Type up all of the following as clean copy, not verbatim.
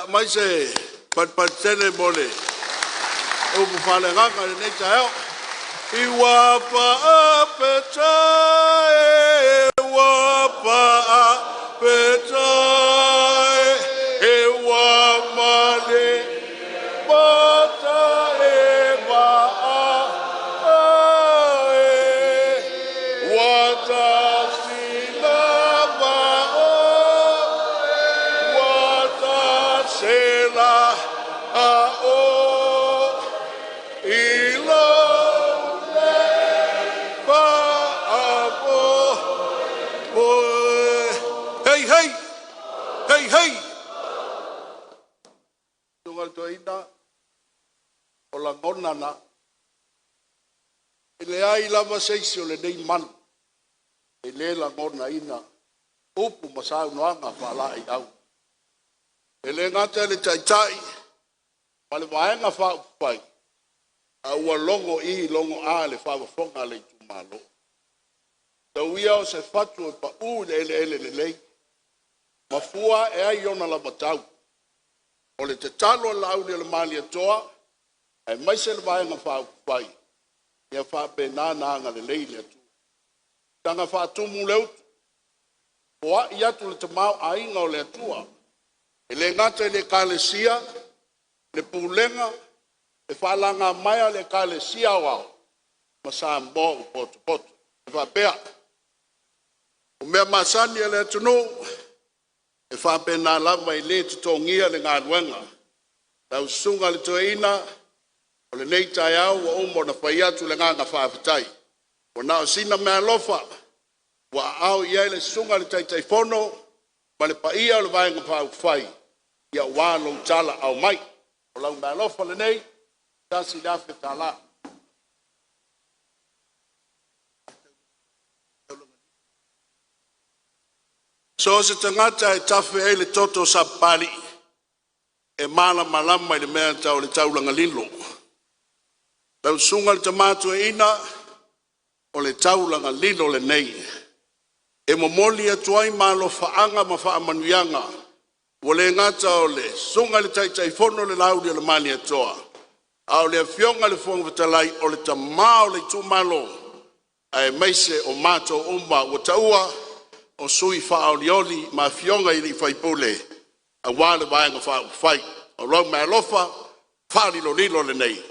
mai se pat tele mole. O bu fale ngaka ne tayo. Iwa pa apeta iwa pa apeta iwa male bata eva wata silava wata sela o ilo Hey! Tungal toina o la ngonana ele ai lava seisi o le nei man ele la ngona ina upu masau noanga wala i au ele ngata le taitai wale waenga wha upai a ua longo i longo a le whawafonga le tumalo tauia o se fatu e pa u le ele lei mafua e ai ona la batau. O le te talo la au le mali atoa, ai mai se le vaenga wha upai. Ia wha pena nga le leile atu. Tanga wha tumu leutu. Oa i atu le tamau a inga o le atua. E le ngata le kalesia, le pulenga, e wha langa maia le kalesia wao. Masa mbo upoto. E wha pea. O mea masani e le atunu, e whapena lava i le tutongia le ngā ruenga. Tau sunga le toeina, o le nei tai au wa umo na whai atu le ngā whaafitai. O nao sina mea lofa, wa au iai le sunga le tai whono, ma le paia o le vaenga whaafai, ia wālo tala au mai. O lau mea lofa le nei, tasi dafe tala. So se tangata e tafe e le toto sa pali e mana malama i le mea tau le taulanga lilo. Tau sunga le tamato e ina o le taulanga lilo le nei. E momoli atuai malo faanga ma faa manuianga o le ngata o le sunga le tai fono le laudi o le mani atoa. A o le fionga le fonga vitalai o le tamao le tumalo ai meise o mato umba o taua o sui whaolioli ma fionga i li whaipule a wale vaenga whai o lau mea lofa whalilo lilo le nei.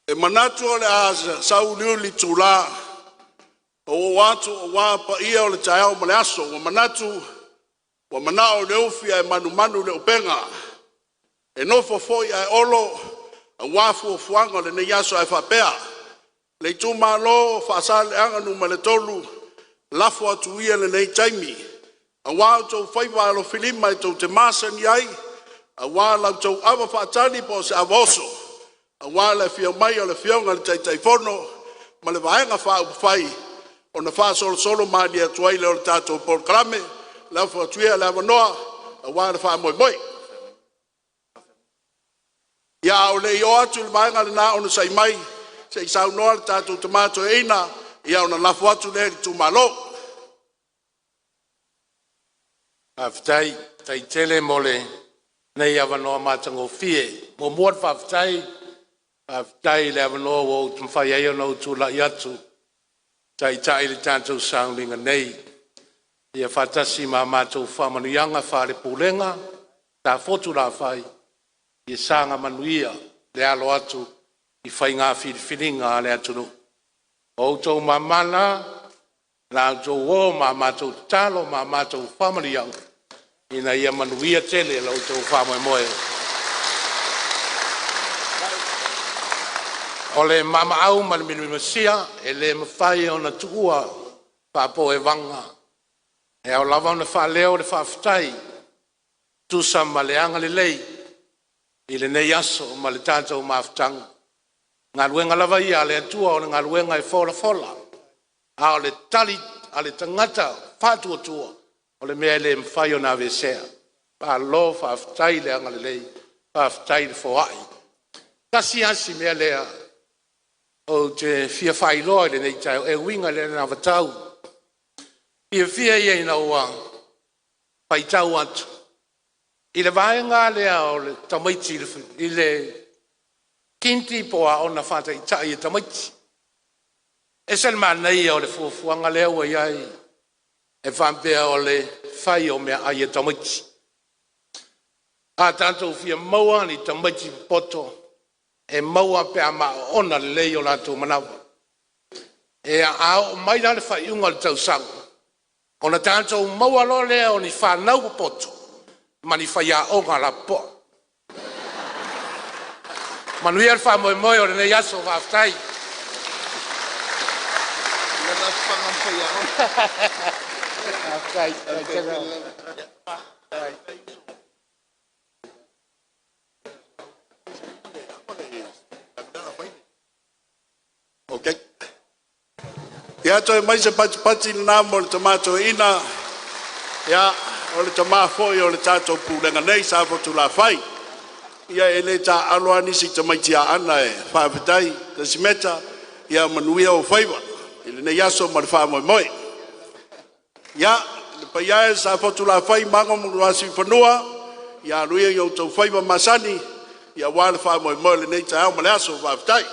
E manatu o le asa sau liuli tula o watu o wapa ia o le taiao ma le aso o manatu o manao le ufia e manu le upenga e nofo foi ai olo a wafu o fuanga le nei aso ai whapea. Le tumalo whaasale anga numa le tolu lafo atu ia le nei taimi. A wā tau whaiwa alo filima e tau te masa ni ai. A wā lau tau awa whaatani po se avoso. A wā le fia mai o le fionga le tai fono ma le vaenga wha upawhai o na wha solo maani atuai le o le tātou por krame lafo atu ia le avanoa a wā le wha moi. Ia o le i o atu le vaenga le nā ona sai mai, se i sau noa le tātou tomato e ina, ia ona lafo atu le tu malo. Aftai, tai tele mole, nei avanoa matango fie, mo muat aftai, aftai le avanoa o tumwhai ai ona utu la iatu, tai le tātou soundinga nei, ia whatasi ma mātou whamanuianga whare pulenga, tā fotu la whai, i sanga manuia le alo atu i whai ngā whiriwhiringa le atunu. O tau mamana, la tau o ma mātou talo, ma mātou whamari au, ina ia manuia tele la tau whamoe moe. O le mama au mani masia, e le mawhai o na tuua, whapo e wanga. E au lava na whaleo le whawhitai, tusa ma le anga le lei, i le nei aso ma le tātou mawhtanga. Ngā ruenga lava ia le atua o ngā ruenga e fola. A o le tali, a le tangata, whātua tua, o le mea le mwhai o nā vesea. Pā lo whawhitai le anga le lei, whawhitai le whoai. Tasi asi mea lea, o te fia whai loa le nei tau, e winga le na watau. Fia ia ina ua, pai tau atu. I le vai ngā lea o le tamaiti, i le kinti poa o na whata i tai e tamaiti. E salma nei o le fuafuanga lea ua iai, e whampea o le whai o mea ai e tamaiti. A tātou fia maua ni tamaiti poto, e maua pe a maa ona le lei o lātou manawa. E a o maina le whai unga le tau sangu. O na tātou maua lo lea o ni whanau poto, ma ni whai a onga la po. Manuia le wha moe moe o le nei aso whaftai. Okay. Ia toi mai se pati na mo le tomato ina. Ia o le tama foi o le tato pulenga nei sa fotu la fai. Ia ele ta aloani si tamaiti ana e whaawetai, ta simeta, ia manuia o whaiwa. Ile ne yaso ma le wha moe moe. Ia, le paiae sa fotu la fai mango muluasi whanua, ia ruia i o tau whaiwa masani, ia wale wha moe moe le nei ta au ma le aso whaawetai.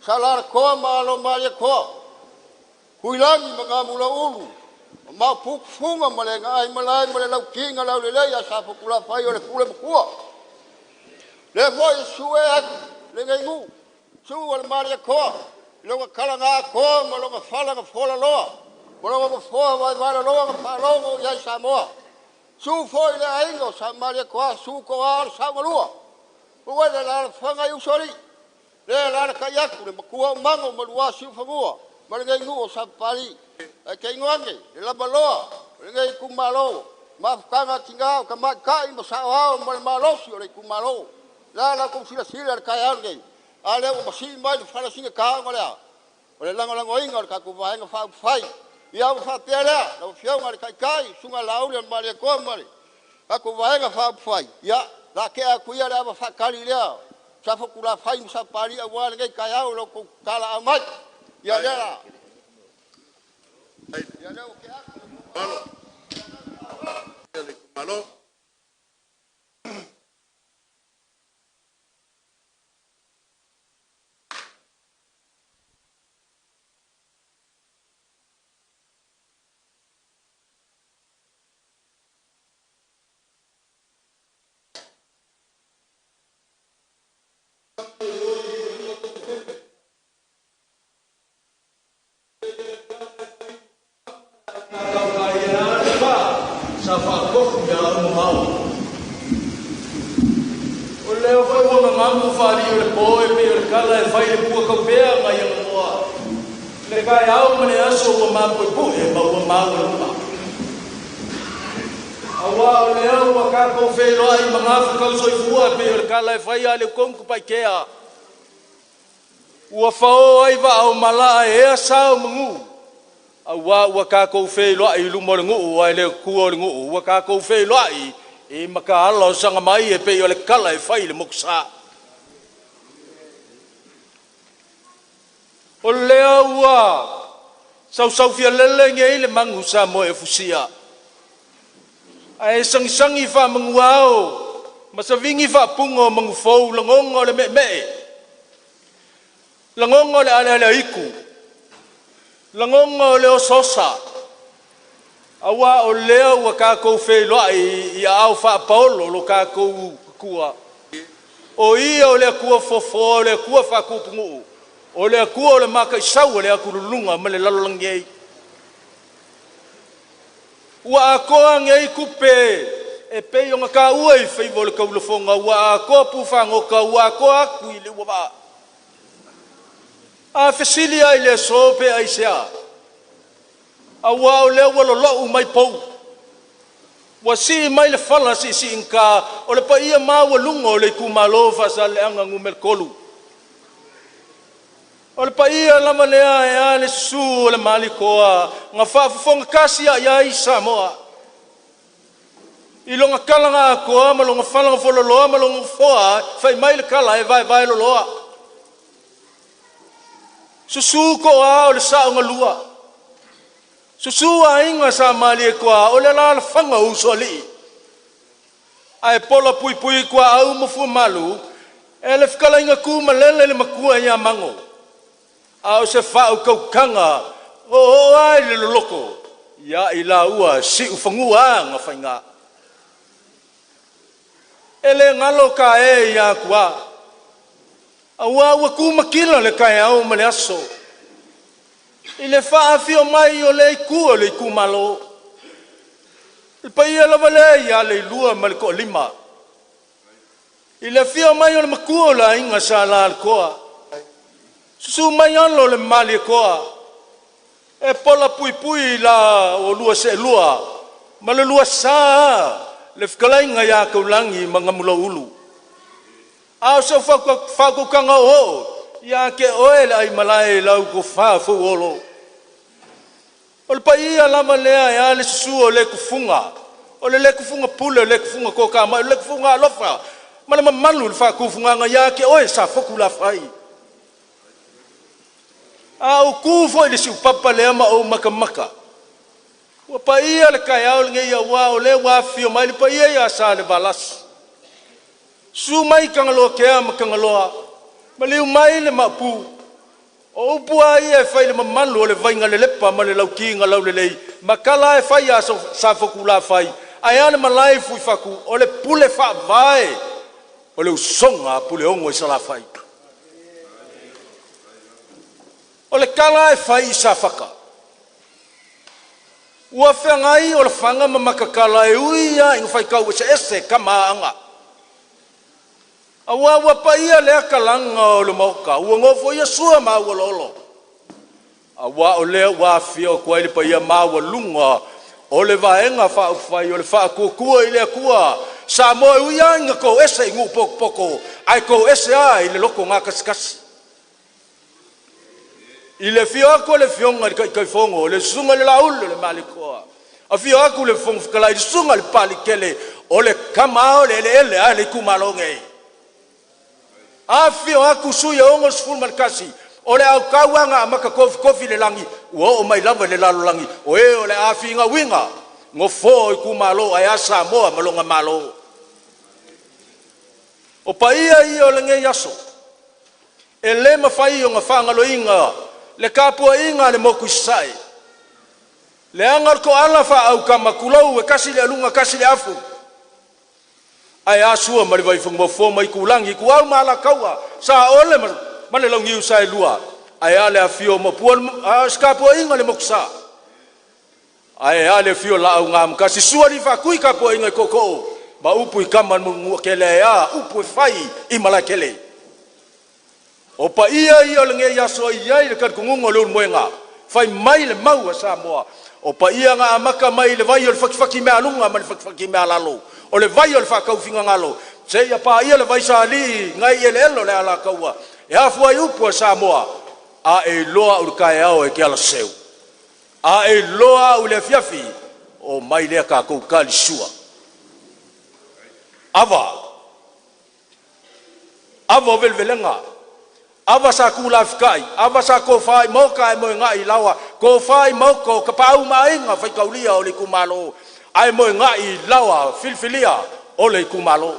Salar ko malo maria ko. Huilangi mga mula ulu. Mapukfunga malenga ay malay malalau kinga lau leleya sa pukula fayo le kule mkua. Le boy suwe ak le ngu. Suwe maria ko. Longa kalanga ko malonga falanga fola lo. Malonga fola wala lo palongo ya samo. Su foi le aingo sa maria ko su ko ar sa malua. Uwe la fanga yusori. Le la kayak le makua mango malua su fangua. Malngai ngu sa pali. Ke ngoange le baloa le kumalo mafkanga tingao kama kai masao malo si le kumalo la ko sila kayange ale o masi mai fala singa ka ngola le lango inga ka ku vai nga fa fai ia fa tela lo fio ngal kai sunga lau le male ko male ka ku vai nga fa fai ia la ke aku ia la fa kali le sa fa kula fai sa pali awa le kayao lo ku kala amat ia la Malo. Malo. Awa o leo wa ka ko fe lo ai mga ka so fua pe o ka lai fai ale kong ku pai kea. Ua fao ai va au mala e sa mungu. Awa wa ka ko fe lo ai lu mo ngu ai le ku o ngu wa ka ko fe lo ai e maka alo sanga mai e pe o le kala e fai le moksa. O leo wa sau fia lele nge le mangu sa mo e fusia. Ai sang-sangi fa manguao masavingi fa pungo mangufou langongo le me langongo le ala iku langongo le ososa awa o leo wa ka ko fe lo ai au fa paulo lo ka ko kua o ia o le kua fofo le kua fa ku pungu o le kua le maka sau le akulunga ma le lalolangei wa akoa ngei kupe e pe o ka ua i fei vole kaulofonga wa akoa pufango ka wa akoa kui le wa a fesilia i le sope ai sea a wa o le walolo mai pou wa si mai le fala si inka o le pa ia ma wa lungo le kumalo fa sa le anga ngumel kolu o le pa ia lama lea e ale su le malikoa nga whaafonga kasi a i Samoa. I longa kalanga a koa ma longa whalanga whololoa ma longa whoa whai mai le kala e vai loloa. Susu ko a o le saunga lua. Susu a inga sa mali e koa o le la whanga uso li. Ai pola pui koa au mafu malu e le whkala inga ku ma lele le makua ia mango. Au se fa'u kaukanga o ai le loko ia i la ua si ufangua nga whainga ele ngalo ka e ia kua aua ua kumakila le kai au ma le aso i le whaafio mai o le iku malo i pa ia lava le ia le lua ma le ko lima i le fio mai o le makua la inga sa la alkoa susu mai alo le mali koa e pola pui la o lua se lua ma le lua sa le whkalainga ia kaulangi mga mula ulu au se whakukanga o ia ke oe le ai malai lau ko whaafu olo o le pa ia lama lea ia le susu o le kufunga o le kufunga pule o le kufunga koka ma o le kufunga alofa ma le mamalu le whakufunga nga ia ke oe sa whakula whai au kufo ile si upapa le ama o makamaka wa pa ia le kai au nge ia wa o le wa fio mai le pa ia ia sa le balas su mai kangalo ke ama kangaloa ma le mai le mapu o bua ia fai le mamalu le vainga le lepa ma le lauki nga lau le lei makala e fai a sa fokula fai ai ana malai fui faku o le pule fa vai o le usonga pule ongo isa la fai o le kala e fai sa whaka. Ua whengai o le whanga ma makakala e uia inga whai kau se ese kamaanga. A ua pa ia lea kalanga o le mauka, ua ngofo ia sua maua lolo. A o lea ua fio kua ili pa ia maua lunga o le vaenga whai o le wha kua i lea kua. Sa moe uia inga kou ese ingu poko, ai kou ese a i le loko ngā kasikasi. I le fio ako le fionga i kai fongo, le sunga le laulu le malikoa. A fio ako le fongo whakala i sunga le pali kele, o le kamao le ele a le kumalonge. A fio ako suya ongo sful malkasi, o le au kauanga a maka kofi le langi, ua o mai lava le lalo langi, o e o le a finga winga, ngo fo i kumalo ai asa moa malonga malo. O pa ia o le nge yaso, e le mawhai o nga whangalo inga, le kapua inga le moku sai. Le angar ko ala fa au kamakulou e kasi le alunga kasi le afu. Ai asua mari vai fungo fo mai kulangi ku au mala kaua sa ole male lau ngiu sai lua. Ai ale afio mo puan kapua inga le moku sa. Ai ale fio la au ngam kasi suari fa kui kapua inga koko. Ba upu i kaman mu kele ya upu fai i mala kele. O pa ia o le nge yaso ia i le karkungungo le moenga. fai mai le mau sa moa o pa ia nga amaka mai le vai o le fakifaki me alunga ma le fakifaki me alalo o le vai o le fakaufinga ngalo se ia pa ia le vai sa li ngai ele elo le ala kaua e afu ai upu sa moa a e loa u kai ao e ke ala seu a e loa u le fiafi o mai le ka ko kali sua ava velvelenga ava sa kula fikai ava sa ko fai mo kai mo ngai lawa ko fai mo ko ka pau mai nga fai kaulia o le kumalo ai mo ngai lawa filfilia o le kumalo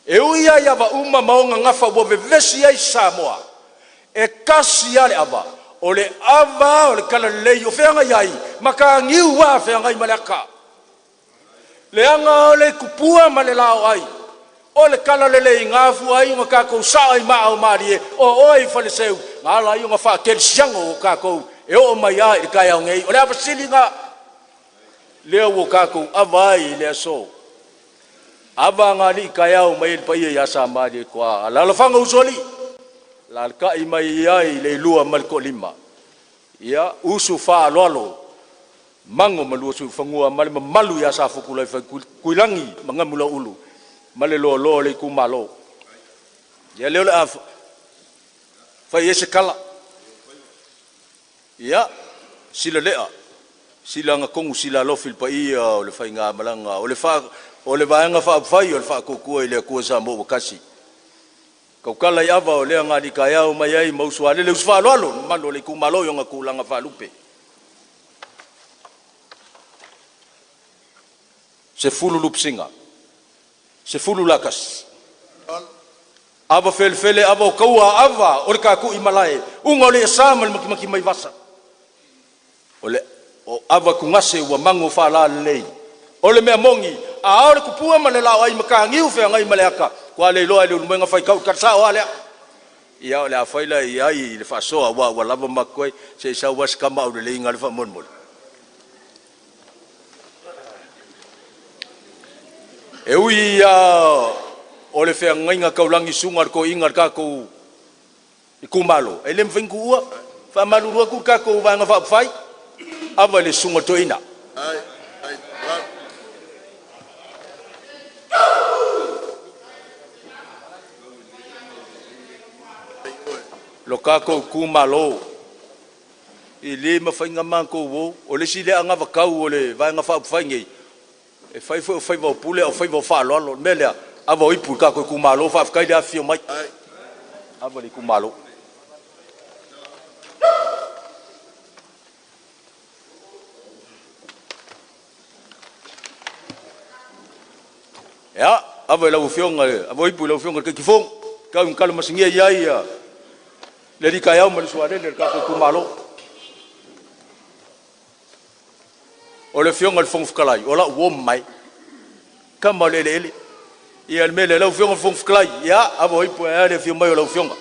e uia ia va uma mo nga fa bo vesi ai samoa e kasi ale ava o le ava o le kala le o fenga yai maka ngiu wa fenga i malaka le anga o le kupua ma le lao ai o le kala le ngafu ai nga ka ko sa ai ma o marie o oi fale seu ngala ai nga fa kel siango ka ko e o mai ai ka ia ngei o le apasilinga le o ka ko avai le so ava nga li ka ia o mai pa ia sa marie kwa la la fanga usoli la ka i mai ai le lua mal ko lima ia usu fa lolo mango malu su fangua mal malu ya sa fukula fa kuilangi mangamula ulu male lo le kumalo ya le af fa yese kala ya sila lea sila nga kongu sila lo fil pa ia o le fainga malanga o le fa o le vaanga fa fai o le fa ko ile ko sa mo kasi ko kala ya va o le nga di kaya o mai ai mo suale le usfa lo malo le kumalo yo nga kulanga fa lupe se fulu lupsinga se fulu lakas ava felfele ava o kaua ava o le kaku i malae unga o le samal maki mai vasa o le o ava kungase ua mango fa la lei o le mea mongi a o le kupua ma le lao ai maka ngiu fea ngai maleaka kwa le loa le ulmenga fai kau katsa o alea ia o le afaila i ai le fasoa wa lava makoi se sa was kama o le inga le fa monmol e ui o le fea ngainga kaulangi sungar ko ingar kako i kumalo e lem fengu ua fa malurua ku kako vanga fa fai ava le sunga toina lo kako kumalo i le mafainga manko wo o le sile anga vakau o le vanga fa fai ngai e fai vo pule o fai vo fa lo melea ava o ipu kako kumalo fa kai le afio mai ava le kumalo ya ava la ufionga ava ipu la ufionga ke kifong ka un kalo masingia ia le di kaya mo le suare le kako kumalo o le fionga le fongfkalai o la wo mai kama le ia le mele le fionga fongfkalai ya avo ipu le fionga mai o le fionga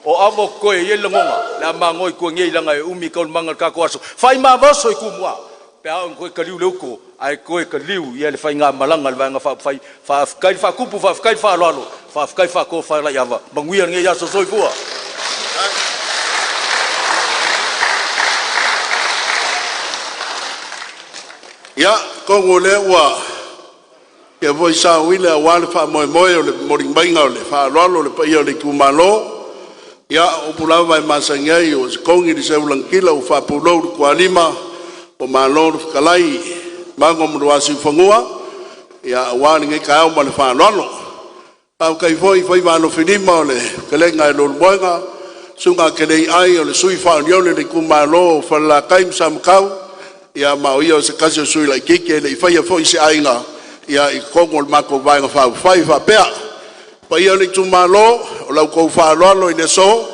o avo ko ye le ngonga la mangoi ko ngi langa umi ko mangal kako aso fai ma vaso i kumwa pe a ko kaliu leuko ai ko kaliu ia le fai nga malanga le vanga fa kai fa kupu fa kai fa lalo fa kai fa ko fa la yava banguia ngi ya so soi fua ya ko ngole wa ke voi sa wile wal fa mo o le moring bainga o le fa lalo le pa ia le kumalo ya o pula vai masangai o kongi di seulang kila o fa pulo ko alima o malo kalai mango mo wasi fangua ya wani ngai ka o mal fa lalo au kai foi va no finima le kelenga lo boinga sunga kelei ai o le sui fa le kumalo fa la kaim sam kau ia maoia o se kasi o sui la kike le faia foi se ainga ia i kongo le mako vainga fai fa pea pa ia le tumalo o lau kou fa lolo i le so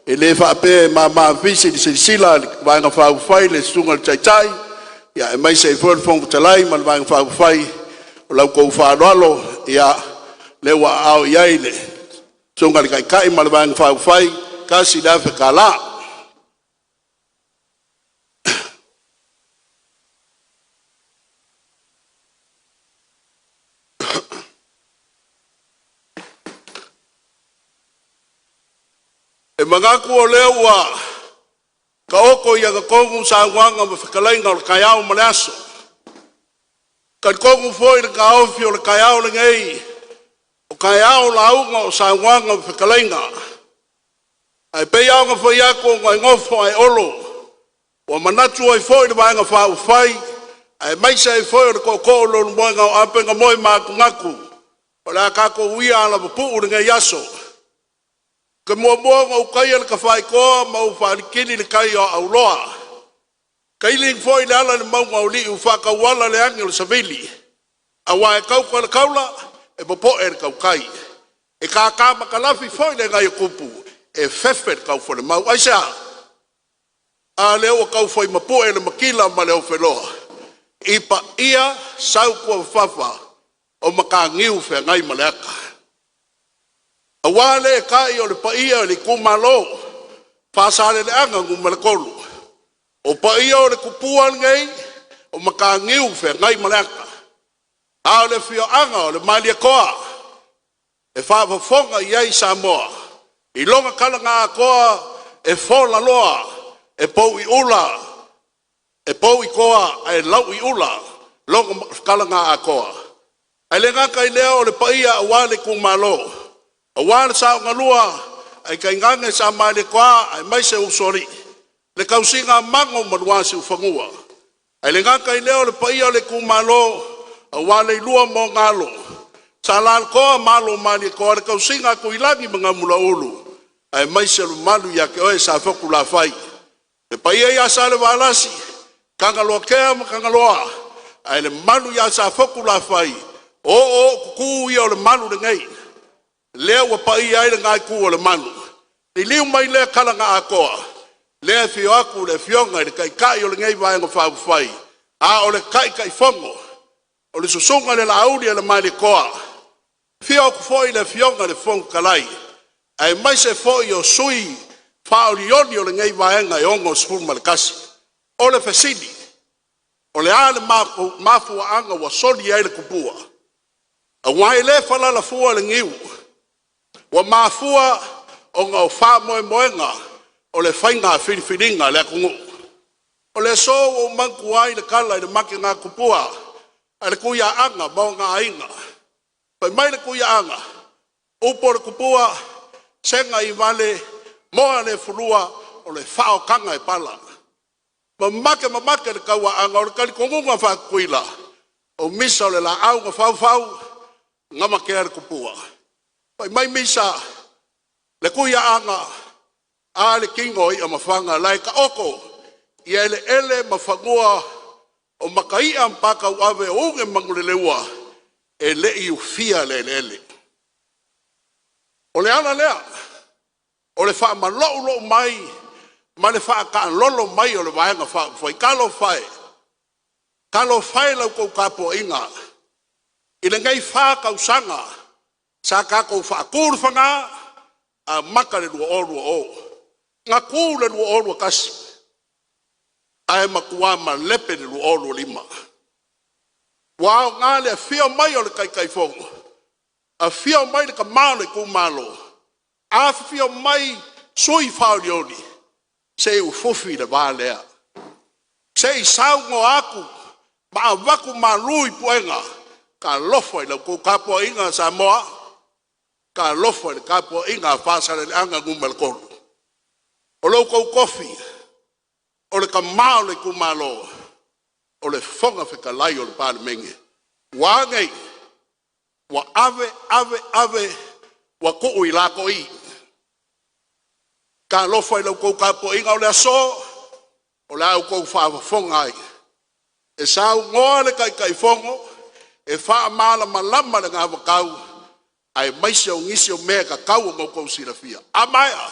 e le fa pe ma visi di sila vainga fai le sunga le chai ia e mai se for fong talai man vainga fai o lau kou fa lolo ia le wa au ia ile sunga le kai man vainga fai kasi da fe kala E mangaku o leo ua ka oko ia ka kongu sa wanga ma whakalainga o le kai au maleaso. Ka kongu foi le ka ofi o le kai au le ngei o kai au la unga o sa wanga ma whakalainga. Ai pei au nga foi ako ngai ngofo ai olo o manatu ai foi le vaenga wha ufai ai maisa ai foi o le koko lo moenga o apenga moi maku ngaku o le akako uia ala mapu le ngai aso. Ka mua nga ukai le ka whai koa ma u whalikini le kai o auloa. Ka iling foi le ala le maunga o li u whaka wala le angi o le savili. A wae kau kwa le kaula e popo e le kau kai. E ka kama ka lafi foi le ngai kupu e fefe le kau fole mau. Aisa, a leo kau foi mapu e le makila ma leo wheloa. Ipa ia sau kua whafa o makangiu whea ngai maleaka. A wale e kai o le paia o le kumalo, whasare le anga ngu malakolu. O paia o le kupua ngai, o makangiu whea ngai maleaka. A o le fio anga o le malia koa, e whaafafonga iai Samoa. I longa kalanga a koa, e fola loa, e pou I ula, e pou I koa, e lau I ula, longa kalanga a koa. Ai le ngaka I leo o le paia o wale kumalo. A wāna sa o ngalua, ai kai ngange sa mai le koa, ai mai se usori. Le kausinga mango manuasi ufangua. Ai le ngaka I leo le paia le kumalo, a wāna I lua mo ngalo. Sa lal koa malo mani koa, le kausinga kuilangi mga mula ulu. Ai mai se lumalu ya ke oe sa foku la fai. Le paia ya sa le walasi, kangaloa kea ma kangaloa. Ai le malu ya sa foku la fai. O kuku ia o le malu le ngai. Lea wa pai ai le ngai ku o le manu. Ni liu mai lea kalanga a koa. Lea fio aku le fionga le kai o le ngai vaenga whaafai. A o le kai fongo. O le susunga le lauri le mai le koa. Fio aku foi le fionga le fongo kalai. Ai mai se foi o sui whaorioni o le ngai vaenga e ongo spuma le kasi. O le fesini. O le ale mafua anga wa soni ai le kupua. A wai le falala fua le ngiu. Wa mafua o ngau wha moenga o le whainga whiriwhiringa le kungu. O le so o manku ai le kala i le maki ngā kupua a le kuia anga mau ngā inga. Pai mai le kuia anga upo le kupua senga I vale moa le furua o le whao kanga I pala. Mamake le kaua anga o le kalikongunga whakuila o misa o le la au ngā whau ngama kea le kupua. Pai mai misa, le kuia anga, a le kingo I a mawhanga, lai ka oko, I ele mawhangua o makaia mpaka uawe o unge manguleleua, e le I ufia le ele. O le ana lea, o le wha malolo mai, ma le wha ka lolo mai o le waenga wha, fai kalo whae lau kou kapo inga, I le ngai wha kausanga, sa kako whaakuru whanga, a maka le lua orua o. Ngā kū le lua orua kasi. Ai makua ma lepe le lua orua lima. Wao ngā le whio mai o le kai whongo. A whio mai le ka mao le kumalo. A whio mai sui whaorioni. Se u fufi le wālea. Se I saungo aku, ma a waku ma lui puenga. Ka lofo I lau kou kapua inga Samoa. Ka lofo le kapo inga whasare le anga ngumel kolu. O lau kou kofi, o le ka mao le kumalo, o le whonga whika lai o le pāle menge. Wa ngai, wa ave, wa kuu I lako I. Ka lofo I lau kou kapo inga o le aso, o le au kou whaafonga ai. E sau ngoa le kai whongo, e wha mala malama le ngā wakau, ai maise o ngisi o mea ka kau o ngau kou sirafia. A maia,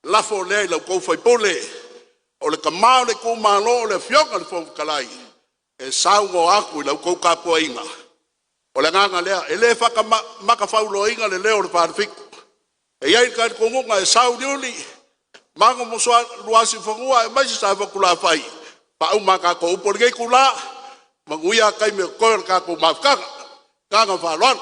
lafo lea I lau kou whaipole, o le kamao le kou malo o le fionga le whonga kalai, e saungo aku I lau kou kapua inga. O le nganga lea, e le whaka maka whaulo inga le leo le whārifiku. E iai kai kongunga e sau niuli, mango mosua luasi whangua e maise sa whakula whai. Pa au maka ko upo le kula, manguia kai me koe ka ko mafkanga, kanga whaloan.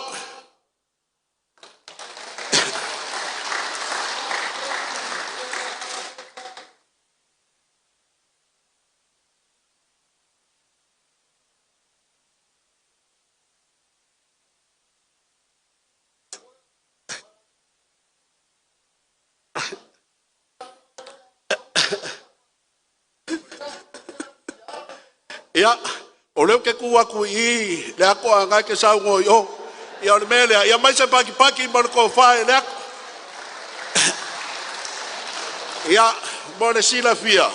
Ia, o leo ke kua ku I, le ako a ngai ke sau ngoi o. Ia o le mele, ia mai se paki mo le ko whae le ako. Ia, mo le sila fia.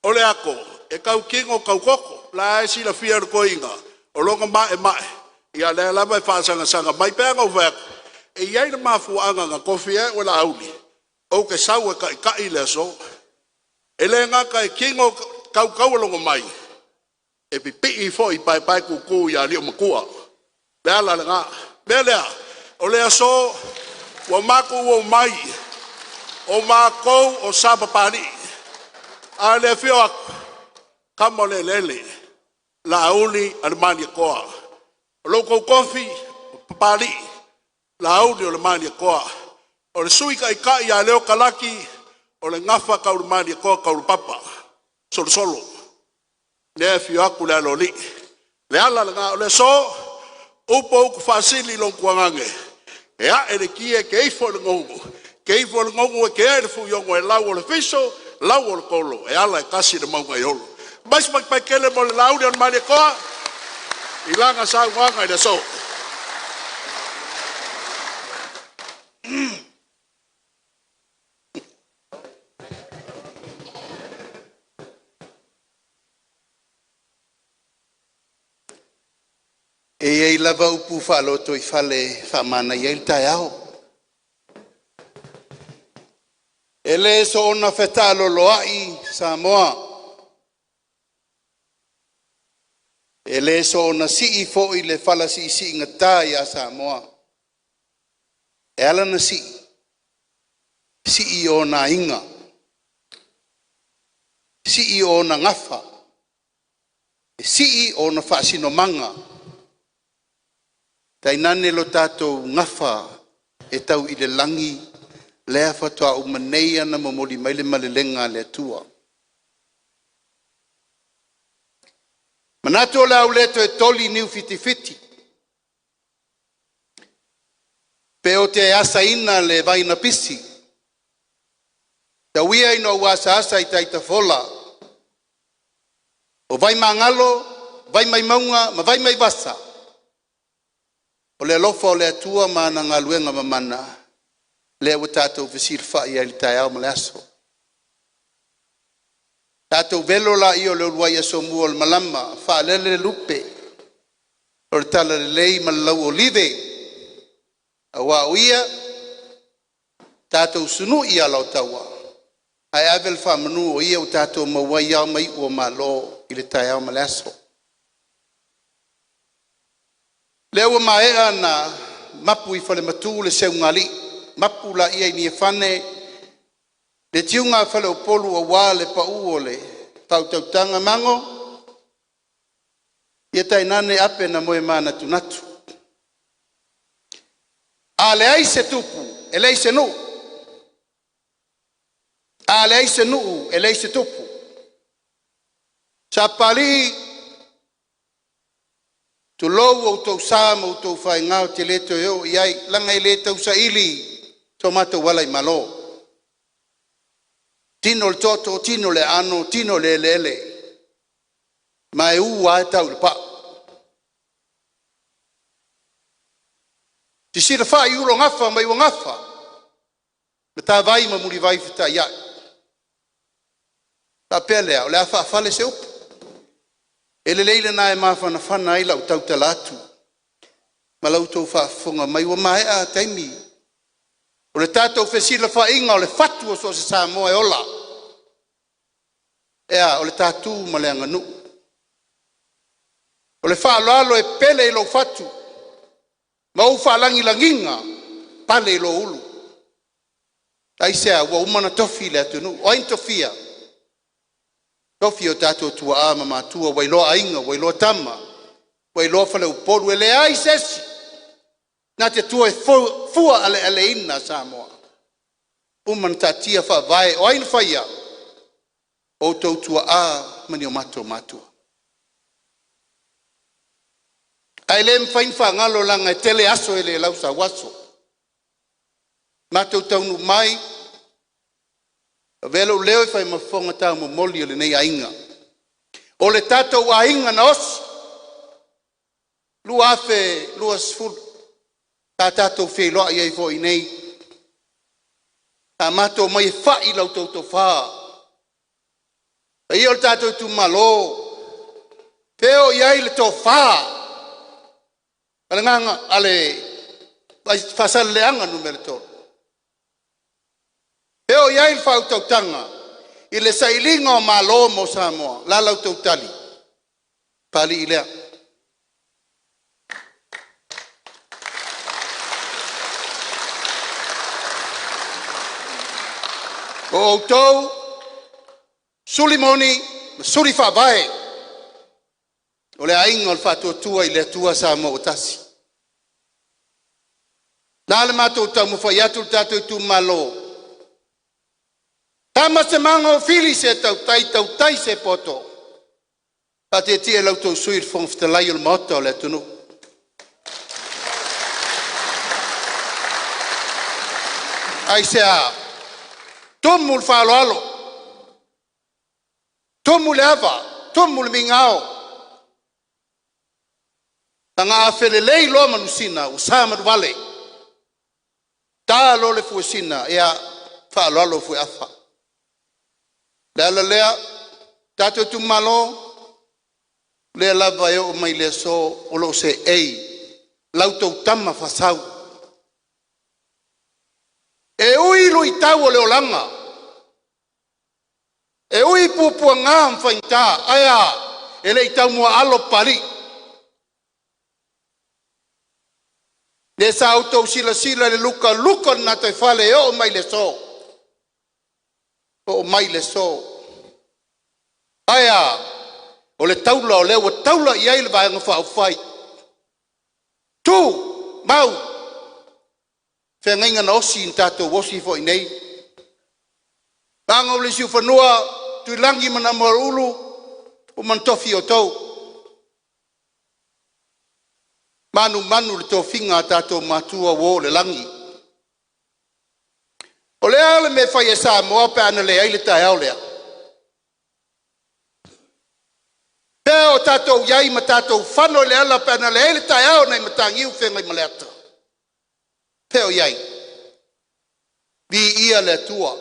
O le ako, e kau kingo kau koko, la e sila fia le ko inga. O longa mae. Ia le la mai whaasanga mai peanga o vek. E iai le mafuanga nga kofi e o la auli. O ke sau e kai le so. E le ngaka e kingo kau longa mai. E pipi I fo I pai kuku ia lio makua. Le ala le ngā. Melea, o le aso, wa maku o mai. O makou o sabapari. A le fio aku. Kamo le lele. La auli alemania koa. O loko kofi, papari. La auli o le mania koa. O le sui ka ia leo kalaki. O le ngafa kauru mania koa kauru papa. Solo. Le fio aku le aloli. Le ala le ngā o le so. Upo uku fasili long kuangange. E a ere kie ke ifo le ngongu. Ke ifo le ngongu e ke ere fu yongo e lau o le fiso. Lau o le kolo. E ala e kasi le maunga I olo. Mais pai kele mo le lauri on mani koa. I langa sa wanga I le so. E lava upu whaloto I whale whamana I el tai au. E le so ona whetalo loai Samoa. E le so ona si I fo I le whala si ingatai a Samoa. E ala na si I ona inga. Si I ona ngafa. Si I ona whaasino manga. Tainane lo tātou ngafa e tau I le langi lea whatua o manei ana mamoli maile malelenga le tua. Manato la uleto e toli niu fiti. Pe o te asa ina le vaina pisi. Ta wia ino wasa asa I taita fola. O vai mangalo, vai mai maunga, ma vai mai vasa. O le lofa o le atua mana ngā luenga mamana. Le o tātou visir whai a li tai au male aso. Tātou velo la I o le uruai aso mua o le malama. Wha lele lupe. O le tala le lei malau o live. A wā uia. Tātou sunu I a lau taua. Ai avel wha manu o ia o tātou mawai au mai ua malo I le tai au male aso. Le ua maea na mapu I whale matu le seu ngali. Mapu la ia I ni e whane. Le tiunga whale o polu a wā le pa uo le. Tautautanga mango. Ia tainane ape na moe mana tunatu. A le aise tupu. E le aise nu. A le aise nu. E le aise tupu. Sa pali. Tu lou o tau sāma o tau whai ngāo te leto eo iai langa I le tau sa ili tō mata wala I malo. Tino le toto, tino le ano, tino le lele. Ma e ua e tau le pa. Ti sira whai uro ngafa mai ua ngafa. Me tā vai ma muri vai whita iai. Tā pelea o le awha whale se upu. E le leile na e mawhana whana I lau tau talatu. Ma lau tau whaafonga mai wa mai a taimi. O le tātou whesila whainga o le whatu o so se Samoa e ola. Ea o le tātou ma le anganu. O le whaaloalo e pele I lo whatu. Ma u whaalangi langinga pale I lo ulu. Aisea wa umana tofi le atunu. O ain tofia. Tofi o tātou tua ama mātua, wailoa ainga, wailoa tama, wailoa whale uporu, e le ai sesi. Nā te tua e fua ale ina Samoa. Uman tātia wha vai, o aina whaia, o tau tua a mani o mātua. Ai le mwhain wha ngalo langa e tele aso e le lausa waso. Mātou taunu mai, velo leo fai mafonga tau mo moli le nei ainga. O le tātou ainga na osi. Lua afe, lua sfulu. Tā tātou wheloa i ei fo i nei. Tā mātou mai e whai lau tautou whā. Ia o le tātou tu malo. Peo i ai le tō whā. Ale nganga, ale whasale leanga numere tō. Peo i ai le whau tautanga. I le sailinga o malo mo Samoa. La lau tautali. Pali i lea. O tau, suli moni, suli whabae. O le ainga o le whatua tua i le tua sa mo o tasi. Nā le mātou tau mwhai atu le tātou tu malo. Tama se manga o fili se tau tai se poto. Pa te tia lau tau sui le whongfta lai o le mota o le tunu. Ai se a. Tomu le whaaloalo. Tomu le awa. Tomu le mingao. Tanga a whele lei loa manusina. Usama wale. Tā lo le fuesina. Ea whaaloalo fue afa. Lea lea. Tato tu malo. Lea lava e o mai le so. O lo se ei. Lautou tama fasau. E ui lui tau o le olanga. E ui pupua ngā mwhainta. Aia, e le tau mua alo pari. Le sa autou sila le luka na te whale e o mai le so. O mai le so. Aia, o le taula o leo, o taula i aile vai ngā whai. Tu, mau. Whengainga na osi in tātou osi fo i nei. Nanga ule siu whanua, tui langi mana marulu, o mantofi o tau. Manu le tō whinga tātou mātua wō le langi. O lea ale me whai e sā moa pe ana le aile tai au lea. Pea o tātou iai ma tātou whano le ala pe ana le aile tai au nei matangiu whengai maleata. Peo iai. Vi ia le tua.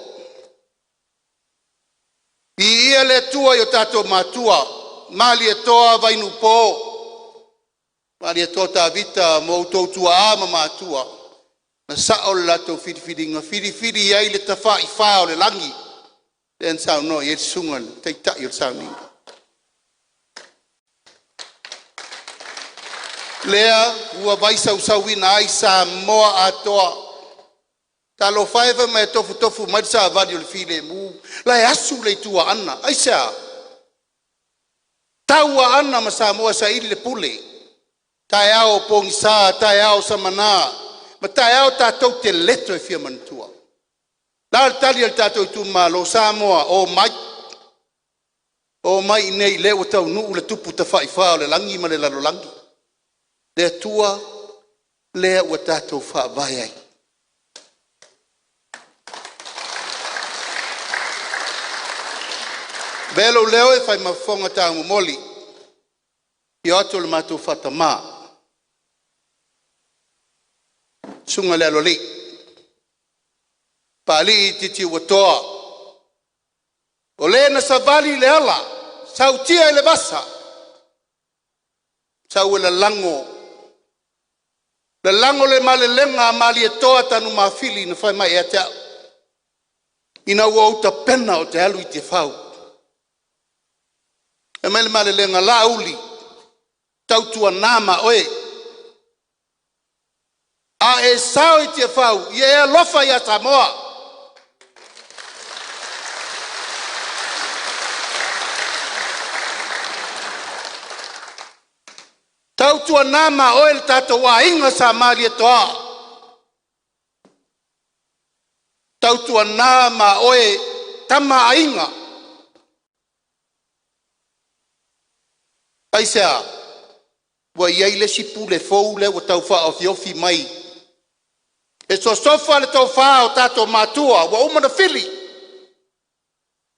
Vi ia le tua i o tātou mātua. Mali e toa vainu pō. Mali e toa tā vita mō tautua āma mātua. Na sao le latou whiriwhiringa. Whiriwhiri iai le tawha i whao le langi. Len sao no, i e sunga teitai o le sao ninga. Lea, ua vaisa usawina ai sa moa atoa. Talo whaiva mai tofu mai sa avadi o le file mu. Lai asu le tua ana. Ai sa. Taua ana ma sa moa sa ili le pule. Tai ao pongi sa, tai ao samana. Ma tai ao tātou te leto e fia mantua. Nā tali al tātou tu malo sa moa o mai. O mai nei leo tau nuu le tupu ta whaiwhao le langi ma le lalo langi. Le tua lea ua tātou whaavai ai. Velo leo e whai mawhonga tā mumoli. I ato le mātou whatamā. Sunga lea loli. Pali i titi ua toa. O le na savali le ala. Sautia e le basa. Sau e le lango. Le lango le male lenga mali e toa tanu mawhili na whai mai e te au. Ina ua uta pena o te alu i te whau. E mai le male lenga la uli. Tautua nama oe. A e sao i te whau. I e alofa i a Samoa. Tautua nama oe le tātou a inga sa mali e toa. Tautua nama oe tama a inga. Aisea, wa iei le sipu le fou le wa tau wha o fiofi mai. E so sofa le tau wha o tātou mātua, wa umana fili.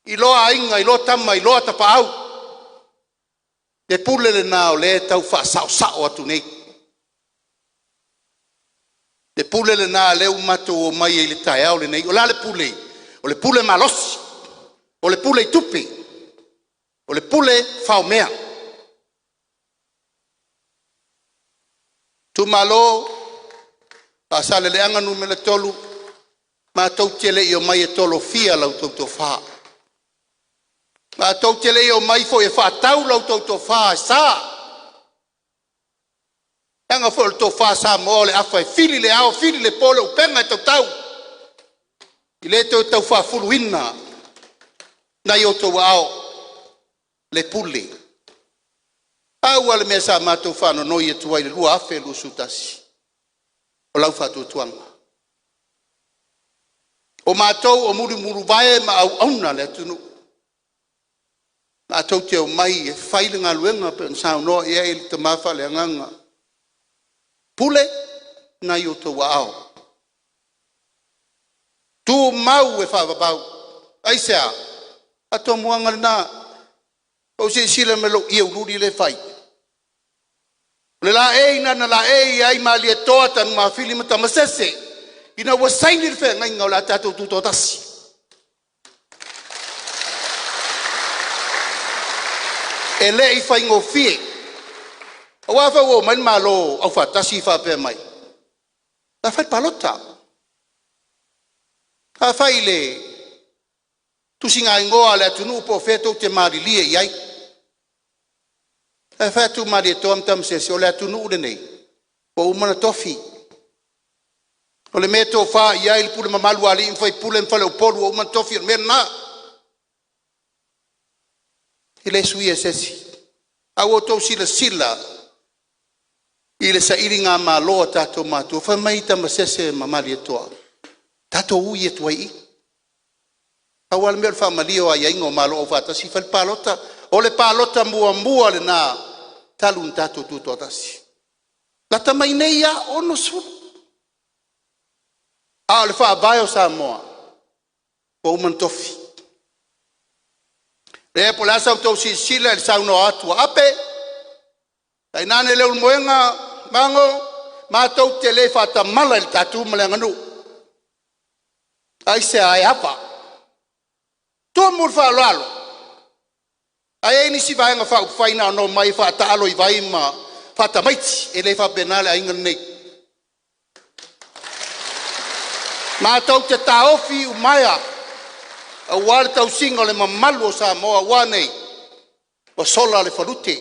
I loa a inga, i loa tama, i loa tapa au. Le pule le nā o le tau whaasao atu nei. Le pule le nā le umato o mai e le tae au le nei. O la le pule malosi. O le pule tupi. O le pule whaumea. Tu malo, pasale le anganu me le tolu, ma tau tele i o mai e tolo fia lau tau to wha. Ma tau tele i o mai fo e wha tau lau tau to wha e sa. Anga fo le to wha sa mo le afa e fili le ao, fili le pole upenga e tau tau. I le tau wha fuluina, na i o tau ao, le pule. Au ale mea sa mātou whāno noi e tuai le lua afe lu sutasi. O lau whātou tuanga. O mātou o muru vae ma au auna le atunu. Mātou te o mai e whaile ngā luenga pe nsau noa e e te mawha le anganga. Pule na i o tau ao. Tu mau e whāwabau. Aisea, ato muanga le nā. O se sila me lo ia ururi le whai. Le la e ina na la e ai ma li toa tan ma fili mata masese. Ina wa saini le fe ngai ngau tato tu totasi. E le i fai ngo fie. O wa fa wo man ma lo au fa tasi fa pe mai. La fai palota. A fai le tu singa ngoa le tunu po feto te mari lie iai. E whātu mari e toam tam se o le atu nuu nei. O umana tofi. O le mea tō whā ia ili pule mamalu ali in whai pule mwhale o polu o umana tofi o mea nā. I le sui e sesi. Au o tō sila. I le sa iri ngā mā loa tātou mātua. Whai mai tama sese mamali e toa. Tātou ui e tuai i. Au ala mea le whamalio a iaingo mā loa o whātasi. Whai pālota. O le pālota mua le nā. Talun tato tu totasi. La tamai nei ya ono su. A le fa baio sa moa. O man tofi. Le po la sa to si sila le sa no atu ape. Ai nane le moenga mango ma to te le fa ta mala le tatu mala nganu. Ai se ai apa. To mur fa lalo. Ai ni si vai nga fa faina no mai fa ta alo i vai ma fa ta maiti e le fa penale ai ngane. Ma tau te taofi u maia. A wale tau singa le mamalu sa moa wane. O sola le falute.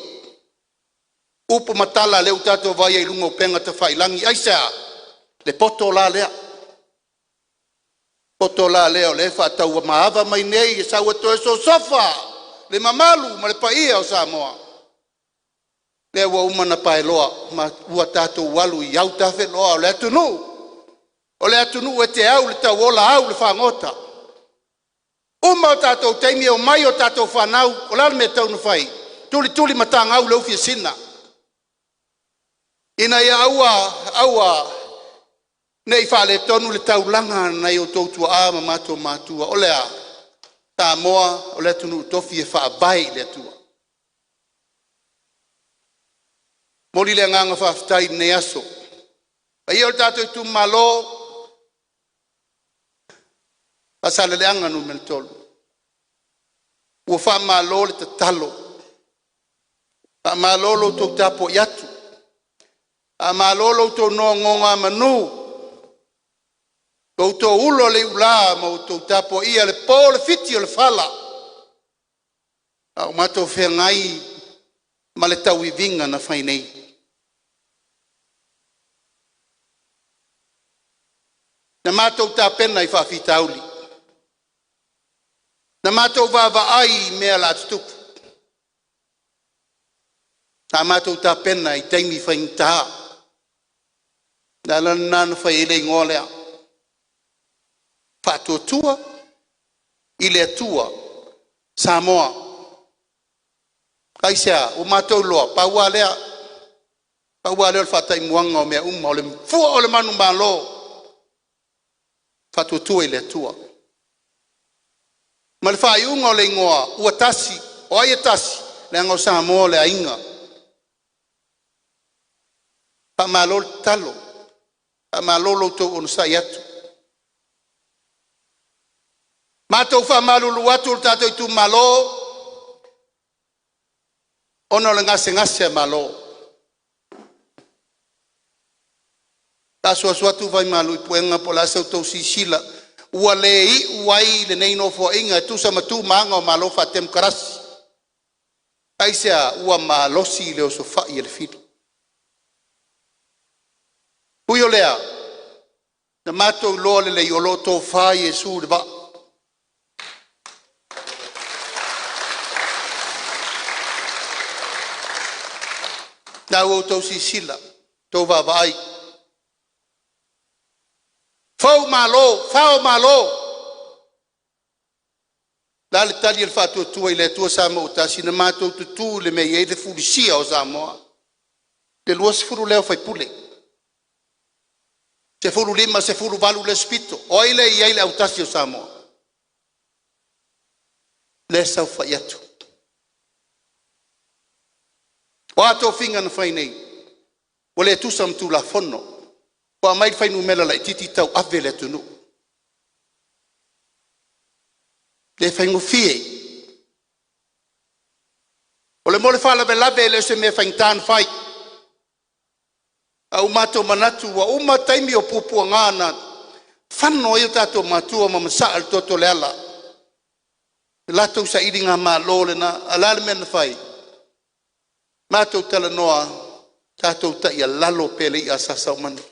Upo matala le utato vai ai lungo penga te failangi. Aisa le poto la lea. Poto la lea o le fa tau maava mai nei e sa wato e so sofa. Le mamalu ma le paia o Samoa. Le ua umana pae loa ma ua tātou walu i au tafe loa o le atunu. O le atunu e te au le tau ola au le whangota. Uma o tātou teimi o mai o tātou whanau o lana me tau whai. Tuli matanga au le ufi sina. Ina ia aua nei whale tonu le tau langa nei o tautua a ma matua o lea. Ta moa o le tunu tofi e whaabai le tua. Mori le nganga whaftai ne aso. Ai o tātou tu malo. Pasale le anga nu mel tolu. Ua wha malo le tatalo. A malo lo tau tapo iatu. A malo lo tau no ngonga manu. Koutou ulo le ula ma outou tapo ia le po le fiti o le fala. Au matou whengai ma le tau i vinga na whainei. Na matou tā pena i whawhitauli. Na matou wawa ai mea la tutupu. Na matou tā pena i teimi whaintaha. Na lana whaile ngolea. Whātua i le atua Samoa. Kaisea, o mātou loa, paua lea o le whatai muanga o mea o le fua o le manu malo. Whātua i le atua. Ma le whai unga o le ingoa, ua tasi, o aia tasi, le anga o Samoa le ainga. Pa malo talo. Pa malo lo to on sa yatu. Matou fa malo lu watu tato itu malo. Ono le ngase malo. Ta suatu vai malu puenga pola sa to sisila. Ua lei uai le nei no fo inga tu sama tu manga o malo fa tem karasi. Aisia ua malosi le o sofa i le fili. Puyo lea. Na mato lo le yolo to fa Yesu le ba. Na o to sisila to va vai. Fau malo. Dale tali il fatto tu e le tue samota sinemato tu le mei le fulisia o Samoa. Le luas furu leo fai pule. Se furu lima se furu valu le spito. O ile i le autasi o Samoa. Le sau fai atu. O ato finga na fai nei. O le tu sam tu la fono. O mai fai numela la titi tau avele tunu. Le fai ngofie. O le mole fala be labe le se me fai tan fai. Au mato manatu wa uma taimi o pupu ngana. Fanno io tato matua ma masa al toto le ala. Lato sa idinga ma lole na alale men fai. Mato tala noa tato ta ia lalo pele i asasa umani.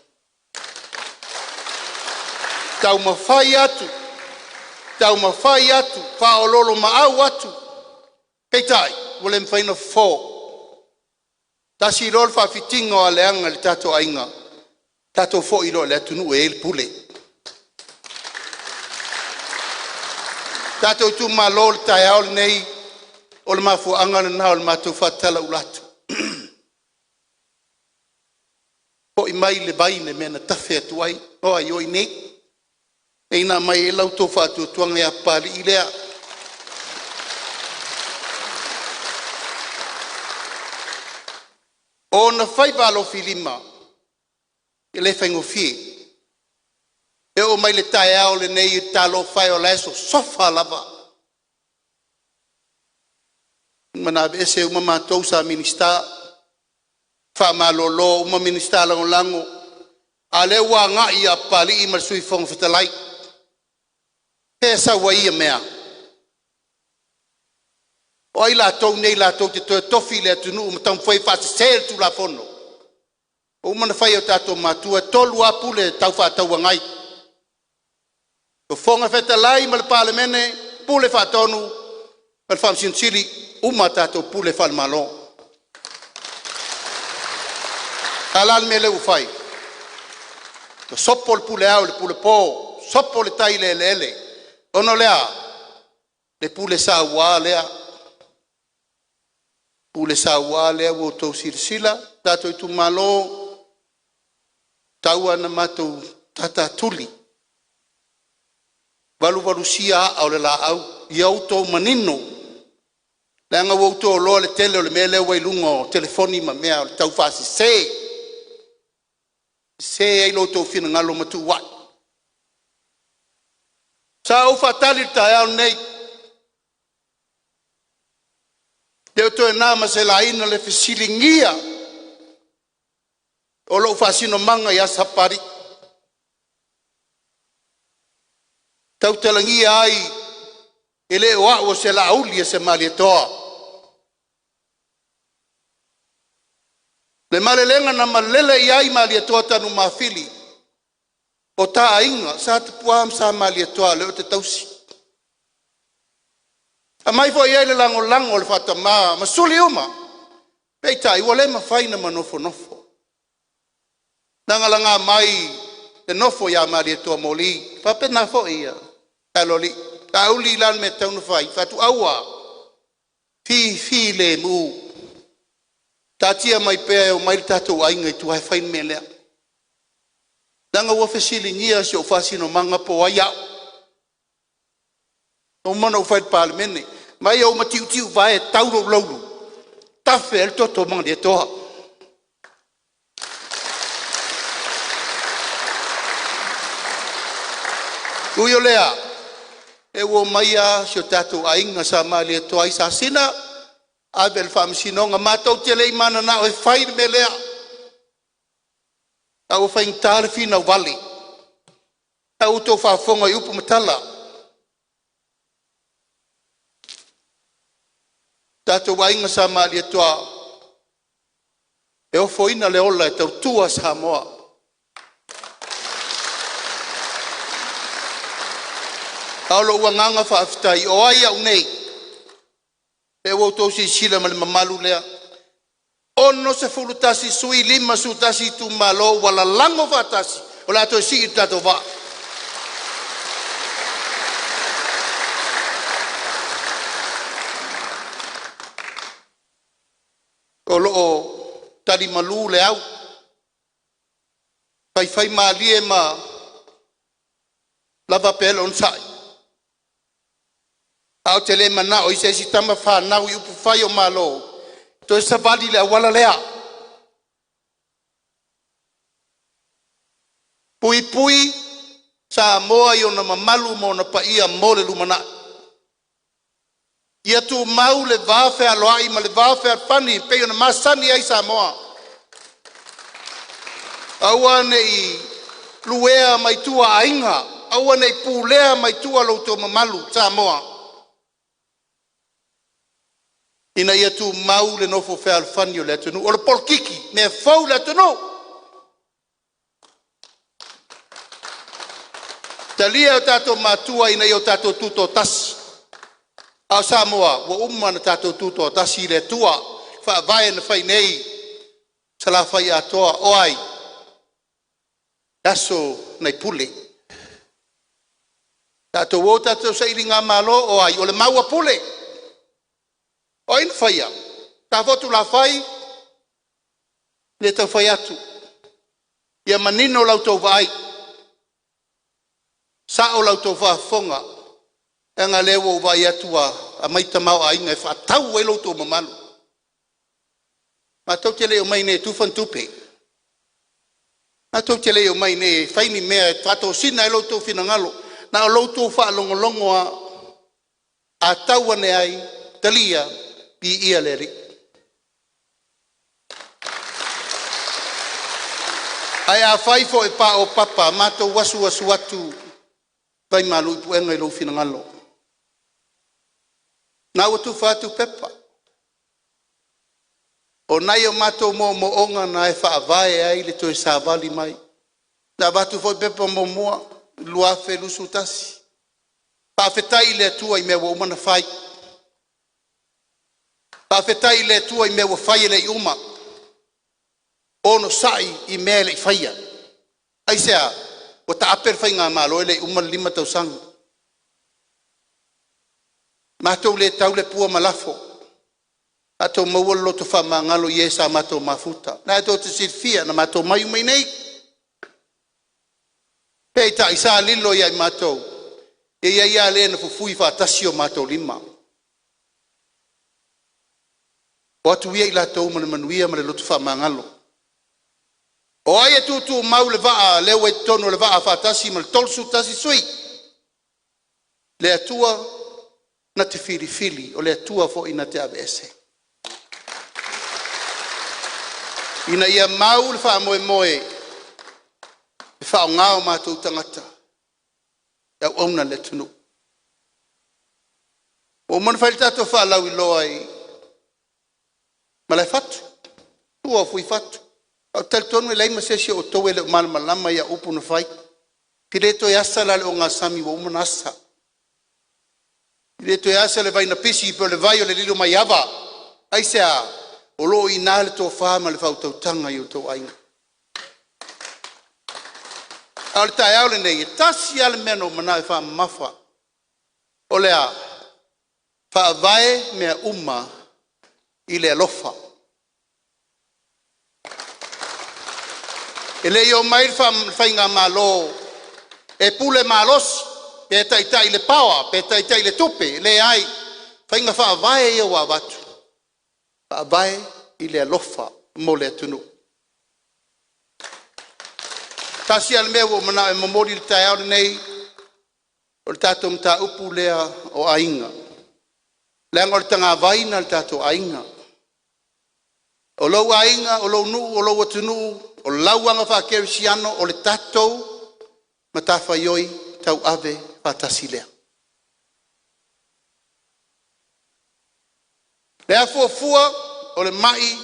Tau mawhai atu, whaololo maau atu. Kei tai, wale mwhaina fō. Tasi rol whawhitinga o aleanga li tato ainga. Tato fō ilo le atunu e il pule. Tato tu malo le tai aole nei, o le mafu angana na o le matu whatala ulatu. Po i mai le baine mena tawhi atu ai, o ai oi nei. Eina mai e lau tō whātua tuanga e apari i lea. O na whai walo filima, e le whaingo fie. E o mai le tae ao le nei i talo whai o leso, sofa lava. Mana ese uma mātou sa minista, wha malolo, uma minista lango lango, a le ua ngā i apari i marsui whonga whatalai. Pesa wa ia mea. O ai la tau nei la tau te tofi le atunu o matau mwhai whasa sel tu la fono. O umana whai o tato matua tolu apu le tau whatau ngai. O whonga wheta lai ma le palemene pule whatonu ma le whamsin siri uma tato pule whal malo. Halal me le ufai. O sopo le pule au le pule po. Sopo le tai le ele. Ono lea, le pule sa ua lea. Pule sa ua lea wo tau sirsila, tato i tu malo, taua na matou tata tuli. Walu sia au le la au, iau tau manino. Leanga wo tau loa le tele o le mele wailungo, telefoni ma mea, le tau fasi se. Se ei lo tau fina ngalo matu wat. Sa o fatali tae au nei. Deo to e nama se la ina le fisilingia. O lo fasino manga ya sapari. Tau talangia ai. Ele wa o se la auli se mali toa. Le malelenga na malele iai mali toa tanu mafili. O ta inga, sa te puam sa mali toa leo te tausi. A mai fo iele lango le fata maa, ma suli uma. Pei tai, wale ma faina ma nofo. Nanga langa mai, te nofo ya mali toa moli, fa pena fo ia. Aloli, ta uli lan me taunu fai, fatu aua. Fi le mu. Ta tia mai pea o mai tato ainga i tu hai fain me lea. Nanga wa fesilingia si o fasino manga po aya. O mana o fai palemene. Mai o matiu vai tauro laulu. tafe el toto mang de toa. Uyo lea, e wo maia sio tatu ainga sa mali toa isa sina, abel fam sinonga matau tele imana na o fai me lea. Au fai tale fina wali. Au to fa fonga yupu matala. Tatu ainga sa mali toa. E o foina le ola e tau tua sa moa. Aulo wanganga fa aftai o ai au nei. E wo to si sila mal mamalu lea. Ono se fulutasi sui lima sutasi tu malo wala lango fatasi. Ola to si tato va. Olo o tali malu le au. Fai malie ma lava pelo on sai. Au tele mana o ise si tama fa na u pu fai o malo. To esa vali le wala lea. Pui sa moa yo na mamalu mo na pa ia mo le lumana. Ia tu mau le vafe aloai ma le vafe fani pe yo na masani ai sa moa. Aua nei luea mai tua ainga. Aua nei pulea mai tua lo to mamalu sa moa. Ina ia tu mau le nofo fe alfanio le tunu o le polkiki me fau le tunu talia o tato matua ina ia tato tuto tasi a Samoa wo umma na tato tuto tasi le tua fa vai na fai nei sala fai atoa o ai aso nei pule tato wo tato sailinga malo o ai o le maua pule. Oin faya, ta votu la fai, le tau fai atu. Ia manino lau tau vai, sao lau tau va fonga, e ngā lewo vai atua, a maita mau a inga e wha tau e lau tau mamalu. Ma tau te leo mai ne tufan tupe. Ma tau te leo mai ne faini mea e tato sina e lau tau fina ngalo, na lau tau wha longolongo a tau ane ai, talia, pi ia leri. Ai a faifo e pa o papa, mato wasu atu, vai malu ipu enga i lo fina ngalo. Na watu fatu pepa. O nai o mato mo onga na e wha avae ai le toi sa vali mai. Na watu fo pepa mo mua, luafe lusu tasi. Pa fetai le atua i mewa umana fai. Pa fetai le tua i mewa fai le uma. Ono sai i mea le faia. Aisea, o ta aper fai ngā malo le uma lima tau sangu. Matou le tau le pua malafo. Matou maua loto wha mangalo i esa matou mafuta. Na to te sirfia na matou mai umai nei. Pei ta isa lilo i ai matou. E ia le na fufui wha tasio matou lima. O atu ia i la tau mana manuia ma le lotu wha mangalo. O ai e tutu mau le vaa, leo e tono le vaa whatasi ma le tolsu tasi sui. Le atua na te fili o le atua fo ina te avese. Ina ia mau le wha moe e wha o ngao mātou tangata. Iau auna le tunu. O mana whaile tato wha lau i loa i ma le fatu. Tua fui fatu. Au tel tonu e leima sesi o tau ele o malama ia upu na whai. Pireto e asa lale o ngā sami wa umana asa. Pireto e asa le vai na pisi i le vai o le lilo mai ava. Aisea o loo i nā le tō whāma le whau tau tanga i o tau ainga. Au le tae au le nei, e tasi ale mena o mana e wha mawha. O lea, wha vai mea uma i le alofa. E le o mai whai ngā malo, e pule malos, pe tai le pawa, pe tai le tupe, le ai, whai ngā wha vai e o watu. vai i le alofa mo le tunu. Tasi al mewo mana e momori le tai au nei, o le tatou mta upu lea o ainga. Lea ngor tanga vaina le tatou ainga. O lou ainga, o lou nuu, o lou atunu, o lauanga whakerisiano, o le tatou matawhaioi tau ave whatasi lea. Lea fuafua o le mai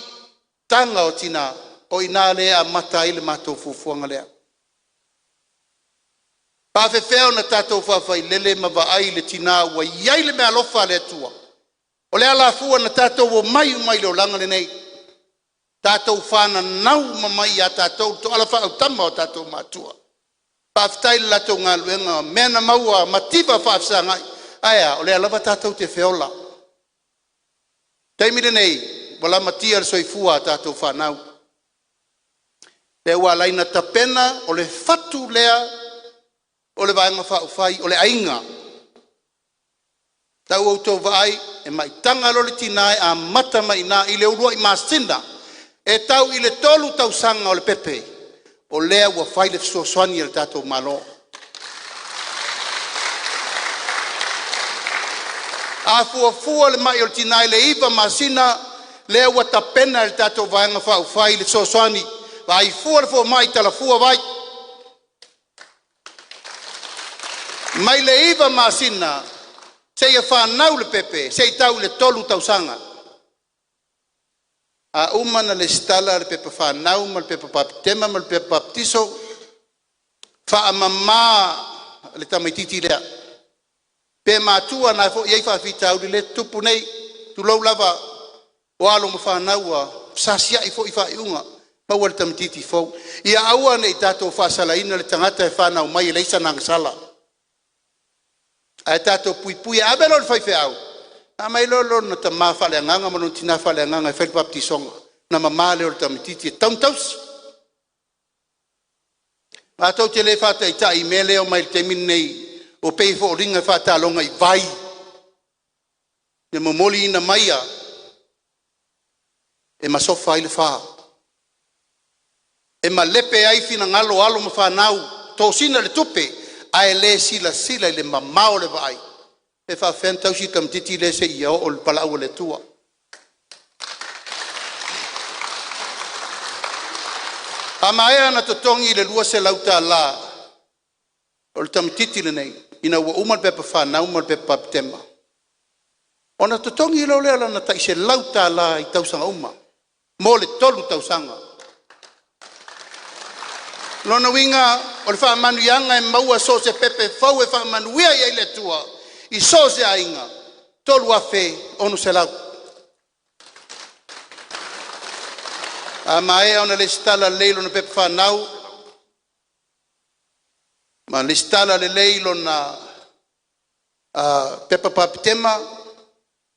tanga o tina o ina lea mata i le matou fuafuanga lea. Pawhewheo na tatou whawhai lele ma vaai le tina ua iai le mea lofa le atua. O lea la fua na tatou o mai umai leo langa le nei. Tatou whana nau mamai a tatou to ala whao tama o tatou matua. Pawhtai le latou ngā luenga mena maua matipa whawhsa ngai. Aia, o lea lava tatou te whiola. Taimire nei, wala matia le soifua tatou whanau. Lea ua laina tapena o le fatu lea o le vaenga whaufai, o le ainga. Tau au tau vai, e mai tanga lo le tinae a mata mai nā i le urua i masina. E tau i le tolu tau sanga o le pepe. O lea ua whai le fsuaswani le tatou malo. A fuafua le mai o le tinae le iwa masina, lea ua tapena le tatou vaenga whaufai le fsuaswani. Vai fua le fua mai tala fua vai. Mai le iwa masina, se ia whanau le pepe, se i tau le tolu tau sanga. A umana le stala le pepe whanau, ma le pepe papitema, ma le pepe papitiso, wha mama le tamaititi lea. Pe matua na fo iei whawhitau le tupu nei, tu lau lava o alo ma whanau a sasia i fo i whaiunga, ma ua le tamaititi fau. Ia aua nei tatou whasalaina le tangata e whanau mai le isa nang sala. Ai tatou pui a belo le whaiwhe au. A mai lolo na ta maa whale anganga, ma non tina whale anganga e whaipapti songa. Na mama leo le tamititi e tautausi. A tau te le whata i ta i me leo mai le temin nei o peifo o ringa whata alonga i vai. Ne momoli ina maia e masofa i le wha. E ma lepe ai fina ngalo alo ma whanau tō sina le tupe. Ai le sila sila le mamao le vai. E fa fentau si tamititi le se ia o le palau le tua. A maea na totongi le lua se lauta la. O le tamititi le nei. Ina ua umal pepa whanau, umal pepa papitema. O na totongi lo lea na tai se lauta la i tausanga uma. Mo le tolu tausanga. Lona winga o le whaamanuianga e maua so se pepe fau e whaamanuia i eile tua. I so se ainga. Tolu afe onu se lau. A maea ona le stala leilo na pepe whanau. Ma le stala le leilo na pepe papitema.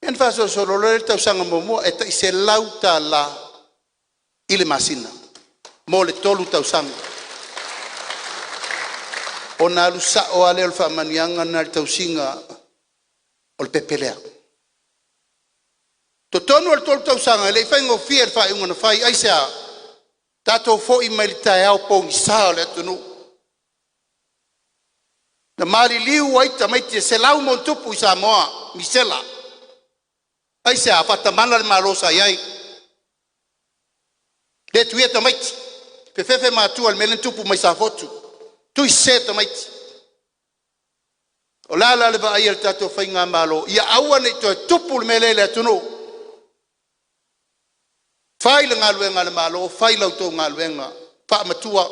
En faso solo le tau sanga momo e ta se lau ta la ile masina. Mo le tolu tau sanga. O na alusa o ale o le whaamanianga na le tausinga o le pepelea. To tonu al tolu tausanga, le whaingo fia le whaiunga na whai, aisea, tatou fo i mai le tae au pou ni sao le atunu. Na mari liu aita maiti se lau mo tupu i Samoa, misela. Aisea, whatamana le marosa iai. Le tuia ta maiti, pe fefe matua le melen tupu mai sa fotu. Tui seta maiti. O lala le va ia le tatou whainga malo. Ia aua nei toi tupu le melele atunu. Whai le ngā luenga le malo, whai lau tō ngā luenga. Wha matua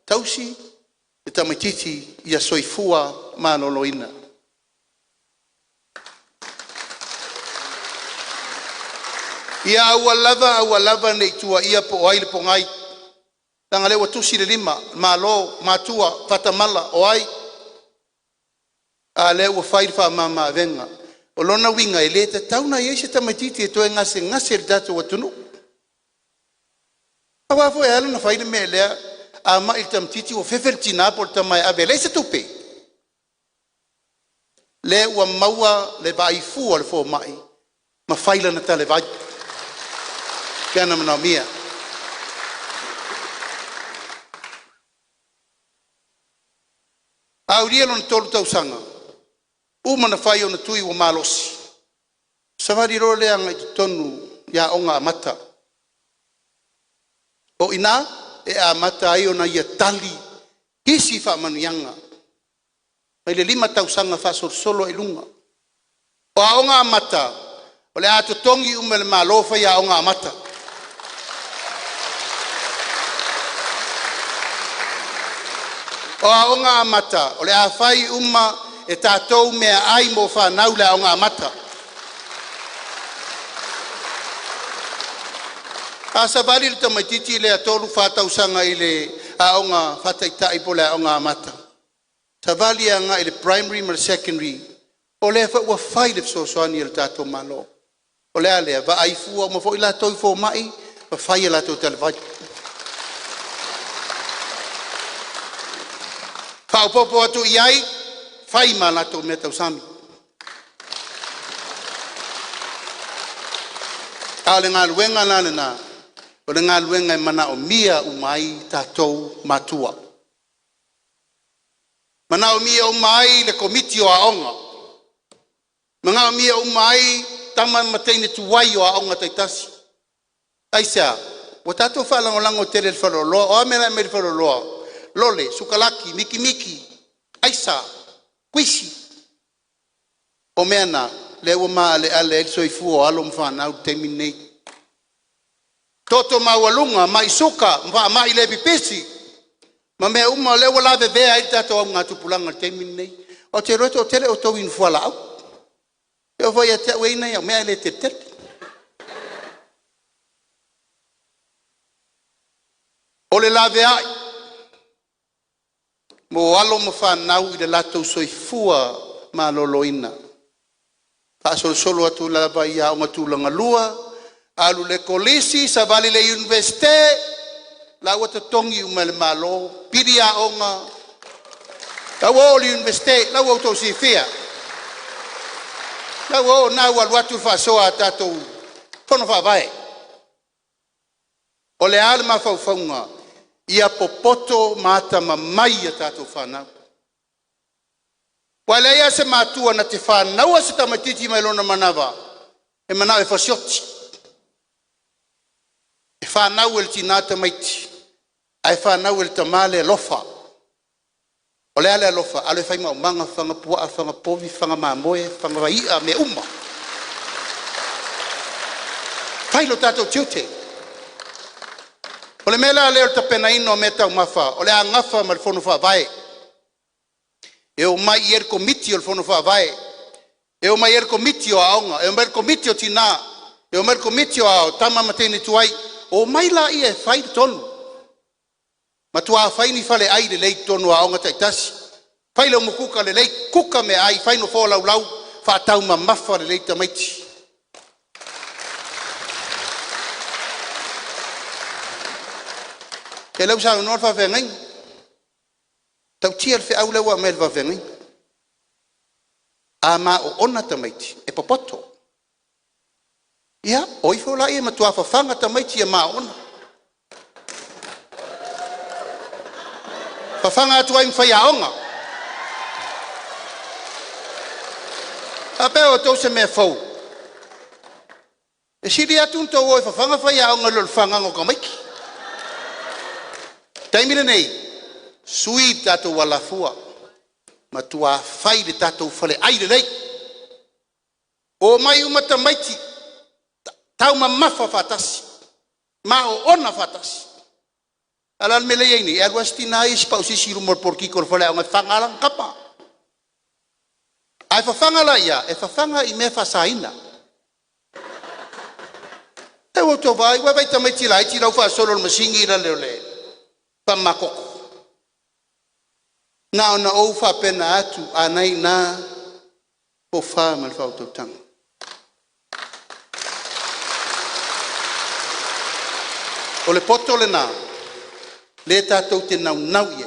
tausi e tamaititi ia soifua mānoloina. Ia aua lava nei tua ia po ai le po ngai. Tanga lewa tusi le lima, malo, matua, fatamala, o ai. A lewa whairi wha mama venga. O lona winga e le te tauna i eise tamaititi e toe ngase le datu watunu. A wafo e aluna whairi me lea, a ma il tamatiti o whewhel tina por tamai ave leise tupe. Le ua maua le vai fua le fo mai, ma whaila na tale vai. Kia na mana mia. Au ria lona tolu tau sanga. Uma na whai o na tui wa malosi. Savari ro lea ngai te tonu ia onga amata. O ina e a mata ai o na ia tali. Kisi wha manuianga. Mai le 5 tau sanga wha solo e lunga. O a onga amata. O le ato tongi ume le malofa ia onga amata. O a onga amata. O le a whai uma e tātou mea ai mo whanau le a onga amata. A savali le tamaititi le atolu whātausanga i le aonga whataitai po le aonga amata. Savali anga i le primary ma le secondary. O le ua whai le fsosoani le tātou malo. O le alea va ai fua o mafo i la toi fo mai. Va whai e la tau televai. Whaupopo atu iai. Whai ma la tau mea tau sami. A le ngā luenga nā le nā. O le ngā luenga e mana o mia umai tātou matua. Mana o mia umai le komiti o aonga. Mana o mia umai tama mateine tuwai o aonga taitasi. Aisa, o tātou whalangolango tere le whaloloa, o amena me le whaloloa. Lole, sukalaki, miki. Aisa, kuisi. O meana, le ua maa le ale soifu o alo mwhanau terminate. Toto mawalunga, mai suka, mai le pipisi. Ma mea uma le wala bebea i tato au ngā tupulanga temin nei. O te roto o tele o tau inu fuala au. E o vai a te wei nei au mea le te tete. O le lave ai. Mo alo ma whanau i le latou soifua ma loloina. Pasol solo atu lava i a o ngatulanga lua. Alu le kolisi, sa vali le universite, la wata tongi umele malo, piri a onga, la wo le universite, la wo to si fia. La wo na wa watu fa soa tatou, pono fa vai. O le alma fa faunga, ia popoto mata mamai a tatou whanau. Wale ia se matua na te whanau a se tamatiti mai lona manawa, e manau e fasioti. E whanau e le tinata maiti. Ai whanau e le tamale lofa. O le ale alofa, alo e whaima o manga, whanga pua, whanga povi, whanga mamoe, whanga waia me uma. Whailo tātou tiute. O le mela leo ta pena ino me tau mawha, o le a ngafa ma le whono whawae. E o mai i er komiti o le whono whawae. E o mai er komiti o aonga, e o mai er komiti o tina, e o mai er komiti o ao, tama matene tuai, o mai la ia e whai tonu. Ma tua whai ni whale ai le lei tonu a onga taitasi. Whai leo mukuka le lei kuka me ai, whai no wholau lau, whaatau ma mawha le lei tamaiti. E lau sa unor whawhengai. Tau tia le whiau lewa me le whawhengai. A ma o ona tamaiti, e popoto. Ia, oi whola ia matua whawhanga tamaiti e ma ona. Whawhanga atua im whai aonga. A peo tau se mea whau. E siri atu ntau oi whawhanga whai aonga lor whangango ka maiki. Taimire nei, sui tatou walafua. Matua whai le tatou whale aire rei. O mai umata maiti. Tau ma mafa fatasi. Ma o ona fatasi. Alal mele ini, e agua stina is pausi siru mor porki kor fole ang fangalang kapa. Ai fa fangala ia, e fa fanga I me fa saina. E o to vai tamai tilai tira fa solo masingi ra le. Pa makoko. Na ona o fa pena atu anai na o fa mal fa to tang. O le poto le na, le tātou te nau ie.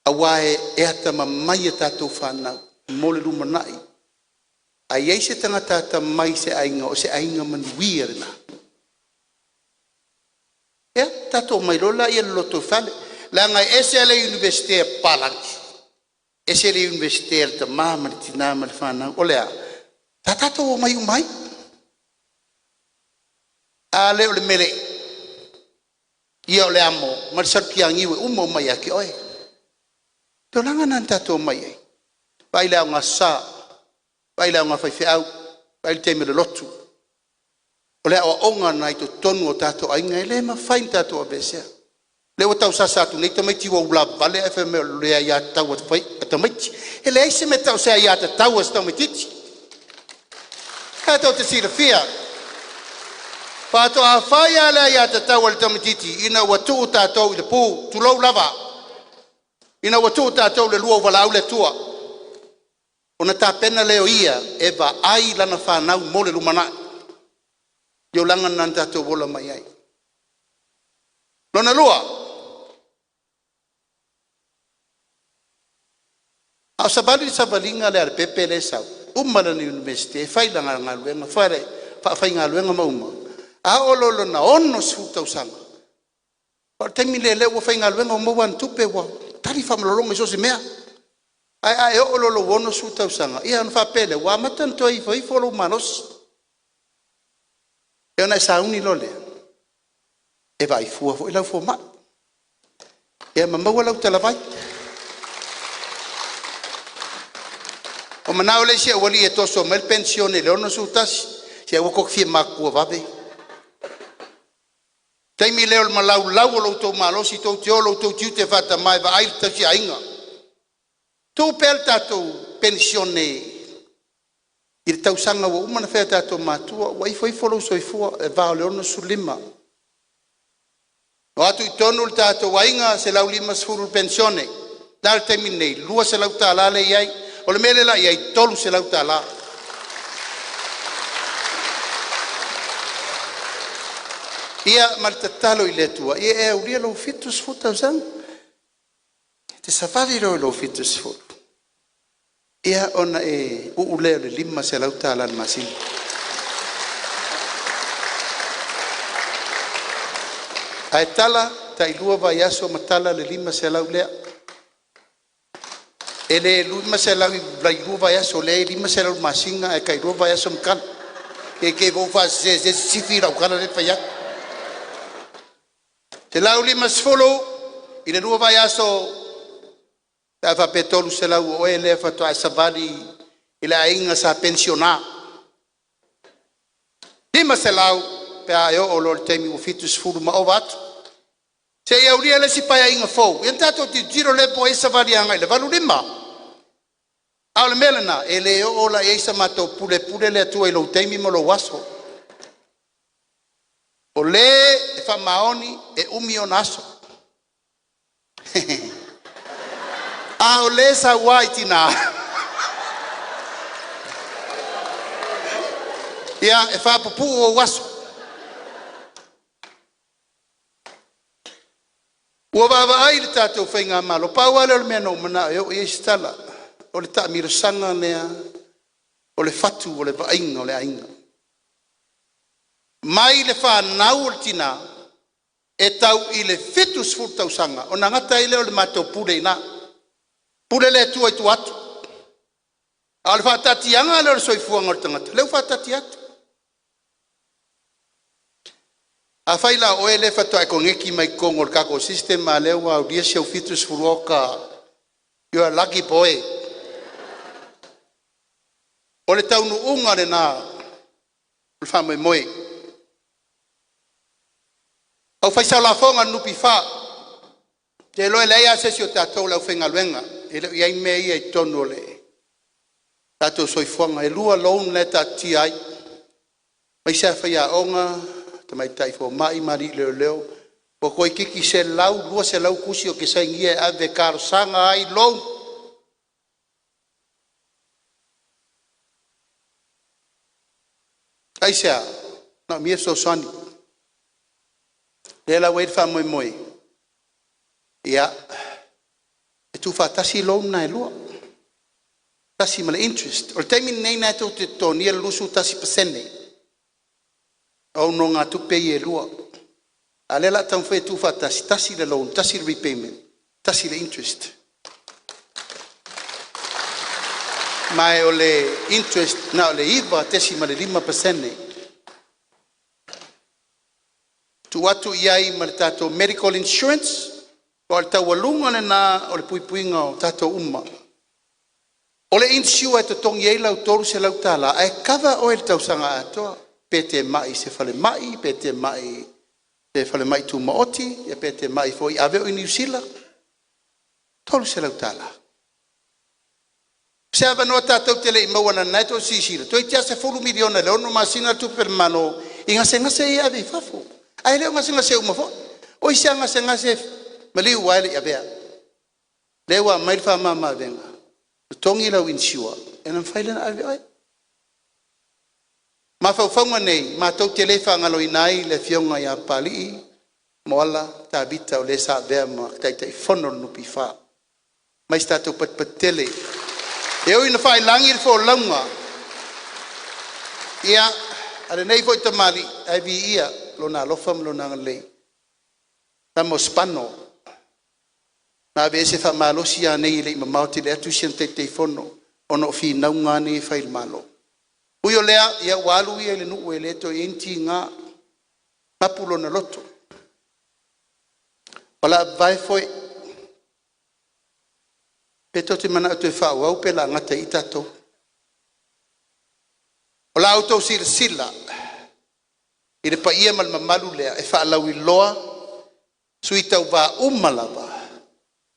Awae e ata mamai e tātou whanau, mole rumanai. A iei se tangata mai se ainga o se ainga manuia rena. tato mai lola ia loto fale. La ngai ese le universite palangi. Ese le universite te mama tina mal fana olea. Tato mai umai. Ale ole mele. Ia ole amo, mal sarkiangi we umo mai aki oi. Te langa nan tato mai ai. Baila nga sa. Baila nga fai au. Baila te me lotu. Ole o onga nai to tonu o tato ai ngai le ma fai tato abesea. Le o tau sasa tu nei tamai tiwa ula vale FM le ya tau at fai tamai. Ele ai se me tau se ya tau as tamai titi. Ka tau te sira fia. Pa to a fai ala ya tau al tamai titi ina watu tato i le pu tu lo lava. Ina watu tato le lua wala au le tua. Ona ta pena leo ia eva ai lana fa nau mole lumana. Yo langan nan tato bola mai ai. Lona lua. Au sabalinga le pepe le sau. Umala ni universite fai langa ngaluenga fare fa fai ngaluenga mauma. A ololo na ono suta usanga. Por temi le wo fai ngaluenga mo wan tupe wa. Tari fa mlolonga so se mea. Ai ololo ono suta usanga. Ia no fa pele wa matan toi foi folo manos. E ona sauni lole. E vai fua fo ila fo ma. E mama wala utala vai. O manao le sia wali e toso mel pensione le ono sutas sia wo kok fi maku vabe. Taimi le ol malau lau lo to malo si to tiolo to tiute fata mai va ai ta si ainga. Tu pelta to pensione il tau sanga wo umana feta to matua wai foi folo soi fu e va le ono sulima. O atu tonu ta to wainga se lau lima sfuru pensione. Dal termine lua se lau ta la le ai. O le mele la ia tolu se lau tala. Ia maltatalo i le tua. Ia e uria lo fitus futa usang. Te safari lo fitus futa. Ia ona e ule le lima se lau tala le masin. Ai tala ta ilua vai aso matala le lima se lau lea. Ele luma se la vai aso le lima se la masinga e kai vai aso mkan ke vo fa se sifira o kana le fa ya te la lima sfolo ile lu vai aso ta fa petolu se la o ele fa to asabadi ile ainga sa pensiona lima se la pe ayo o lor temi o fitus fulu maovat se ia uria le si pa inga fo entato ti giro le po esa varianga le valu lima. Al melana ele ola eisa mato pule le tu e lo temi mo lo waso. O le e fa maoni e umio naso. A o le sa waitina. Ia e fa pupu o waso. O baba ai tato fenga malo pa wala le meno mana yo e stala. O le tamirasanga lea, o le fatu, o le vainga, o le ainga. Mai le whanau o le tina, e tau i le fitus furtau sanga, o na ngata i leo le mato pule ina. Pule le tua i tu atu. A le whatatianga leo le soifuanga o le tangata, leo whatati atu. A whaila o e le whatua e kongeki mai kongo le kako sistema leo au ria siau fitus furuoka, you are lucky boy. O le taunu unga le nā, le wha moe. Au whaisau la whonga nupi wha, te loe leia sesi o tātou lau whenga luenga, e leo iai mea ia i tonu le. Tātou soifuanga, e lua loun le tā ti ai. Mai sea whaia onga, ta mai taifo mai mari leo. O koi kiki se lau, lua se lau kusi o ke saingia e ave karo sanga ai loun. Ai sea, na mia so sani. Lela wait fa moi. Ia, e tu fa tasi loan na e lua. Tasi male interest. O te min nei na to te toni e lusu tasi pasene. Au no ngā tupe i e lua. Alela tang fe tu fa tasi le loan, tasi le repayment, tasi le interest. Mai o le interest na o le iva tesi ma le 5%. Tu atu iai ma le tato medical insurance, o le taualunga le na o le puipuinga o tato uma. O le insure to tongi ei lau toru se lau tala, ai kava o le tausanga atoa, pete mai se fale mai, pete mai se fale mai tu maoti, e pete mai foi ave o New Zealand. Toru se lau tala. Se ava no tatou te le imawana nai to sisira, toi tia se 4 miliona le ono masina tu per mano, inga se ngase i ave fafo. Ai leo ngase ngase umafo. O isia ngase ngase maliu waile avea. Lewa mailfa mama venga. Tongi lau insure. E nam whaile na ave ai. Ma whauwhaunga nei, ma tau te lefa ngalo inai le fionga ia pali, moala, ta bita o le sa vea ma taitai whono nupi wha. Mai statou patele. E oi na whai langi le fo launga. Ia, ale nei fo i tamali, ai vi ia, lo na lofam lo na ngalei. Tamo spano. Na vese fa malo si nei le mamauti le atu sian te fono ono fi naunga ni fa il malo. Uyo lea ia walu ia le nu le to enti nga papulo na loto. Wala vai foi peto te mana atu fa wa pela ngata itato. Wala auto sila. Ire pa ia mal mamalu lea e fa lawi loa suita va umalava.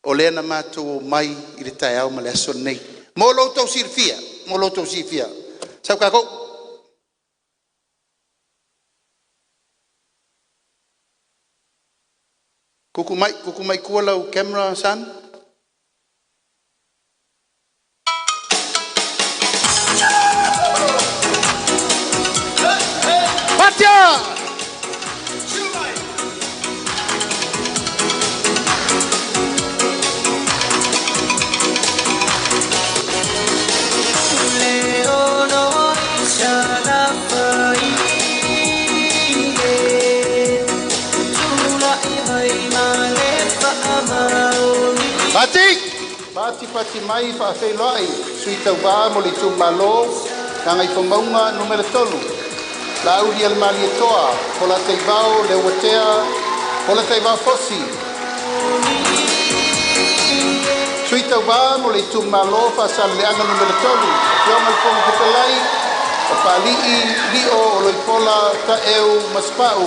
O lea na mātou mai i le tae au ma le aso nei. Mō loutou sirfia, mō loutou sirfia. Sau kako? Kuku mai kua lau camera, son? Patia! Pati mai fa fe loi sui tau va mo li tu malo kanga I fongaunga numero 3 la uri al mali toa pola te vao le watea pola te va fosi sui tau va mo li tu malo fa sal le anga numero 3 yo mal pon ke pelai pa li li o lo pola ta eu maspau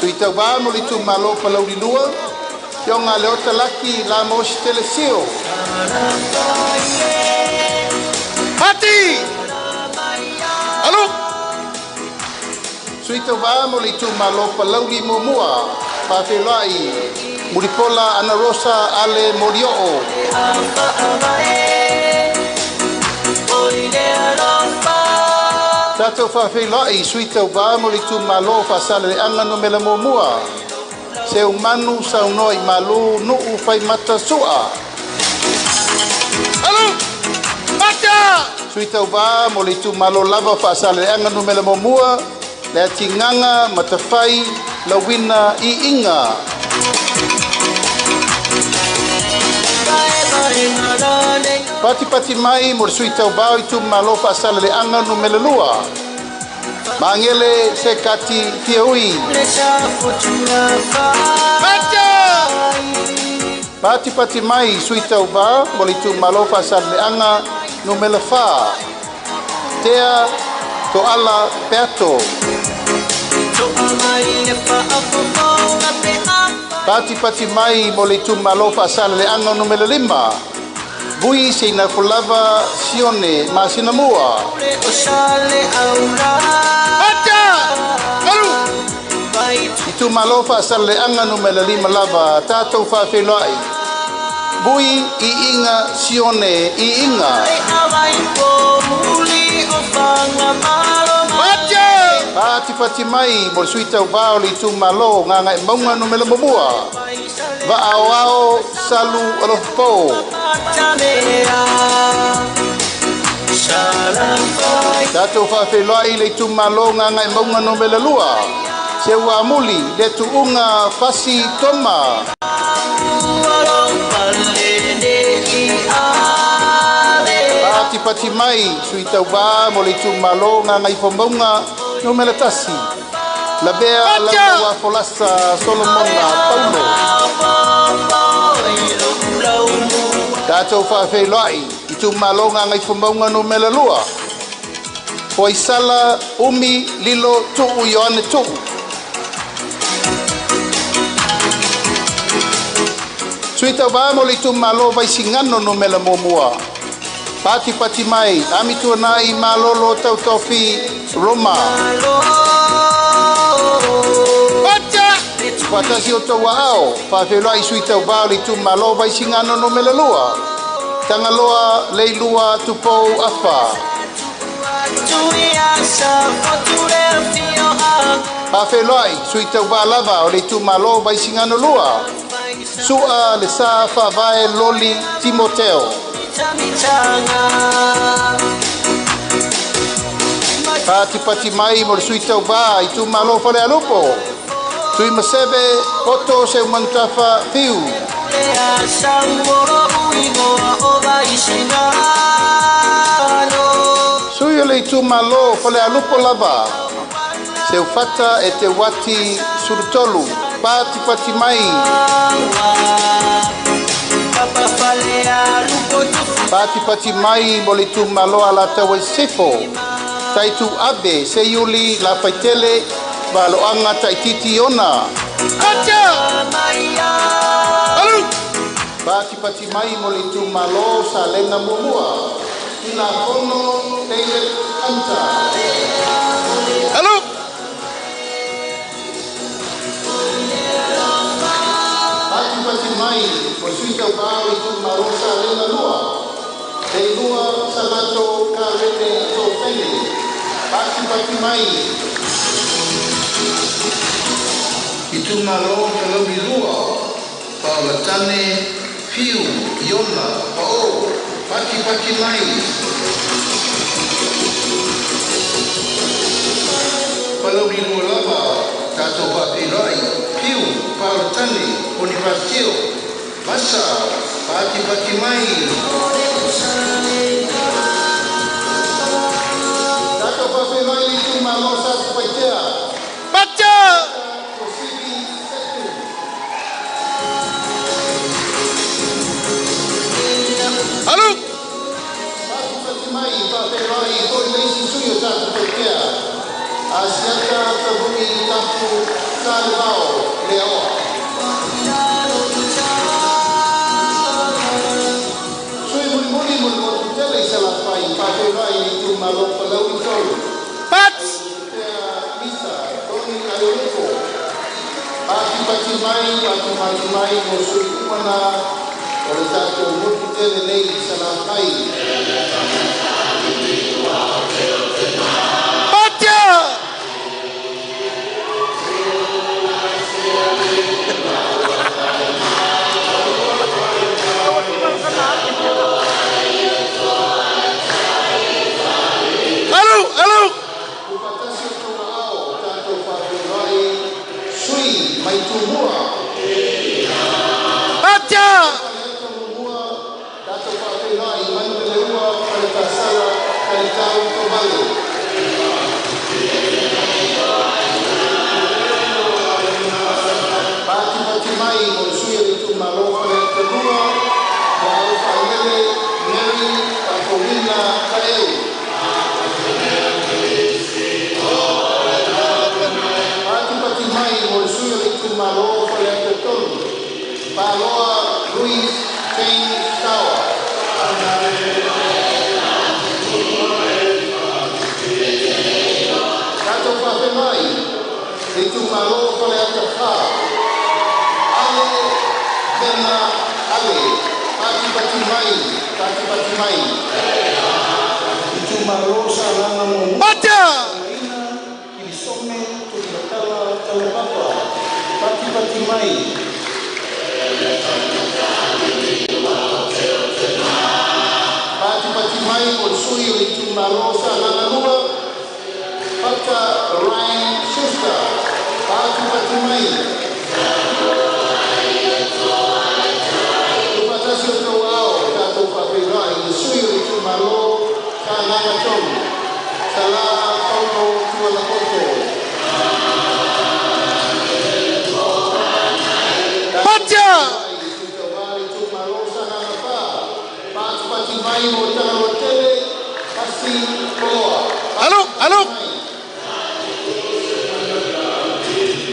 sui tau va mo li tu malo pa lo di lua Yonga leota laki la moshi telesio. Pati! Alo! Suito va mo li tu malo pa lauri momua. Pa felai. Muripola ana rosa ale morioo. Tato fa felai. Suito va mo li tu malo fa sale anga no mela momua. Se umanu sa unoi malu nuu fai mata sua. Alo! Mata! Suita uba mo le tu malo lava fa sale anga no mele momua le tinganga matafai la wina I inga. Pati mai mo suita uba I tu malo fa sale anga no mele lua. Mangele se kati tioi. Pati mai suita uba molitu malofa sale anga no melefa. Tea to ala peato. Pati mai molitu malofa sale anga no mele 5. Bui se na fulava sione masina mua. Itu malofa sale anga no mele 5 lava tatou fa felai. Bui I inga sione I inga. Pati mai mo suita ubao li tu malo nganga monga no mele bobua. Va ao salu alopo. Shalom Tato whawhelai le tu malonga ngai maunga no mele lua. Se ua muli le tu unga fasi toma. Pati pati mai sui tau wā mo le tu malonga ngai whamaunga no mele tasi. La bea la wa folasa Solomona Paulo. Tato whawhelai i tu malonga ngai whamaunga no mele lua. Foi sala umi lilo tu'u Ioane tu'u. Sui tau wā mo le tu malo vai singano no mele momua. Pati pati mai, ami tua nai malolo tau tofi Roma. Watasi o tau ao, whawhelai sui tau wā le tu malo vai singano no mele lua. Tangaloa leilua tupou afa. Whawhelai sui tau wā lava o le tu malo vai singano lua. Sua le sa whawai loli Timoteo. Pati pati mai mo le sui tau wā i tu malo whare alupo. Sui masebe koto se umantafa fiu. Sui o le tu malo whale alupo lava. Se ufata e te wati surutolu. Pati pati mai. Pati pati mai mo le tu malo ala tawa sefo. Tai tu abe se Iulai la paitele ba loanga taititi ona. Acha! Alu! Pati pati mai mo le tu malo sa lenga mumua. Ina kono teile kanta. Alu! Pati pati mai mo suita bao i tu malo sa lenga lua. Te lua sa lato ka rene so pene. Pati pati mai. Itu malo kalau di luar, bawa tane fiu, Iona, pao, pati mai. Kalau di luar lama, tato papirai, fiu, bawa tane, Bonifasio, masa, pati mai. Tato papirai itu malo satu baca. Baca. Halo. Pati mai papirai koi lesi suyo satu baca. Asiata tabuni tapu kalbao leo. Suy muli tele salah pai papirai itu malo palau itu. Pats. Bisa koni ayoleko. Pati mai musuh mana oleh satu muli tele salah pai. Baca. Halo. Mai tumua. Baca. Dato papirai mandelua pada sala kalitau kembali. Pati mai musuh itu malo pada kedua. Baru family Mary Paulina Kael. Pati mai musuh itu malo pada ketul. Paloa Luis Ken Tawa. Kato papirai itu malo pada ketul. Ale bena ale pati mai itu malo salanga mo baca isome tu batala talapapa pati mai pati mai por suyo itu malo salanga lua Pati pati mai. Tupatasi uto wao tato papirai suyo itu malo kana tom. Sala tono tua la koto. Pacha! Alô?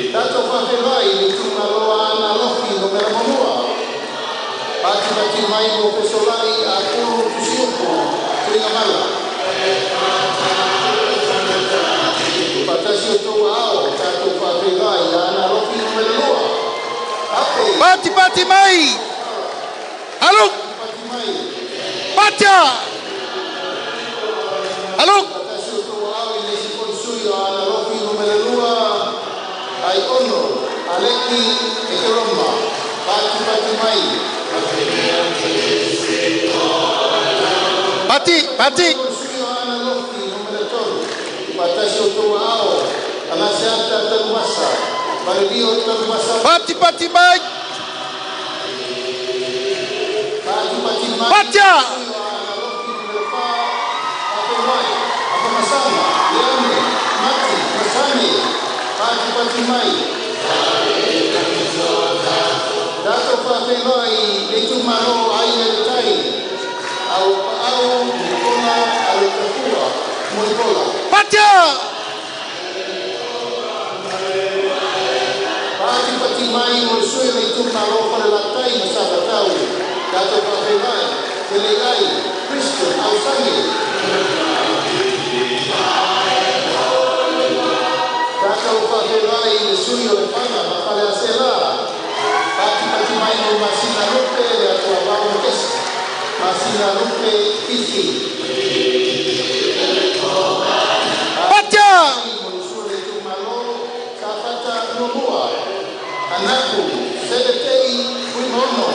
Tato whawherai ni tūmaroa ana lohi no mera monua. Pati mai mo pesolai a kuru tusiupu tuinga mala. Patasi o tō ao tato whawherai ana lohi no mera monua. Pati mai! Alô? Pacha! Alô? Patasi o tō ao i nesi konsui ana lohi no mera monua. Ai ono, aleki e ke roma. Pati mai. Pati! Konsui ana lohi no mera tolu. Patasi o tō ao anasiata taluasa. Maridio taluasa. Pati mai! Pacha! Pati mai. Dato whawhenoi e tumaro ai e tai. Au kona ale kakua moikola. Pacha! Pati mai o sui e tumaro para la tai na sabatau. Dato whawhenoi e legai Christian au sangi. Dato whawhenoi e sui o le whanga ma pale a sela. Pati mai o masina rupe e atua wao kesi. Masina rupe kisi. Pacha! Molusure tumalo kafata nomua. Anaku sedetei kuimono.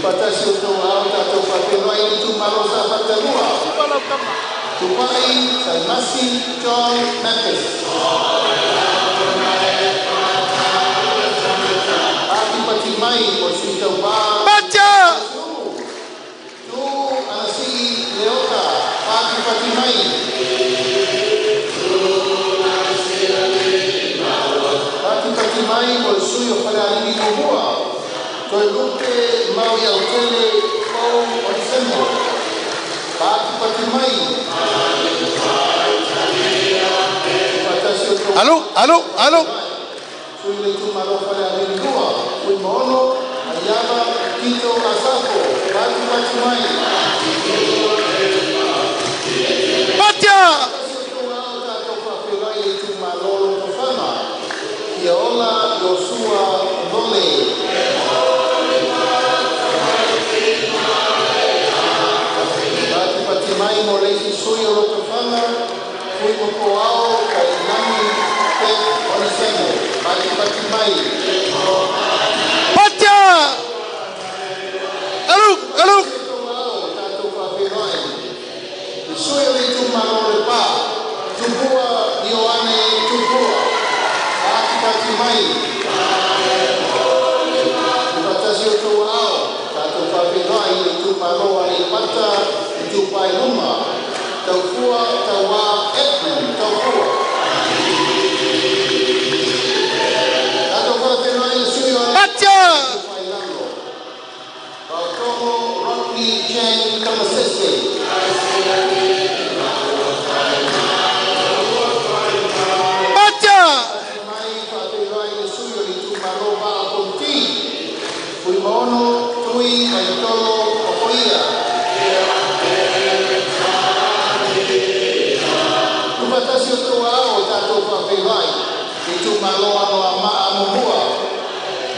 Patasi o tō ao tato whawhenoi e tumalo kafata nua. Tupai Saimasi John Memphis. Pati mai o sita wā. Pacha! Tu anasi leota. Pati mai. Pati mai o suyo para alini kumua. Toi lupe mau ya utele o disemo. Pati mai. Alô? Suile tumaro para alini kua. Ui mono, ayama, kito, asako. Pati mai. Pacha! Iola Joshua Dole. Pati mai mo leisi sui o roto whanga. Fui mo koao kai nami te onisemo. Pati mai. Pacha! Alô? Tato whawhenoi. Sui o le tumaro le pā. Tupua Ioane Tupua. Pati mai. Patasi o tō ao. Tato whawhenoi le tumaro ale pata. Tupai luma. Taufua, taua, Edmund, taufua. Tato whawhenoi le sui o ale. Pacha! Pautomo Rodney Chen Kamasese. Pacha! Mai whawhenoi le sui o le tumaro wā konti. Fui mono, tui, mai tolo, o koia. Tupatasi o tō ao tātou whawhenoi. I tumaro ano a maa mohua.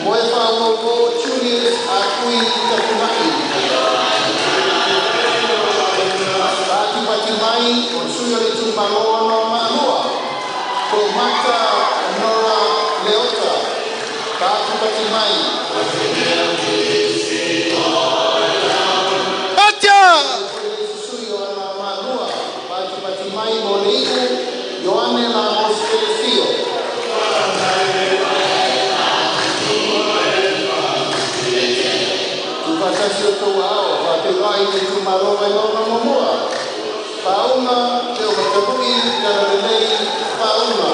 Moe whawoko Julius a kui tapunai. Pati mai o sui o le tumaro ano a maa moa. Ko mata Nora Leota. Pati mai. Pacha! Sui o ana maa moa. Pati mai mo vai ngona momoa. Pauna te o matabui ka lelei pauna.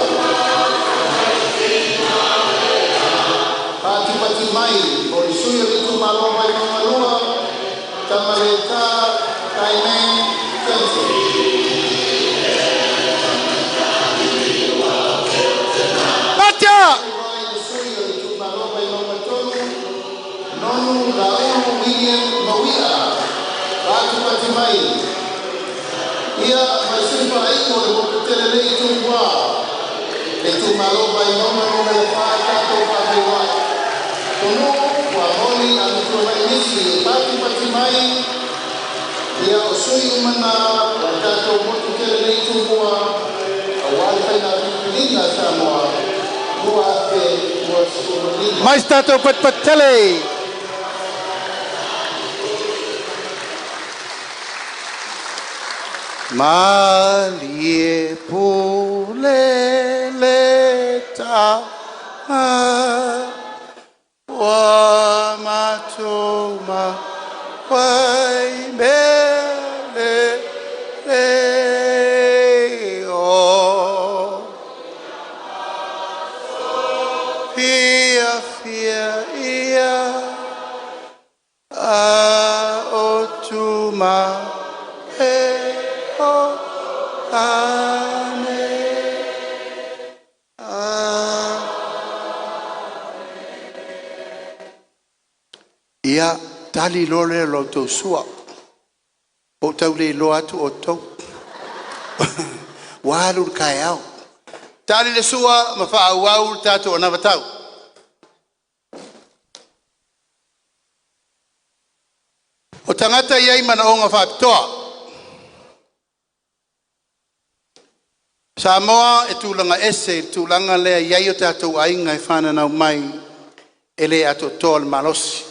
Pati mai o isuia vitu malo vai ngona lua. Tamaleta kainen tense. Batia! Nonu Raul William Mawia, Ratu Patimai. Ia masifa aiko le mokutele le itu wa. Le tu maloba I noma nome le wha kato whapewa. Tono wa honi amitu mai nisi Ratu Patimai. Ia o sui umana wa kato mokutele le itu wa. Awal kaina pipilina Samoa. Mua te mua sukulina. Mais tato patpatele. Malie puleleta wa matoma wai mele o fia ia otuma Ia tali lole lo tau sua. O tau le lo atu o tau. Walu kai au. Tali le sua ma fa au tatu o nava tau. O tangata iai mana o nga fa toa. Samoa e tūlanga ese, tūlanga lea iai o tātou ainga e whananau mai e le ato tōl malosi.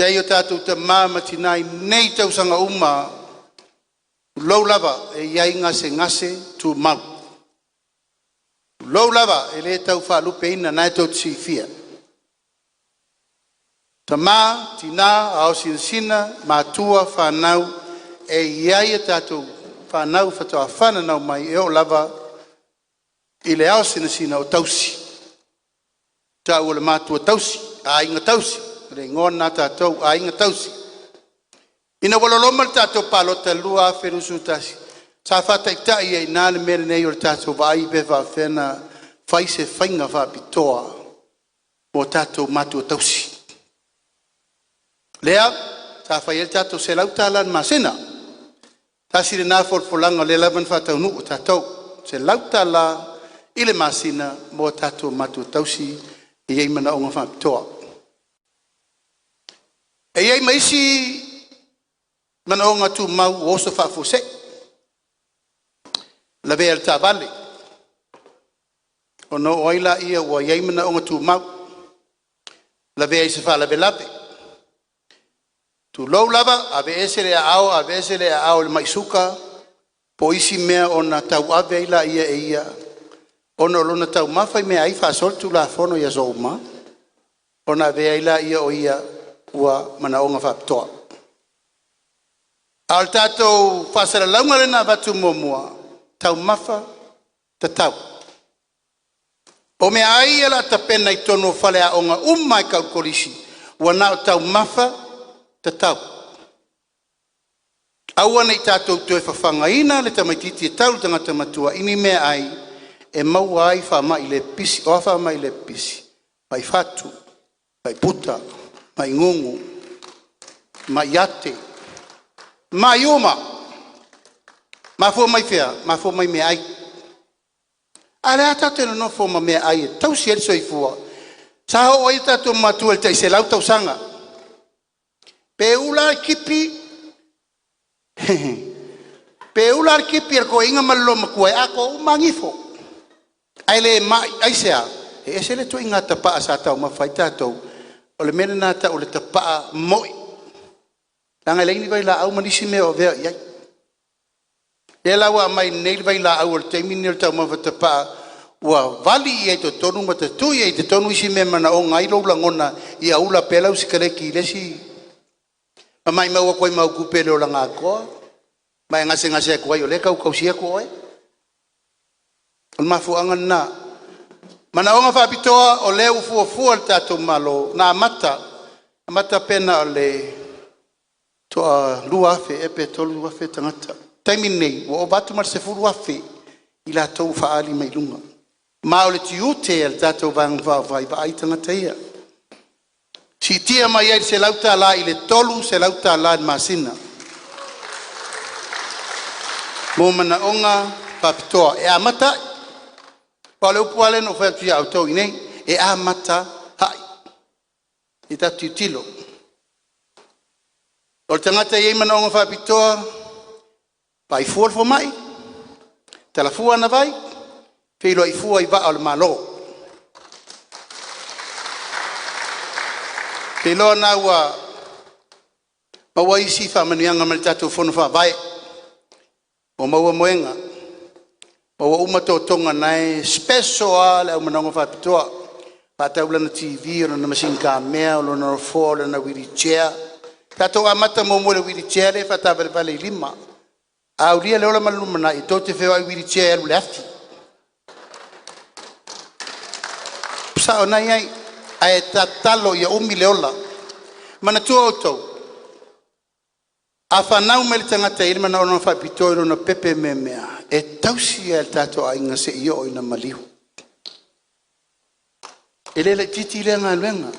Iai o tātou te māmati nai nei tau sanga uma lau lava e iai ngase tū mau. Lau lava e le tau whalupe ina nai tau tsi fia. Ta mā, tina, ao sina, mātua, whanau e iai o tātou whanau whatoa whananau mai e o lava i le ao sina o tausi. Tau o le mātua tausi, a inga tausi, re ngona tātou a inga tausi. Ina waloloma le tātou palota lua wherusu tasi. Sa whataitai e nāne mere nei o le tātou vai bewa whena whaise whainga whapitoa o tātou mātua tausi. Lea, sa whai el tātou se lau tālan masena. Tasi le nā folfolanga le lawan whatau nu o tātou. Se lau tāla i le masina mo tātou mātua tausi e iei mana o ngā whapitoa. E iei maisi mana o ngā tū mau o oso whafose. La vea le tā vale. O no oila ia o iei mana o ngā tū mau. La vea i se wha lawe lawe. Tu lau lava, ave ese le ao le maisuka, po isi mea o na tau ave ila ia e ia. O na lona tau mawhai mea ai whaasol tu la fono ia zouma. O na ave ila ia o ia ua mana o ngā whaptoa. Al tātou whaasara launga rena watu momua, tau mawha, ta tau. O mea ai ala ta pena i tono whale a o ngā umai kaukolisi, ua nao tau mawha, tatau. Aua nei tātou tue whawhangaina le tamaititi e tau tangata matua ini mea ai e mau ai whamai le pisi, o whamai le pisi. Mai whatu, mai puta, mai ngungu, mai ate, mai oma. Ma fo mai whea, ma fo mai mea ai. Ale a tātou no fo mai mea ai e tau si eriso i fua. Sa ho ai tātou matua le tai se lau tau sanga. Pe ula kipi er ko inga malo makuai ako umangifo ai le mai ai sea e ese le to inga tapa sa tau mafai tatou o le mena nata o le tapa moi langa le ni vai la au manisi me o vea ia e la wa mai nei vai la au le temini le tau mafatapa wa vali e to tonu mata tu e te tonu isi me mana o ngai lo langona ia ula pela usikaleki lesi Mai mau koe mau kupe le langa ko. Mai ngase ko yo le kau sia ko e. On mafu angan na. Mana onga fa pitoa o le ufu tato malo na mata pena o le toa luafe epe tolu luafe tangata. Taimi nei, wa o batu mar se fu luafe ila tau faali mai lunga. Ma o le tiute al tato vang vai ai tangata ia. Si tia mai ai se lauta la i le tolu se lauta la masina. Mo mana onga fa pitoa e amata pa le upuale no fa tia auto nei e amata hai. I tatu tilo. O tangata iei mana onga whapitoa, pai fuol fo mai, tala fua na vai, whilo i fua i va o le malo. Whilo na maua isi whamanianga mali tatou whono wha vai, o maua moenga, maua umato tonga nai, special a le au mana onga whapitoa, pātaula na TV, o na machine kamea, o na rofo, o na wheelchair, tatou amata mo mo le wheelchair e fata vale lima. A uria le ola maluma na i tote feo ai wheelchair lu lefti. Sa ona ai ai tatalo ia umi le ola. Mana tu auto. A fanau me le tangata ili mana ona fa pitoi na pepe memea. E tausi el tato ai ngase io ina maliu. Ele le titi le ngaluenga.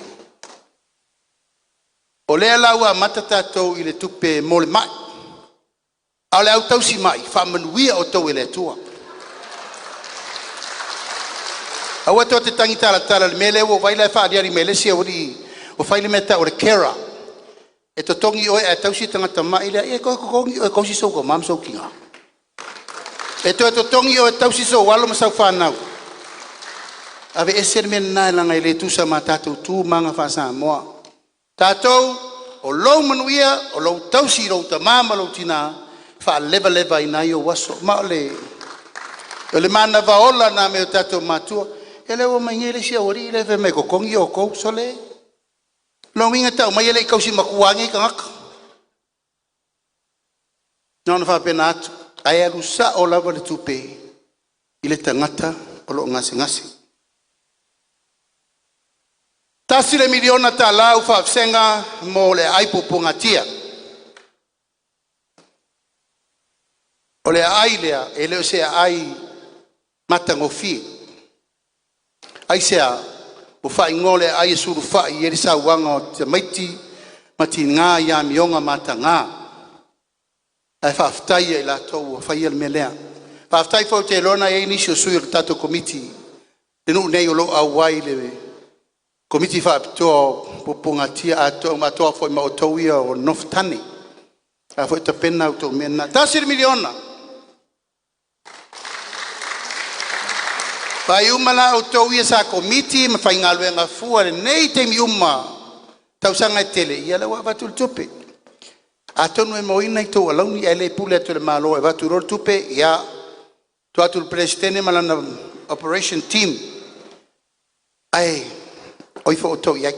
O lea laua mata tatou i le tupe mole mai. A le au tausi mai, whamanuia o tau e le tua. Aua tō te tangi tala le mele o vaila e whaariari mele si o whaile meta o le kera. E to tongi oe e tausi tangata mai lea, e kongi o e kausi sou ko mam sou kinga. E to tongi o e tausi sou walo masau whanau. Ave e ser mena langa i le tusa ma tatou tū manga whasa moa. Tātou, o lou manuia, o lou tausi rou ta mama lou tina, wha leva i nai o waso. Ma o le mana vaola na me o tātou matua, e leo mai ngele si aori, le ve me kokongi o kou, so le. Lo inga tau, mai ele i kausi makuangi ka ngaka. Nona wha pena atu, ai alusa o lava le tupe, i le tangata o lo ngasi. Tasi le miliona ta lau whaafsenga mo le aipupunga tia. O le ai lea, e leo sea ai matangofi. Ai sea, o whai ngole ai e suru whai, e risa wanga o te maiti, mati ngā ia mionga mata ngā. Ai whaaftai e la tau, whai el melea. Whaaftai fau te lona e nisi o sui o tato komiti. Tenu nei o lo au wai lewe. Komiti whaapitoa pupunga tia atoa foi ma o tauia o noftani. A foi ta pena o tau mena. Tasir miliona. Pai umala o tauia sa komiti ma whai ngā luenga fua nei teimi uma. Tau sanga e tele. Ia lawa watu le tupe. A tonu e moina i tau alauni e le pule atu le malo e watu rol tupe. Ia. Tu atu le presidente malana operation team. Ai. Oi fo to ia.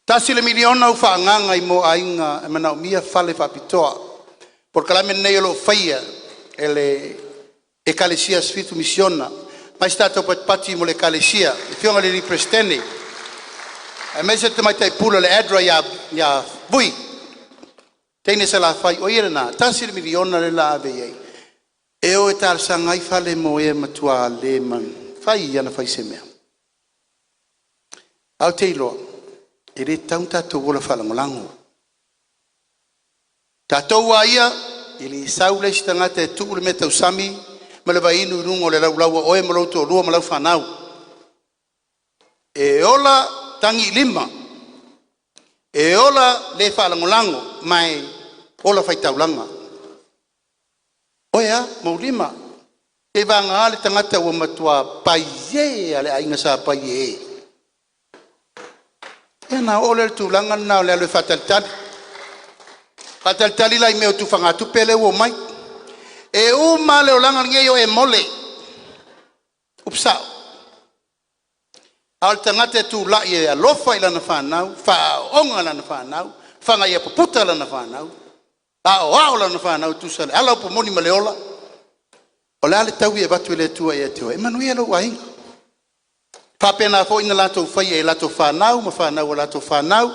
Tasi le miliona u whaanganga i mo ainga e mana o mia fale whapitoa. Por kalame nei lo whaia ele ekalesia sfitu misiona. Mai stato pati mo le ekalesia. I fionga le riprestene. E mese te mai tai pula le adra ya bui. Teine se la whai o irena. Tasi le miliona le la ave iei. E o e tar sangai fale mo e matua le man. Fai ana fai se mea. Au te iloa, e re taun tātou wola whalangolango. Tātou wa ia, e li saule si tangata e tuule me tau sami, ma le vai inu rungo le laulaua oe malouto o lua malau whanau. E ola tangi lima, e ola le whalangolango, mai ola whai taulanga. Oea, mau lima, e vanga ale tangata ua matua paie ale ainga sa paie. E na ole tu langa na ole ale fataltali. Fataltali lai meo tu whanga tupele ua mai. E uma leo langa ngeyo e mole. Upsao. Al tangata tu lai e alofa ilana whanau. Wha onga lana whanau, whanga ia puputa lana whanau, ao lana whanau tusale, ala upo moni maleola, o le ale tau e batu le tua e teo, e manui alo wahinga. Whapena fo ina lato whai e lato whanau, ma whanau o lato whanau,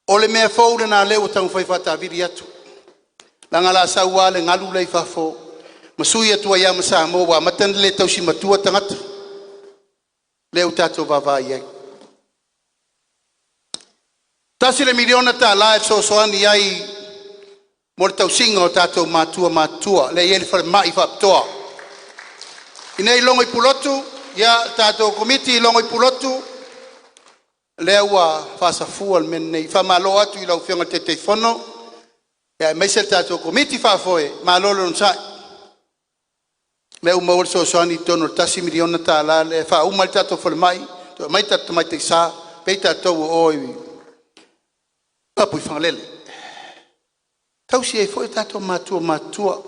o le mea fo le na leo tau whai whataviri atu. Langa la sa wale ngalu lei whafo, masui atua ia masa mo wa matan le tau si matua tangata. Leo tato vavai ai. Tasi le miliona ta la e so soani ai mo le tau singa o tato matua, le ieli whare mai whaptoa. Inei longo i pulotu, ia tato komiti longo i pulotu, le ua whasafua le mene i whamalo atu i lau whianga te teifono, ia meise tato komiti whafoe, malolo nsai. Le umaur so soani tono tasi miliona ta la le wha umal tato whare mai tato mai te sa, peita tau oi, apui whangalele. Tausi e foi tato matua.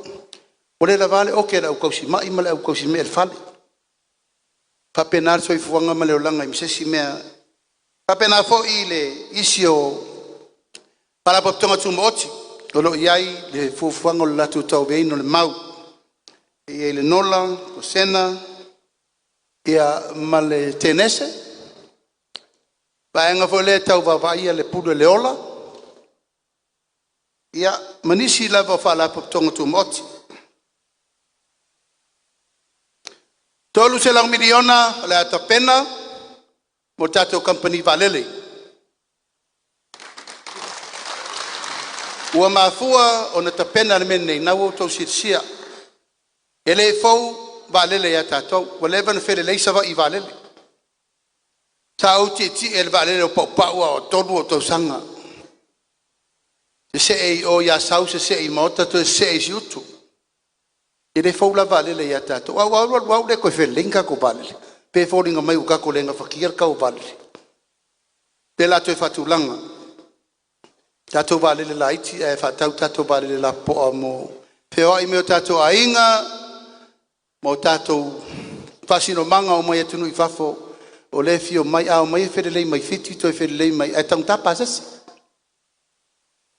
O le la vale o ke la ukausi mai male ukausi me el fale. Papenar so i fuanga male o langa i msesi mea. Papenar fo i le isio para poptonga tu mochi. O lo iai le fuanga o latu tau veino le mau. I le nola, o sena, ia male tenese. Paenga fo le tau vavaia le pudo le ola. Ia manisi lava fala poptonga tu mochi. Tolu se lang miliona le atapena mo tato company valele. Ua mafua o na tapena le mene na wo to sirsia. Ele fou valele ya tato, whatever na fere leisa va i valele. Ta uti el valele o pa o tolu o to sanga. Se ei o ya sau se ei mota to se ei jutu. Ele fou la valele ya tato. Wa le ko felinga ko valele. Pe folinga mai uka ko lenga fakir ka o valele. Pe la to fatulanga. Tato valele la iti e fatau tato valele la po mo. Pe o i me tato ainga mo tato fasino manga o mai tunu i fafo o le fio mai a o mai fere mai fiti to fere mai e tang tapa sas.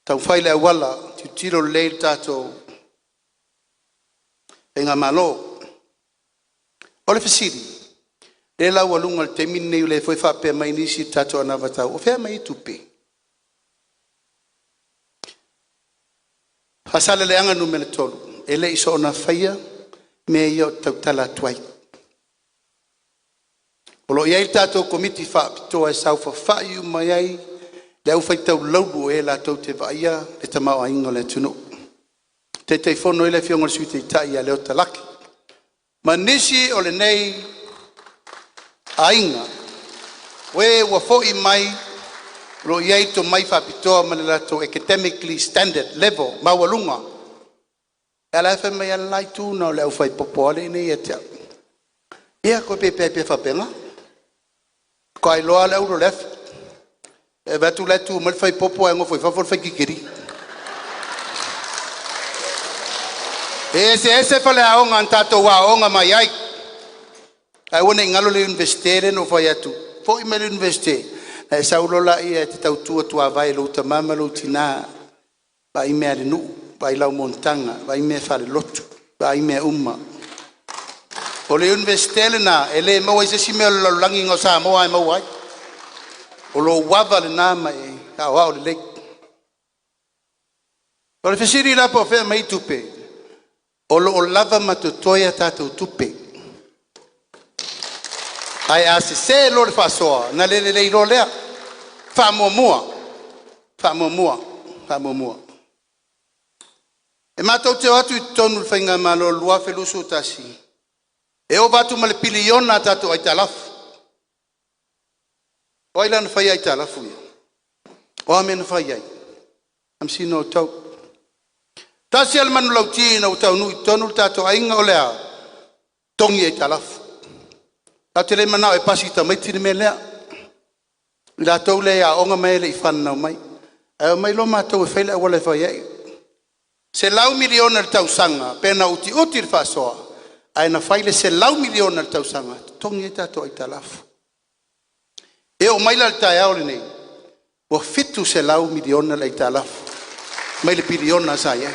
Tau faile wala tiro le tato enga malo o le fasiri le la walunga le temine le foi fa pe mai nisi tato na vata o fe mai tupe fasale le anga numele tolu ele iso na faia me yo tala twai o lo ia tato komiti fa to e sau fa yu mai ai le au fai tau laubu e la tau te vaia le tamau aingo le tunu te teifono ele fionga le suite itai a leo talaki. Manisi o le nei ainga. We wa foi mai ro iei to mai whapitoa ma le lato academically standard level mawalunga. Ala fe mai alai tu na le au fai popo ale nei etia. Ia ko pepe whapenga. Ko ai loa le euro lef. E batu le tu mal fai popo e ngofoi whafol fai kikiri. Ese fale aonga antato wa aonga mai ai. Ai wone ngalo le investere no fai atu. Foi me le investe. E saulola ia te tau tua vai lo tamama lo tina. Vai me ale nu, vai lau montanga, vai me fale lotu, vai me umma. O le investele na ele mo ese si me lo langi ngo sa mo ai mo ai. O lo wava le na mai ka wa o le. O le fesiri la po fe mai tupe. O lo lava matutoia tatou tupe. Ai ase se lo le fasoa, na le lo lea. Fa momua. E matou te atu i tonu whainga malo lua felusu tasi. E o batu ma le piliona tatou ai talafu. O ai lana whai ai talafu ia. O amena whai ai. Am sino tau. Tasi al manu lauti na utau nui tonu tato ainga o lea tongi e talafu. Ate le manao e pasi ta maiti ni me lea. I la tau lea onga mai le i whanau mai. E o mai lo mātou e whaile a wale whai ei. Se lau miliona le tau sanga, pena uti le whasoa. Ai na whaile se lau miliona le tau sanga. Tongi e tato ai talafu. E o mai la le tae au le nei. Ua fitu se lau miliona le talafu. Mai le piliona sa ia.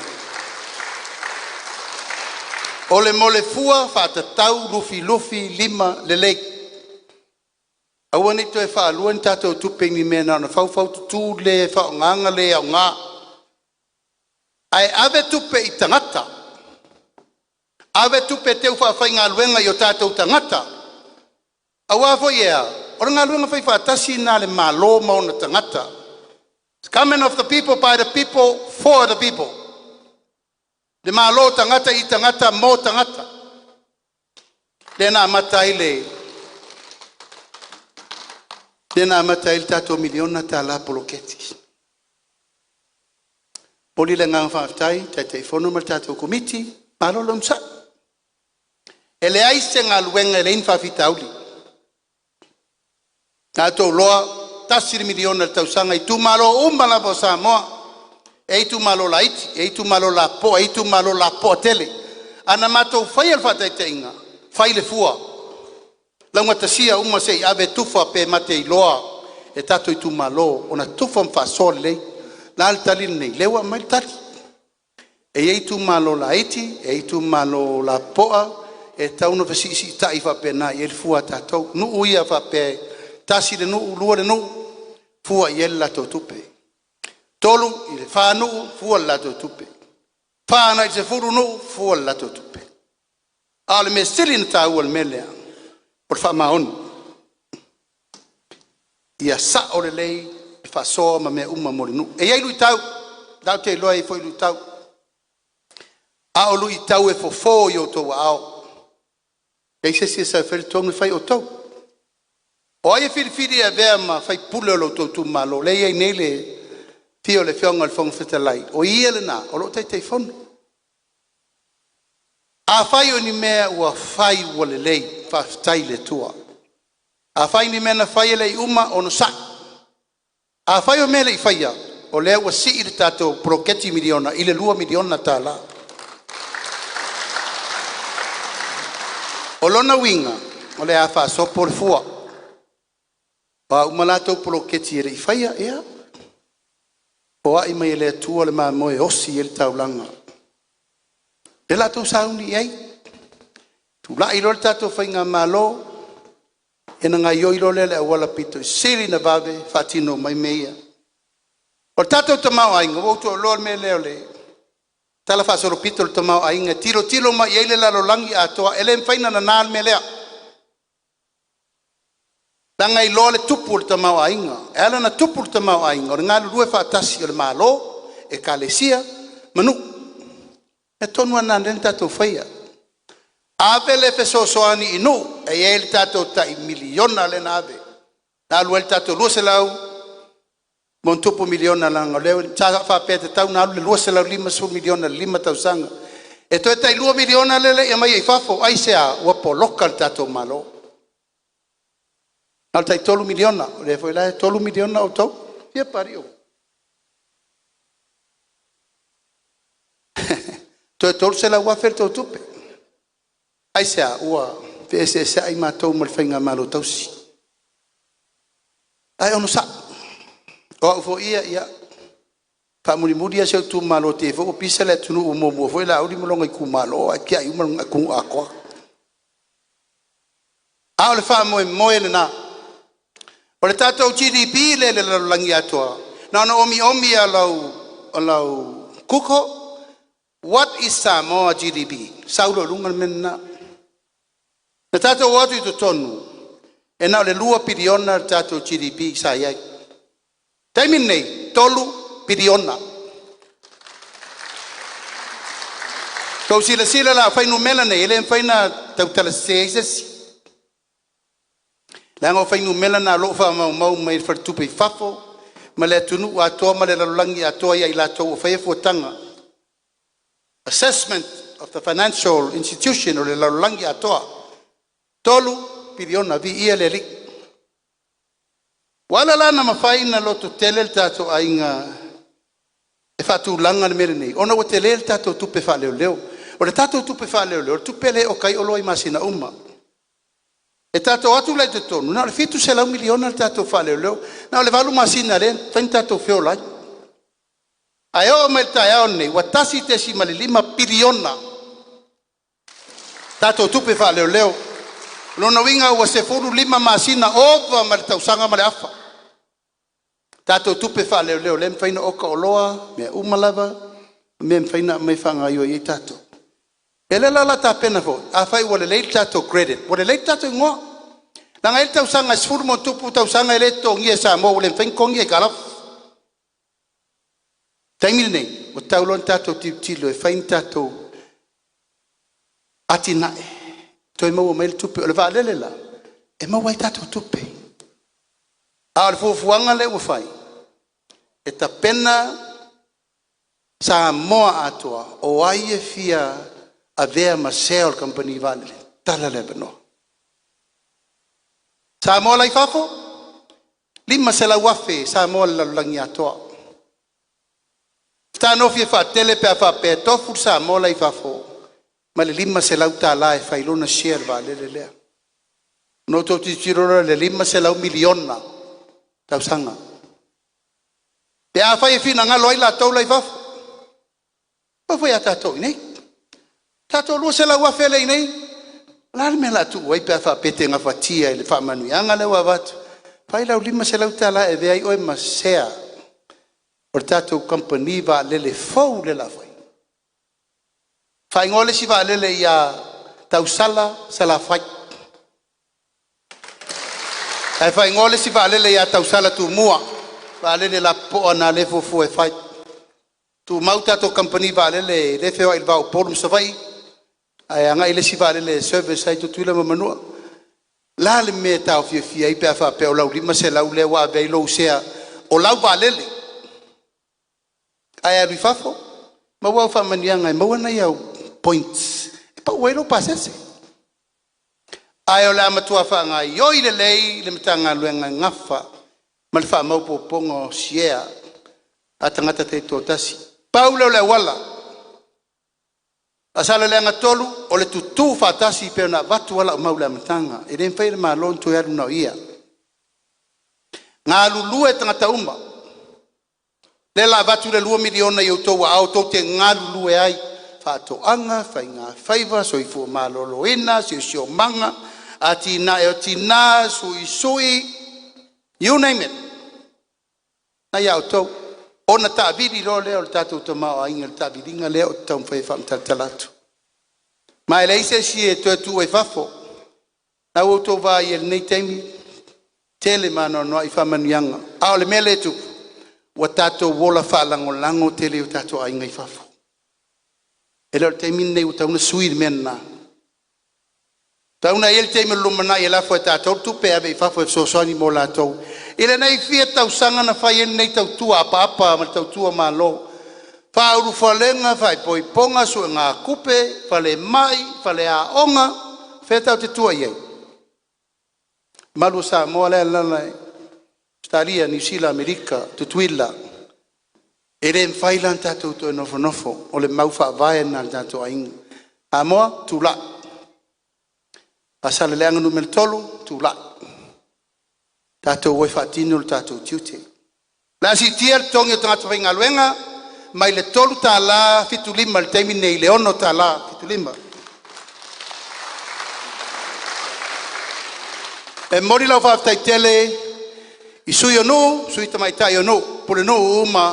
O le mole fua whātatau lufi lima le lei. Aua ni toe whaalua ni tātou tupengi mena na whau tutu le whaonganga le au ngā. Ai ave tupe I tangata. Ave tupe teu whawhai ngā luenga I o tātou tangata. Aua fo ia. Ora ngā luenga whai whātasi nā le mālo mauna tangata. It's coming of the people, by the people, for the people. Le mālo tangata I tangata mo tangata. Lena matai le. Lena matai le tātou miliona tā la poloketi. Poli le ngā whaftai, tai whono ma tātou komiti, mālo lomsa. E le aise ngā luenga le in whawhitauli. Tātou loa, tasiri miliona le tausanga, I tu mālo umbala po Samoa. E tu malo la iti, e tu malo la po, e tu malo la po tele. Ana matou fai al fatai te inga, fai le fua. Launga tasia uma se I ave tufa pe mate I loa, e tato I tu malo, ona tufa mfasole lei, la altali nei, lewa mai tali. E tu malo la iti, e tu malo la poa, e tauno fasisi tai fa pe na, e fua tatou, nu uia fa pe, tasi le nu, lua le nu, fua I la to tupe. Tolu I le whānuu fua lato tupe. Whāna I se furunu fua lato tupe. Ale me sili na tāua le melea. Por whamaonu. Ia sa o le lei I whasoa ma mea uma morinu. E iailu I tau. Dau te loa I fo ilu tau. A olu I tau e fofo I o tau ao. E se se sa whare tonga whai o tau. O aia whirifiri a vea ma whai pule o lo tau tu malo. Lei ai nei le Tio le fionga le fonga whetalai. O ia le nā, o lo tei whono. A whai o ni mea ua whai ua le lei, whaftai le tua. A whai ni mea na whai le uma o no sa. A whai o mea le I whaia, o lea ua si I le tātou proketi miliona, I le 2 miliona tā la. O lona winga, o le a wha sopo le fua. Wa umalatou proketi e le I whaia, ea. O ai mai le tua le mamoe osi e le taulanga. E la tau sauni ei. Tu la ilo le tatou whainga malo. E na ngai oilo le awala pito. Siri na vave whatino mai meia. O tatou tamau ainga. Wautu o loa me leo le. Tala whasoro pito le tamau ainga. Tiro mai eile lalo langi atoa. Ele mwhaina na nal me lea. Tanga I loa le tupu le tamau ainga. E ala na tupu le tamau ainga. O le ngā lulue whaatasi o le mālo. E kālesia. Manu. E tonu ana nene tātou whaia. Ave le fesosoani inu. E e le tātou tai miliona le nave. Nā lua le tātou lua se lau. Mon tupu miliona langa. Leo tātou whaapete tau nā lua le lua se lau 5 miliona 5 tau sanga. E toi tai 2 miliona lele. E mai e whafo. Ai sea wapo loka le tātou mālo. Al tai 3 miliona, le foi la 3 miliona o tau, ia pario. Toi se la ua fer tau tupe. Ai sea ua, se ai matou mal whainga malo tausi. Ai ono sa. O fo ia, pa muri a se tu malo te fo pisa le tunu o mo foi la uri molonga I ku malo, ai kia I molonga ku akwa. A le fa moe na. O le tātou GDP le langi atoa. Nā no omi a lau kuko. What is Samoa GDP? Saulo lunga mena. Na tātou watu I to tonu. E nā le 2 piriona tātou GDP sa iai. Taimin nei, 3 piriona. Kau sila la whainu mela nei. Ele whaina tau tala seisesi. Lango whainu mela na lofa mau mai whartupe I whafo. Ma le tunu atoa ma le lalulangi atoa ia I latou o whaiafuatanga. Assessment of the financial institution o le lalulangi atoa. 3 piriona vi ia le lik. Wala lana mawhaina loto tele tato ainga e whatu langa le mere nei. Ona o tele tato tupe wha leo leo. O le tato tupe wha leo leo. Tupe le o kai oloi masina uma. E tato atu le te tonu. Na le fitu se lau miliona le tato whale leo. Na le valu masina le, whain tato whio lai. Ai o me tai au nei, watasi te si mali 5 piliona. Tato tupe whale leo. Lona winga ua se furu 5 masina ova ma le tausanga ma le afa. Tato tupe whale leo, le mwhaina oka o loa, mea umalava, mea mwhaina mai whanga io i tato. E le lala ta pena fo, a whai wale leil tato credit, wale leil tato ingoa. Nanga il tausanga sfuru mo tupu tausanga ele to ngia sa mo wale mwhain kongi e kalaf. Taimil nei, o taulon tato tilo e whain tato ati nae. Toi mau mail tupe, o le vaa lele la, e mau wai tato tupe. A le fufuanga le wafai. E ta pena sa moa atua o ai e fia a vea ma sale company vale. Tala le beno. Sa moa lai fafo? 5 se la wafe sa moa la langi atua. Sta no fia fa tele pe a fa pe tofu sa moa lai fafo. Ma le 5 se la uta la e failona share vale le lea. No to ti tirora le 5 se la miliona. Tausanga. Te a whai whina ngā loai la tau lai whafu. Whafu ia tātou nei. Tātou lua se la ua whele nei. Lāre me la tu wai pia wha pete ngā whatia i le wha manui anga le wa watu. Whai lau 5 se lau tala e veai oe ma sea. O tātou company va lele fau le la whai. Whai ngole si va lele ia tausala se la whai. Ai fai ngole si valele ya tausala tu mua. Valele la poa na le fufu e fai. Tu mauta to company valele le feo il vau polum savai. Ai anga ile si valele service ai tu tuila manua. La le me tau fia i pe fa pe o lau 5 se lau le wa ve lo sea o lau valele. Ai ari fafo. Ma wa fa manianga ai mo na ia points. Pa welo pasese. Ai o la matua whanga ioi le lei le matanga luenga ngafa ma le wha maupo pongo siea a tangata te tōtasi. Paula o le wala. Asala le anga tolu o le tutu whatasi peo na watu wala o maula matanga. E ren whaire maa lon tu yaru nao ia. Ngā lulue tangata uma. Le la watu le 2 miliona i utou au tau te ngā lulue ai. Whato anga, whai ngā whaiva, so i fua maa lolo ina, sio manga. Ati na e o tina, sui, you name it. Na iau tau, o na tāwiri ro leo, le tātou ta mao a inga le tāwiringa leo, o tau mwhai whamtalatu. Ma e leise si e tu e whafo, na o tau wā i e nei teimi, tele mano noa i whamanianga. Ao le mele tu, wa tātou wola whaalango lango tele o tātou a inga i whafo. E leo teimi nei o tau na sui mena. Tauna el te me lumana e la fo ta tu pe ave fa fo so so ni mo la to ile nei fia tau sanga na fai nei tau tu apa ma tau tu ma lo fa uru fa lenga fai poi ponga so nga kupe fa le mai fa le a onga fe tau te tu ai malu sa mo la la staria ni sila america tu tuila ere fai lan tatu to nofo o le mau fa vai na tatu ai amo tu la Asala leanga numero tolu, tu la. Tato wai whaatino le tato tiute. La si tier tongi o tangata whainga luenga, mai le tolu ta la, fitu lima, le teimi nei leono ta la, fitu lima. E mori lau whaatai tele, i sui o nu, sui tamaitai o nu, pule nu uma,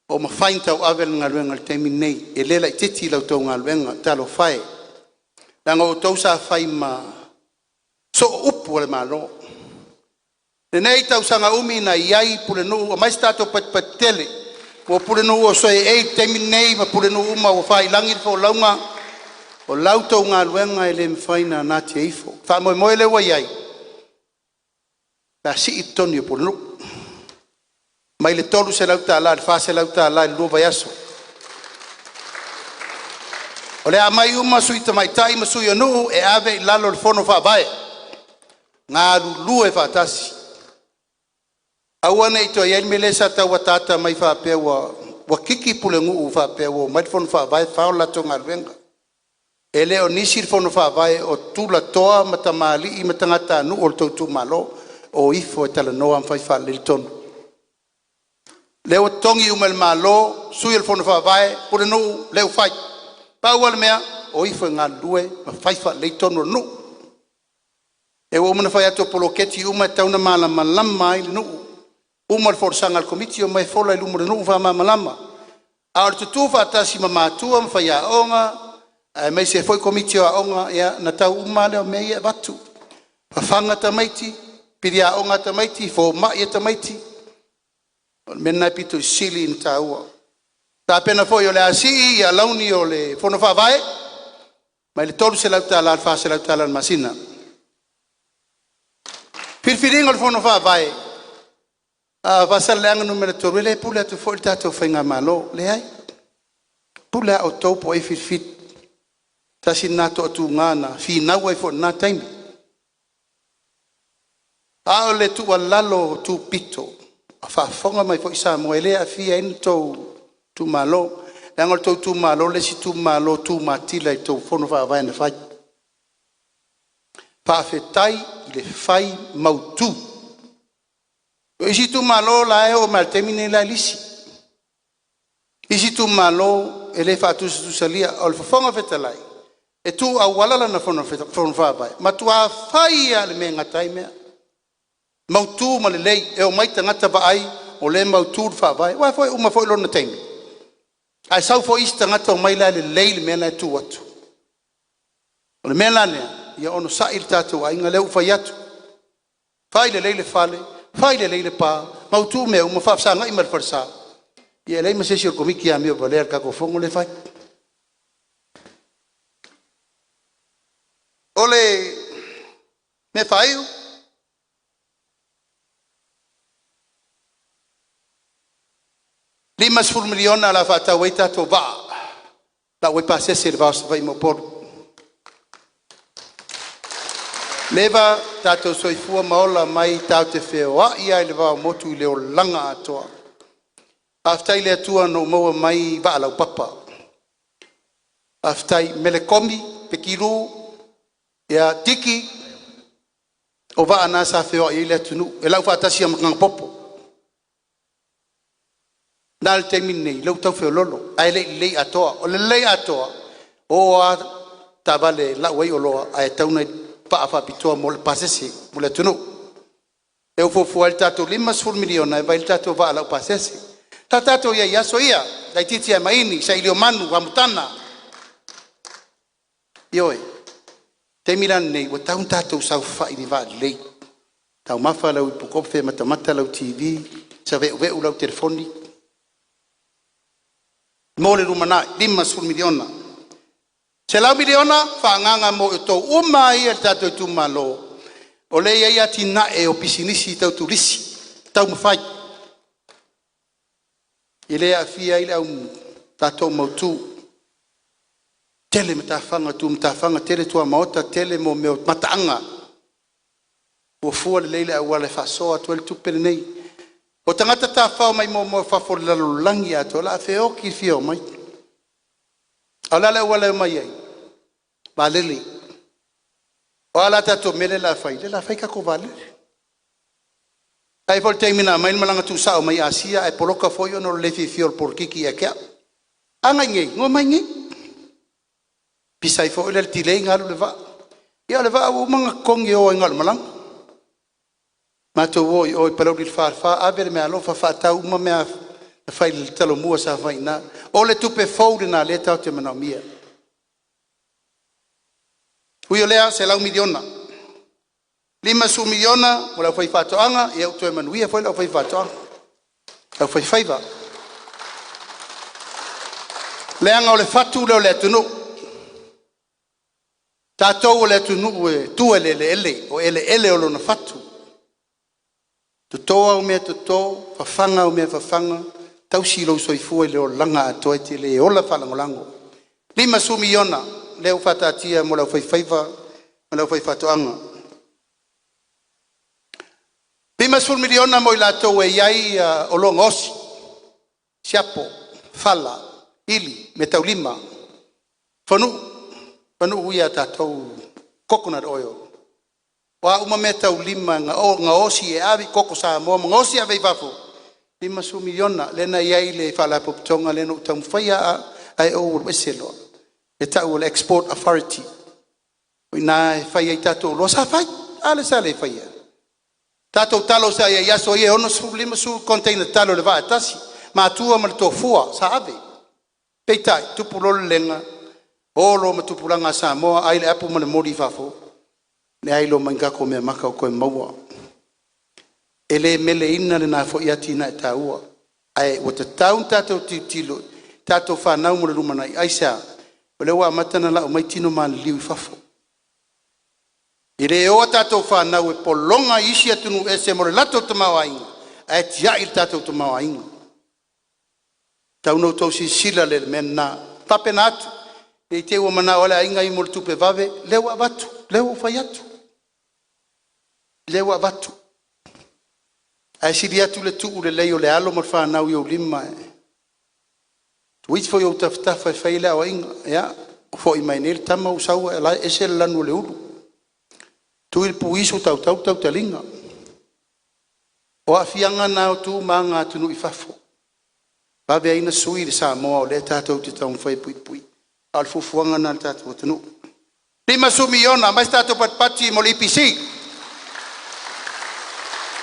o ma whaintau avel ngā luenga le teimi nei, e lela i titi lau tau ngā luenga, talo whae. Nanga o tau sa whai ma so upu le malo. Le nei tau sanga umi na iai pule nu o mai stato patele. O pule nu o soe ei temi nei ma pule nu uma o whai langi fo launga. O lau tau ngā luenga e le mwhaina nati eifo. Wha moe moe le wa iai. Pea si i toni o pule nu. Mai le tolu se lau ta la, le wha se lau ta la, le lua vai aso. O le amai uma sui tamaitai ma sui anu e ave i lalo le fono whaavae. Ngā lulu e whaatasi. Aua nei toa iei me le sa tau watata mai whaapea wa kiki pule ngu whaapea wa mai le fono whaavae whao lato ngā luenga. E leo nisi fono whawae o tula toa matamali I matangata anu o tautu malo o ifo e tala noa mwhai whale tonu. Leo tongi umel malo, sui el fono whawae, pure nu leo whai. Pau wale mea, o ifo e ngā lue, ma whai whale tonu nu. E o mana whai ato poloketi uma e tauna malama lama ili nu. Uma le forsanga al komiti o mai fola ili umore nu wha malama. Aor tutu whaatasi ma mātua ma whai a onga, mai se foi komiti o onga ia na tau uma leo mea ia watu. Whawhanga tamaiti, piri a onga tamaiti, fo mai tamaiti. Mena pito sili in taua. Ta pena foi o le asi ia launi o le fono whawae, mai le tolu se lautala alfa se lautala al masina. Firfiringo le fono whawae, vasal leanga numera tolu, le pule atu foi tato whainga malo, le ai. Pule au taupo e firfit. Tasi nato atu ngana, fi naua I fo na taimi. Ao le tu lalo tu pito. A whaafonga mai fo isa mo ele a fia inu tau tu malo. Langol tau tu malo, le si tu malo tu matila I tau fono whaavai na whai. Whaafetai I le whai mautu. Isi tu malo la e o maltemine la lisi. Isi tu malo ele whaatusa tu salia o le whafonga fetalai. E tu au walala na fono whaavai. Ma tu a whai a le mea ngatai mea. Mautu ma le lei, e o mai tangata vaai, o le mautu whaavai. Wai foi uma foi lona teimi. Ai sau foi isi tangata o mai la le lei le mea na tu atu. O le mea la nea, ia ono sa il tātou a inga leu whai atu. Whai le lei le whale, whai le lei le pā, mautu mea uma whaafsanga I marfarsa. Ia lei ma sesi o komiki a mea valea kako fongo le whai. Ole me whaiu. Limas ful miliona la fata waita to va. La wai passe servas vai mo por. Leva tato soifua maola mai tau te whea ia le va motu leo langa atoa. Aftai le atua no moa mai va lau papa. Aftai melekomi pekiru ia tiki o va ana sa feo I le tunu e lau fatasi am ngang popo dal termine lau tau feo lolo ai le atoa o le atoa o a tabale la wai o loa ai tauna pa fa pitoa mo le pasesi mo le tunu e o fo al tato limas ful miliona e vai tato va lau pasesi tato ia so ia dai titi ai maini sai lio manu wa mutana ioi te milan nei o tau tātou sau whai ni wā lei. Tau mawha lau I pukope matamata lau TV, sa veu lau telefoni. Mōle rumana, 5 miliona. Se lau miliona, whaanganga mo I tau uma I al tātou tu malo. O le ia ati na e o pisinisi tau turisi, tau mawhai. I le a fia I le au tātou mautu. Tele matafanga tu matafanga tele tua maota tele mo meo mataanga. O fua le leile awa le fasoa tu el tupere nei. O tangata ta whao mai mo whafo lalo langi ato la feo ki fio mai. Ala le wala mai ai. Ba lele. O ala tato mele la fai kako vale. Ai vol termina mai malanga tu sao mai asia e poloka foio no le fio por kiki e kia. Anga ngai, ngo mai ngai. Pisai fo le tilei ngalu le va. Ia le va o manga kongi o ngal malang. Mato oi oi pelo di fa aver me alo fa ta uma me fai il talo mua sa fai na. O le tupe fo na le ta te mana mia. Ui olea se lau miliona. 5 miliona o la fai fa toanga e o to manuia foi la fai fa toanga. La fai faiva. Le anga o le fatu le tunu. Tātou le tunu e tu ele o ele o lona fatu. Tutoa o mea tutoa, whawhanga o mea whawhanga, tau silo soifua leo langa atoe te le ola whalangolango. 5 miliona leo whatatia mo lau whaiwhaiva, mo lau whaifatoanga. 5 miliona mo I latou e iai o longa osi, siapo, fala, ili, me taulima, whanu, Panu uia tātou coconut oil. Wa umameta ulima nga osi e avi koko sa mo nga osi ave vafu. 5 miliona lena iai le fala poptonga lena utam faya ai o weselo. E tau le export authority. Ina faya tatou lo sa fai ale sa le faya. Tatou talo sa ia yaso ia ono su 5 container talo le va tasi. Ma tua mal tofua sa ave. Peitai tupulo lenga. Olo matupulanga sa mo ai le apu mo le mori fafo. Le ai lo manga ko me maka ko maua. Ele mele ina le na fo yati na taua. Ai o te taun tatou titilo. Tatou whanau mo le rumana i aisa. O le wa matana la o mai tino man liu fafo. Ire o tatou whanau e polonga isi atunu ese mo le lato tamau ainga. Ai tia il tatou tamau ainga. Tau no tau si sila le mena. Tape na atu. E te ua mana ole ainga I mol tupe vave. Lewa vatu. Lewa fayatu. Lewa vatu. Ai siri atu le tuu le leo le alo morfa nau yo lima. Tuit fo yo taftafa faila o inga. Ya. Fo I mainel tama usau e la ese lanu le ulu. Tuil puisu tau talinga. O afianga nao tu manga tunu ifafo. Vave aina sui le sa moa o le tatou te taun fai pui. Al fufuanga na tatou tunu. 5 miliona mais tatou patpati mo le IPC.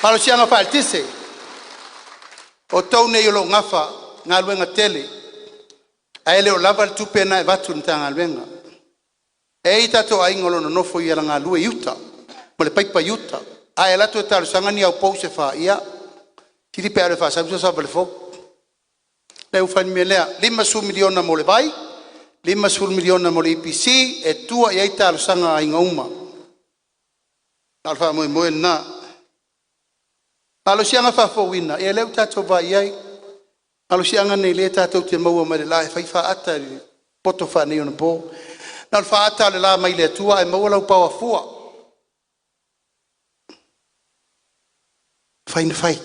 Malo sianga fa altise. O tau ne yolo ngafa ngaluenga tele. Aele o lava tupe na vatu ntanga ngaluenga. E tatou aingolo no nofo ia ngalue yuta. Mo le paipa yuta. Aela to talu sanga ni au pause fa ia. Tiri pe ale fa sa sa le fo. Le ufan melea 5 miliona mo le vai. 5 miliona mo le IPC e tua i aita alo sanga inga uma. Alfa moe na. Alo sianga whawhawina. E leu tatou vai ai. Alo sianga nei le tatou te maua mai le la e whaifa ata li poto whanei ona po. Na alfa ata le la mai le tua e maua lau paua fua. Whain whai.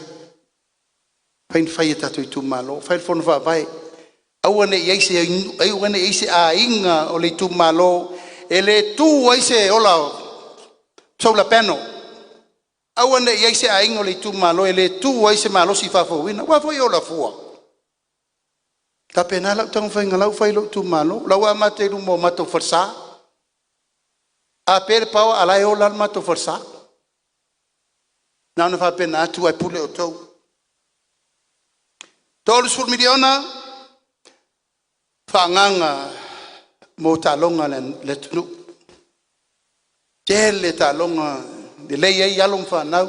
Whain whai e tatou I tu malo. Whain whonu wha vai. Awane ise a inga o le tu malo ele tu ise ola solar panel. Awane ise a inga o le tu malo ele tu ise malo si fa fo wina wa fo ola fua. Ta pena la tang fa ngala fa lo tu malo la wa mate lu mo mato forsa. A per pau ala ola mato forsa. Na no fa pena tu ai pule o to. Tolu sul miliona Whanganga mo talonga le tunu. Tele talonga de lei ai along whanau.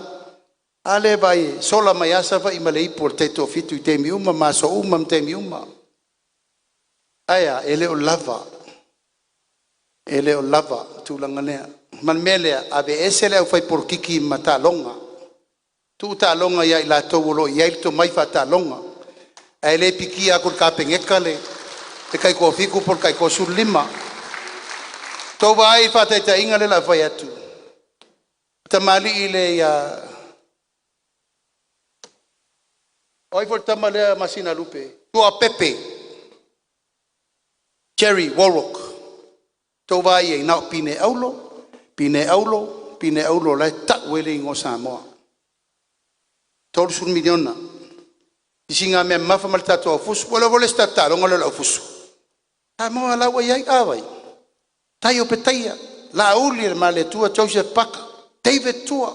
Ale vai sola mai asa va I malei por te to fitu I te miuma ma so umam te miuma. Aya ele o lava. Ele o lava tu langanea. Man melea ave esele au fai por kiki ma talonga. Tu talonga ia I la towolo ia I to mai fa talonga. Ele piki akul ka pengekale. Te kai ko fiku por kai ko sur lima. Tau vai fa te inga le la vai atu. Tamali ile ya. Oi for tamale masina lupe. Tua pepe. Cherry Warrock. Tau vai e nau pine aulo la ta wele ngo Samoa. Tau sur miliona. Isinga me mafa mal tato fusu wala vole sta talo ngolo la fusu. Amo ala wa yai awai. Tayo petaya. La uli male tua Joseph Paka. David tua.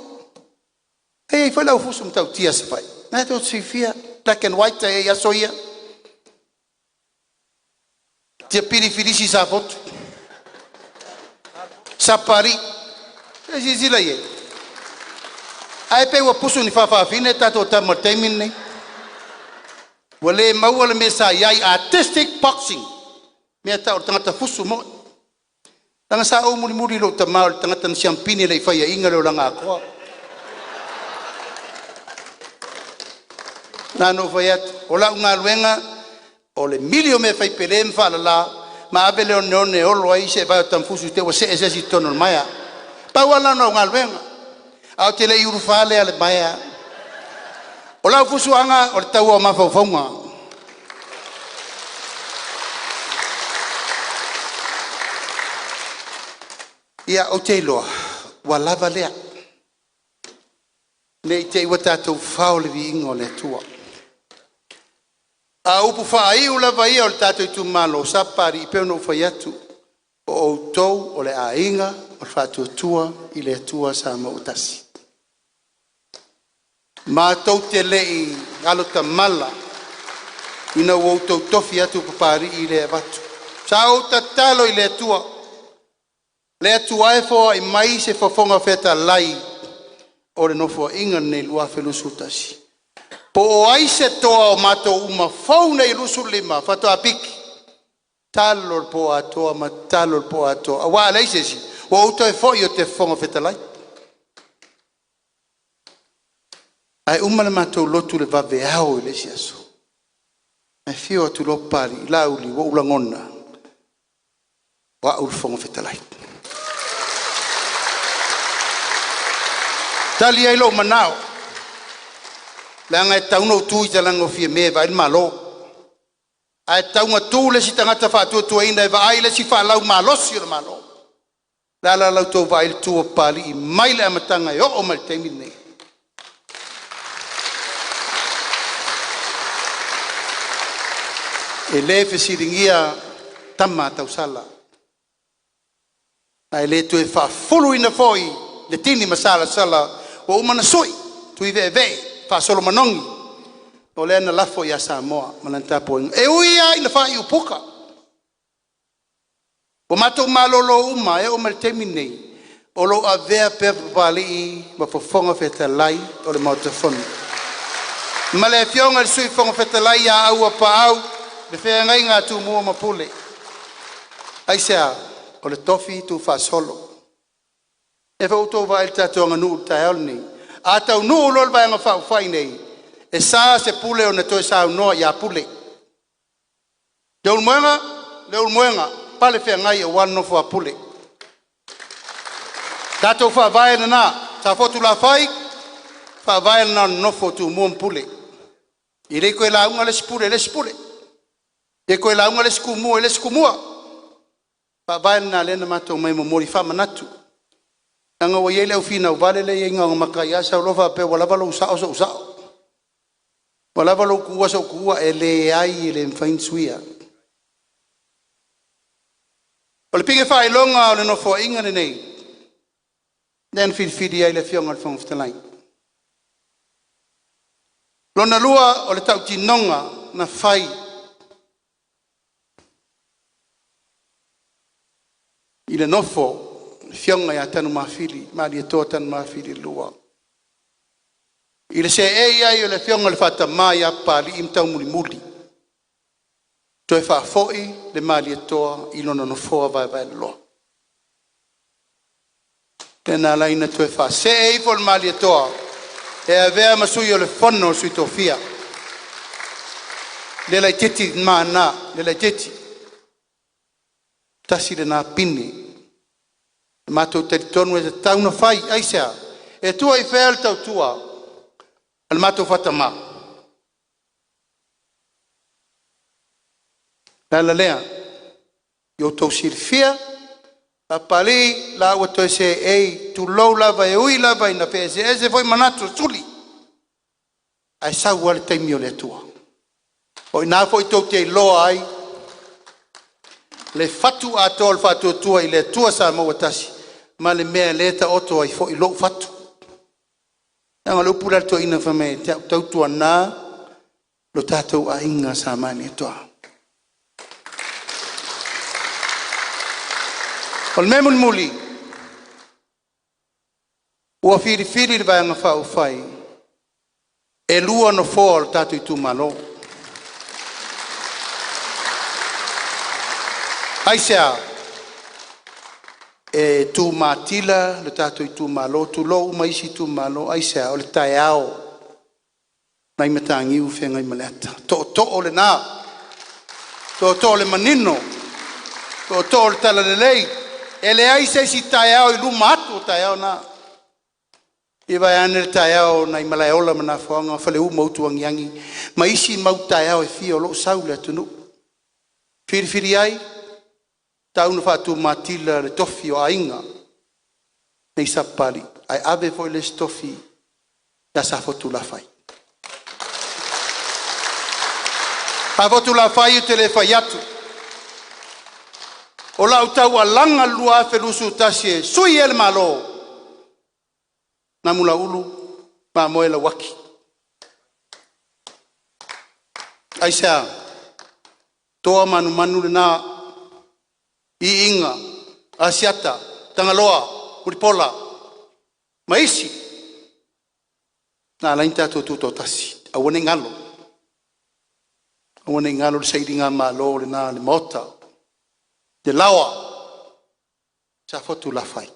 Hey, foi la fusu mtau tia se fai. Na to sifia black and white ya soia. Tia piri filisi sa foto. Sapari. Esi zila ye. Ai pe wa pusu ni fa fine tato tamartemine. Wale maua le mesa yai artistic boxing. Mea tau tangata fusu mo. Tanga sa o muri lo tamau tangata siampini le fai inga lo langa ko. Na no faiat ola unga luenga o le milio me fai pelem fa la ma abele o ne o lo ai se va tam fusu te o se si tono maya. Pa wala no unga luenga. Au te le iuru fale ale maya. Ola fusu anga o tau o mafa fonga. Ia o te loa, wa lava lea. Nei te iwa tātou whao le vi ingo le tua. A upu whaai u lava ia o le tātou tu malo, sapari i peuna u whai atu. O au tau o le a inga, o le whātua tua i le tua sa mautasi. Ma tau te lei alo ta mala, ina u tau tofi atu papari i le avatu. Sa au ta talo i le tua. Le atua e fo i mai se fofonga feta lai o le nofo inga nei lua felusu tasi. Po o ai se toa o mato uma fauna i lusu lima, fato apiki. Talo po atoa, ma talo po atoa. Awa alei se si, o auto e fo i o te fonga feta lai. Ai umana mato lotu le vave au i le si aso. Ai fio atu lopari, lauli, wa ulangona. Wa ul fonga feta lai. Tali ai lo manao. Langa e tauno tui ta lango fie me vai malo. Ai taunga tu le si tangata fatu tu ina e vai le si fa lau malo si le malo. La lau to vai tu pali i mai le amatanga yo o mal temi nei. E le fe siringia tama tau sala. Ai le tu e fa fulu ina foi le tini masala sala. O umana soi, tui ve, fa solo manongi. O le ana lafo ia Samoa, mananta po. E uia ina fa i upuka. O mato malolo uma, e o maltemi nei. O lo avea pe vali ma fofonga feta lai, o le mautafonu. Ma le fionga le sui fonga feta lai ia au a pa au, le fea ngai ngā tu mua mapule. Aisea, o le tofi tu fa solo. E fa uto va il tato nganu tael ni ata nu lol ba nga fa fa nei e sa se pule o ne to sa no ya pule le ulmoenga pale fe ngai o wan no fa pule tato fa va na sa fotu la fai fa va na no fotu mo pule i le ko la unga le spule e ko la unga le skumu fa va na le na mato mai mo mori fa manatu. Anga wa yele ofina vale le inga makaya sa lofa pe wala valo sa. Wala valo kuwa ele ai le fain suia. Ole pinge fa ilonga le no fo inga nei. Den fidi ai le fionga le fong ftelai. Lona lua ole tau tinonga na fai. Ile nofo fionga ya tanu mafili, mali to tanu mafili lua. Ile se ia ile fionga le fata mai pali imtau muli. To fa foi le mali to ilona no fo va lo. Tena laina to fa se e fol mali to. E avea masuio le fonno sui tofia. Le la teti mana, le la teti. Tasi le na pini. Mato te tonu e tauna fai aisea e tua i fel tau tua al mato fatama la lea yo to sirfia a pali la o to se e tu lo lava e ui lava ina pese ese foi manato suli ai sa wal te mio le tua o ina foi to te lo ai le fatu atol fatu tua i le tua sa mo watasi ma le mea leta oto ai fo i lo fatu. Anga lo pura to ina fa me tau tua na lo tatou a inga sa mani toa. Ol memul muli. Ua firi vai anga fa ufai. E lua no fo tatou i tu malo. Aisea e tu matila le tato i tu malo tu lo mai si tu malo ai se o le taiao mai matangi u fenga i maleta to le na to le manino to le tala le lei e le ai se si taiao i lu matu taiao na i vai ane le taiao na i malaeola mana fonga fale u mautu angiangi mai si mau taiao e fio lo saule atunu firi ai tauna fatu matila le tofi o ainga nei sapali, ai ave foi le stofi, ya sa fotu la fai. A fotu la fai te le fai atu. O la utau a langa lua felusu tasie, sui el malo. Na mula ulu, ma moela waki. Ai sea, toa manu manu le na, I inga, asiata, tangaloa, muripola, maisi. Na lain tato tuto tasi, awane ngalo. Awane ngalo le sairinga malo le na le mota. De lawa, sa fotu la fai.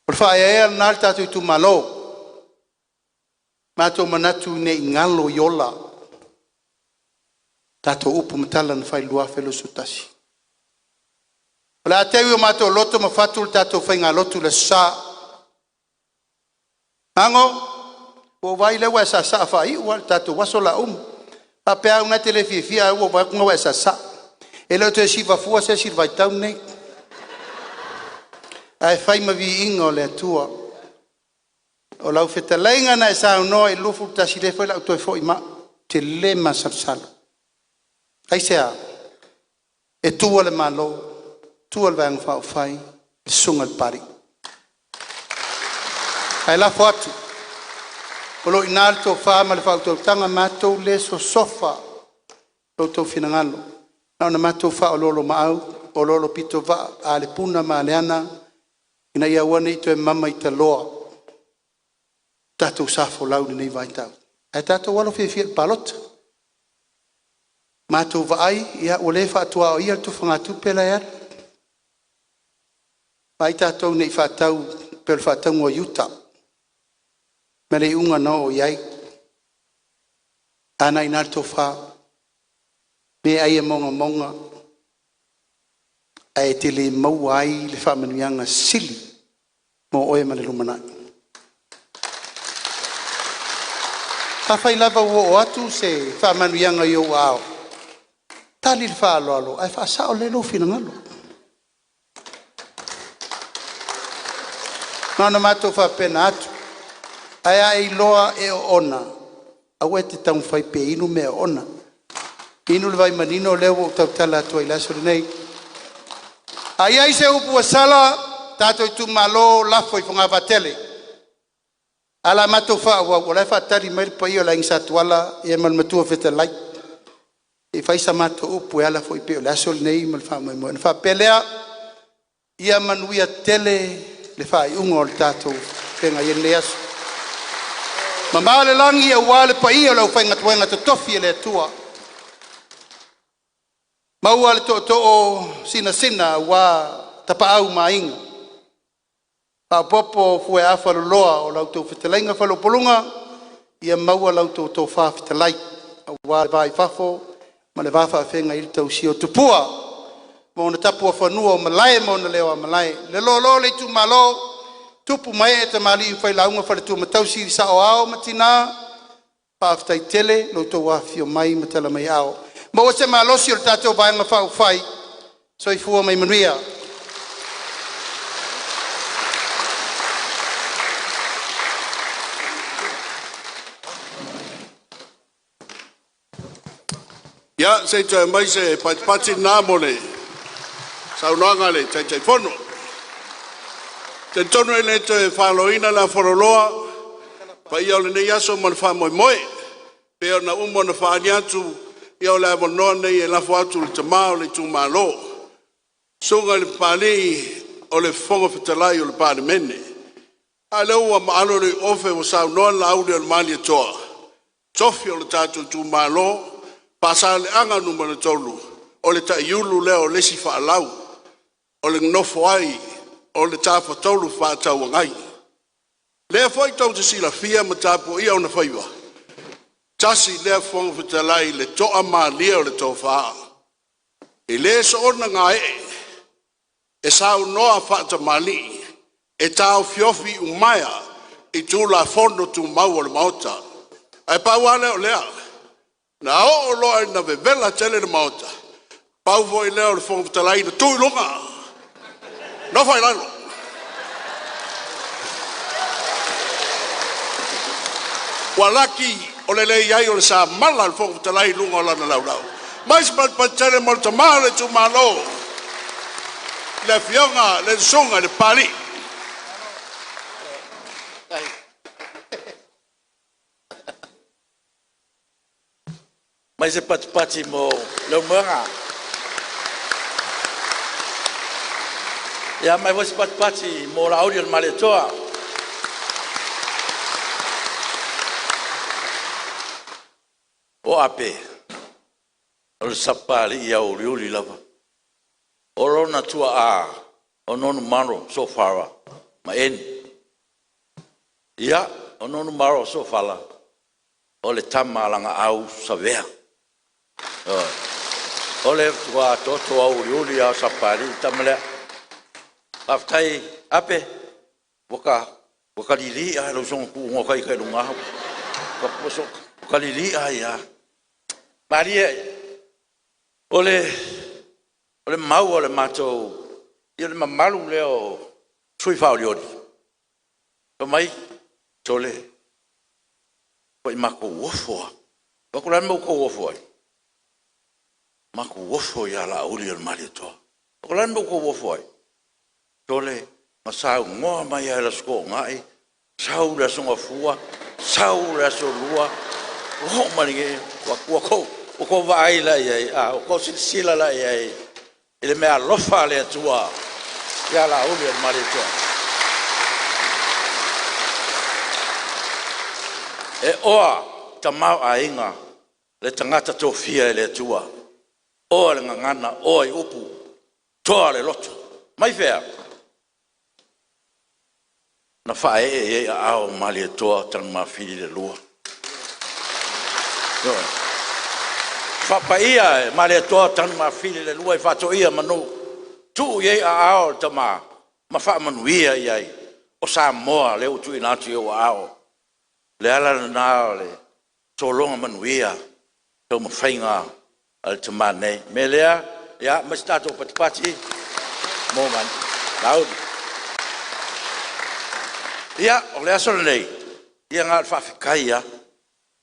Por fa ea nal tato tu malo. Mato manatu ne ngalo yola. Tato upu matala na fai lua felo sutasi. Ola tewi o mato loto mafatu tato fai ngā lotu le sa. Hango, o vai le wa sa sa fai ua tato waso la Pa pea una telefifia ua vai kunga wa sa sa. E leo te siva fua se sirvai tau nei. Ai fai mavi inga o le atua. O lau feta lainga na e sa unoa e lufu tasi le fai lau toi fo ima. Te le masarsala. Ai sea, e tua le malo. Tua le vang fau fai, sunga le pari. Ai la foatu. Olo inalto fa ma le fau tau tanga matou le so sofa. Lo tau finangalo. Na ona matou fa o lolo maau, o lolo pito va, a le puna ma le ana. Ina ia wana ito e mama i te loa. Tatou safo lau ni nei vai tau. Ai tatou walo fie fie palota. Matou va ai, ia o le fa atua o ia tu fangatu pela ia. Mai tātou nei whātau, pel whātau ngō Utah. Mere unga no o iai. Anai nārto whā. Me ai e monga. Ai te le mau ai le whamanuianga sili. Mo oe ma le lumanai. Ta whai lava o atu se whamanuianga i o ao. Tali le whaaloalo. Ai whaasao le lo whina ngalo. Nana mato fa pena atu. Ai ai loa e ona. Au e te tau whai pe inu me ona. Inu le vai manino leo o tau tala atu ai laso nei. Ai se upu a sala tato i tu malo lafo i whunga vatele. Ala mato fa o lai whatari mai pa i o la ingsa tuala e mal matua feta lai. E whaisa mato upu e ala fo i pe o laso nei mal wha mai moe. Wha pelea ia manuia tele le fai ungo le tatou penga yen le aso. Mama le langi e wale pa ia lau whainga tuenga te tofi e le atua. Maua le to o sina wa tapa au mainga. Pa popo fue a loa o lau tau whitalainga whalopolunga ia maua lau tau wha whitalai. Wa le vai fafo ma le wafa whenga ili tau si o tupua. Mo na tapua whanua o malai mo na leo a malai. Le lo le tu malo, tupu mai e te mali i whai launga whare tu matau siri sa o ao matina, pāwhtai tele, lo tau wawhi o mai matala mai ao. Mo o se malosi o le tātou vaenga whau whai, so i fua mai manuia. Ia, se te mai se pati nā mole. Saunanga le tai fono. Te tono e le te whaloina la wharoloa, pa ia o le nei aso man wha moe. Pea na umo na wha aniatu, ia o le amonoa nei e lafo atu le tamao le tu malo. Sunga le pāli o le whonga whatalai o le pāli mene. A le ua maalo le ofe o saunoa la aure o le mali atoa. Tofi o le tātou tu malo, pasa le anga numana tolu, o le ta iulu leo lesi wha alau. O le nofo ai, o le tāwha taulu whātau ngai. Lea whai tau te sila fia ma tāpua ia o na whaiwa. Tasi lea whonga whitalai le toa mā lia o le tō whaa. E lea so ona ngā e sao noa whāta mali, e tāo fiofi umaya, i tū la fono tū mau o le maota. Ai pau ale o lea. Na o loa na vevela tele le maota. Pau voi lea o le whonga whitalai na tū ilunga. No fai lalo. Walaki o le lei ai o le sa mala le fofu talai lunga o lana laulau. Mais patele mo le tamale tu malo. Le fionga, le songa, le pali. Mai se pati mo Numera. Ya mai se pati mo la audio maletoa. O ape. O sapali ia o riuli lava. O lona tua a o nonu maro so fara. Ma en. Ia o nonu maro so fala. O le tamalanga au savea. Ole tua toto au riuli a sapari tamale aftai ape waka lili a lo son ku ngokai kai lunga ko so kalili a ya maria ole mau ole mato ile mamalu leo sui fa rioli to mai tole ko mako wofo ko lan mo ko wofo Maku wofo ya la uli al marito. Okolando ko wofo ai. Tole masau ngoa mai ala sko ngai. Sau la songa fua, sau la so lua. Ho maringe wa ko vai la ai a ko sila la ai. Ele me alofa le tua. Ya la uli al marito. E oa tamau ainga le tangata tofia le tua. O le ngana o i upu toa le loto mai fea na fa e ao mali toa tan ma fili le lua yo fa pa ia mali toa tan ma fili le lua fa to ia manu tu ye ao tama ma fa manu ia ia o sa moa le tu ina tu o ao le ala na le to longa manu ia to ma fainga al temane melea ya mestato patpati moment laud ya ole asol nei ya ngal fa fikaya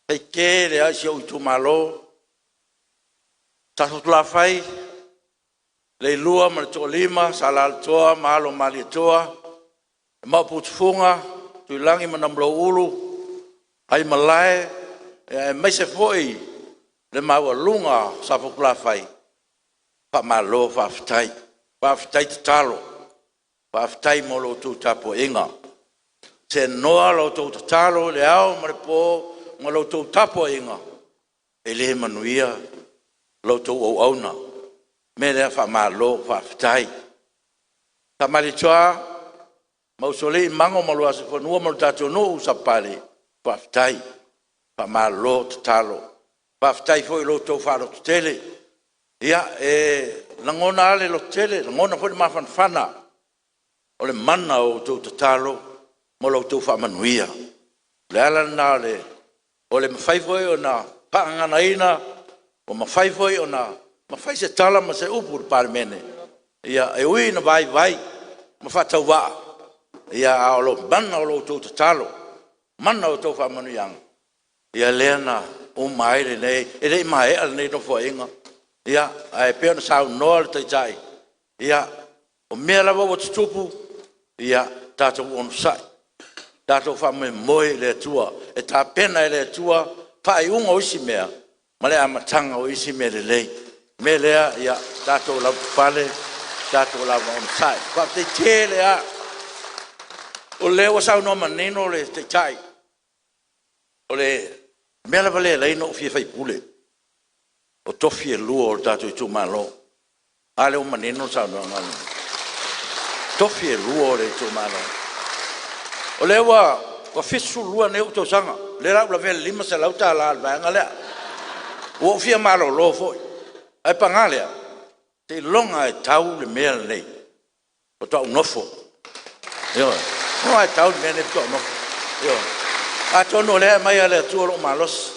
e ke le asio tu malo ta la fai le lua mal to lima salal toa malo mali toa ma putfunga tu langi manamlo ulu ai malai mai se foi le maua lunga sa fukula fai pa malo fa ftai talo pa ftai molo tu tapo inga se noa lo tu talo le au marpo molo tu tapo inga ele manuia lo tu o auna me le fa malo fa ftai ta mali choa mausole mango malo se fo no mo tatu no sa pale fa ftai pa malo talo Baftai foi lo to faro tele. Ia langona ale lo tele, langona foi mafan fana. Ole mana o to talo, mo lo to fa manuia. Le ala na le ole mafai foi ona pangana ina, o mafai foi ona, mafai se tala ma se upur parmene. Ia e ui na vai, ma fa tauwa. Ia o lo mana o lo to talo. Mana o to fa manuia. Ia lena o mai le nei ele mai al nei no foinga ia ai pe no sau nor te tai ia o me la vo tupu ia tato on sai tato fa me moi le tua e ta pena le tua fa i un o si mea male amatanga o si me le lei me le ia tato la pale tato la on sai fa te tele a o le o sau no manino le te tai o le Mela vale lei no fie fai pule. O tofi e lua o tato i tu malo. Ale o manino sa no ngalo. Tofi e lua o le tu malo. O le wa fisu lua ne uto sanga. Le la vele lima se lauta la alba ngale. O fie malo lo foi. Ai pangale. Te longa e tau le mea nei. O tau nofo. Yo. No ai tau le mea nei tau nofo. Yo. A tono le mai ale tuoro malos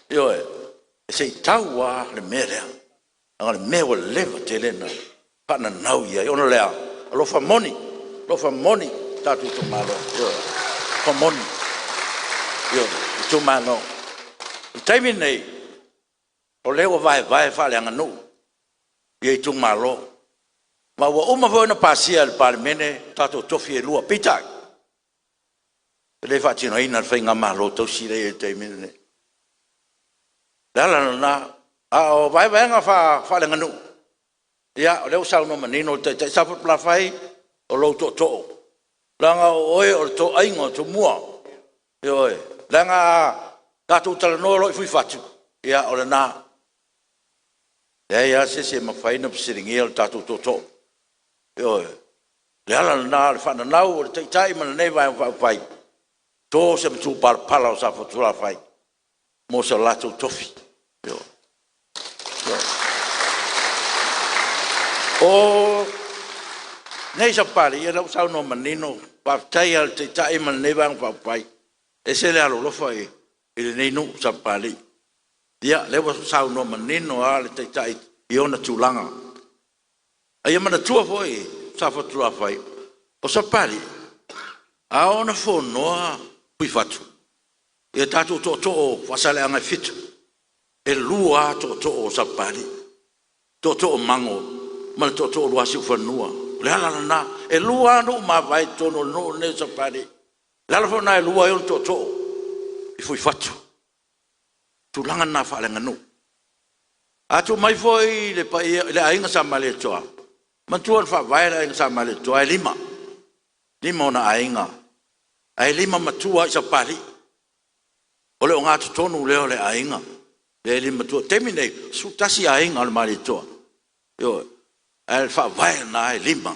yo se taua le mere ang me wo leva telena pa na nau ia ono le lo fa moni tatu to malo yo fa moni Yo, tu malo. Time nei. O leo vai fale nganu. Ye tu malo. Ma wa uma vo na pasia al parmene tato tofi lua pita. Le facino ina fenga malo to sire time nei. Dala na o vai nga fa le nganu. Ya, leo sa no manino te sa pla fai o lo to. Langa oe o to aingo to mua. Yo langa tato tala no lo fui fatu. Ya o na. Ya se ma fai no siringi o tato to. Yo le ala na fa na nau o te tai ma nei vai fai. To se tu par pala o sa fotu la fai. Mo se la to tofi. Yo. O nei sa pari ia lau sau no manino pa tai al te tai man nei bang pa pai e se le alo lo fai ele nei no sa pari ia le wa sau no manino al te tai i ona tulanga ai mana tua foi sa fa tua fai o sa pari a ona fo no pui fatu e tatu to fa sale anga fit e lua to sa pari to mango mal to lua si fanua le ala na e lua no ma vai to no ne sa pari la fo na lua yo to i fui fatu tu langa na fa langa no atu mai foi le pa le ainga sa male toa man tu fa vai le ainga sa male toa lima na ainga ai lima matua sa pari ole o ngatu tonu le ainga le lima tu temine su tasi ainga al male toa yo ai fa vai na lima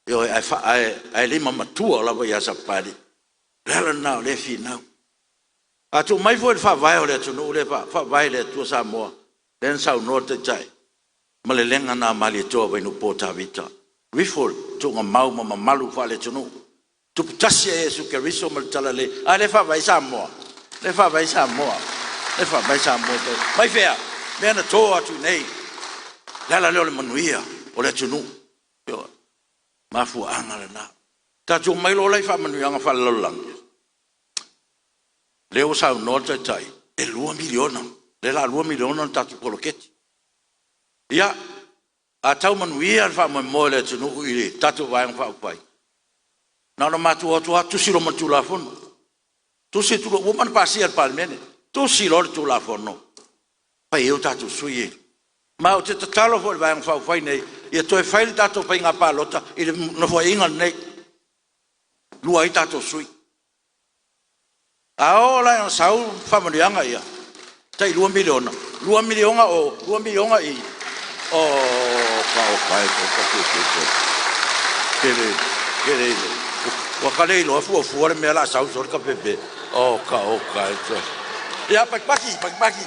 yo ai lima matua la vai sa pari le na le fina atu mai foi fa vai ole tu no le fa vai le tu sa mo den sa no te tai male lenga na mali toa vai no pota vita rifol tu nga mau ma malu fa le tu no tu tasi e su ke riso mal tala le ale fa vai sa mo mai fea me na toa tu nei la le manuia o le tu no yo mafu anga na ta tu mai lo lai fa manuia nga fa lo lang leo sa no te tai e 2 miliona le la 2 miliona ta tu koloketi ia a tau manuia fa mo le tu no i ta tu vai fa pai na no matu tu silo matu la fon tu si tu o man pasi al palmene tu si lo tu la fon no pa eu ta tu sui ma o te talo fo vai fa fai nei ia to e fai ta to pa inga palota i no fo inga nei lu ai ta to sui a ola no sau fa manianga ia tai 2 miliona o 2 miliona i o pa kere o kale lo fu le mela sau so ka pepe o ka ya pa paki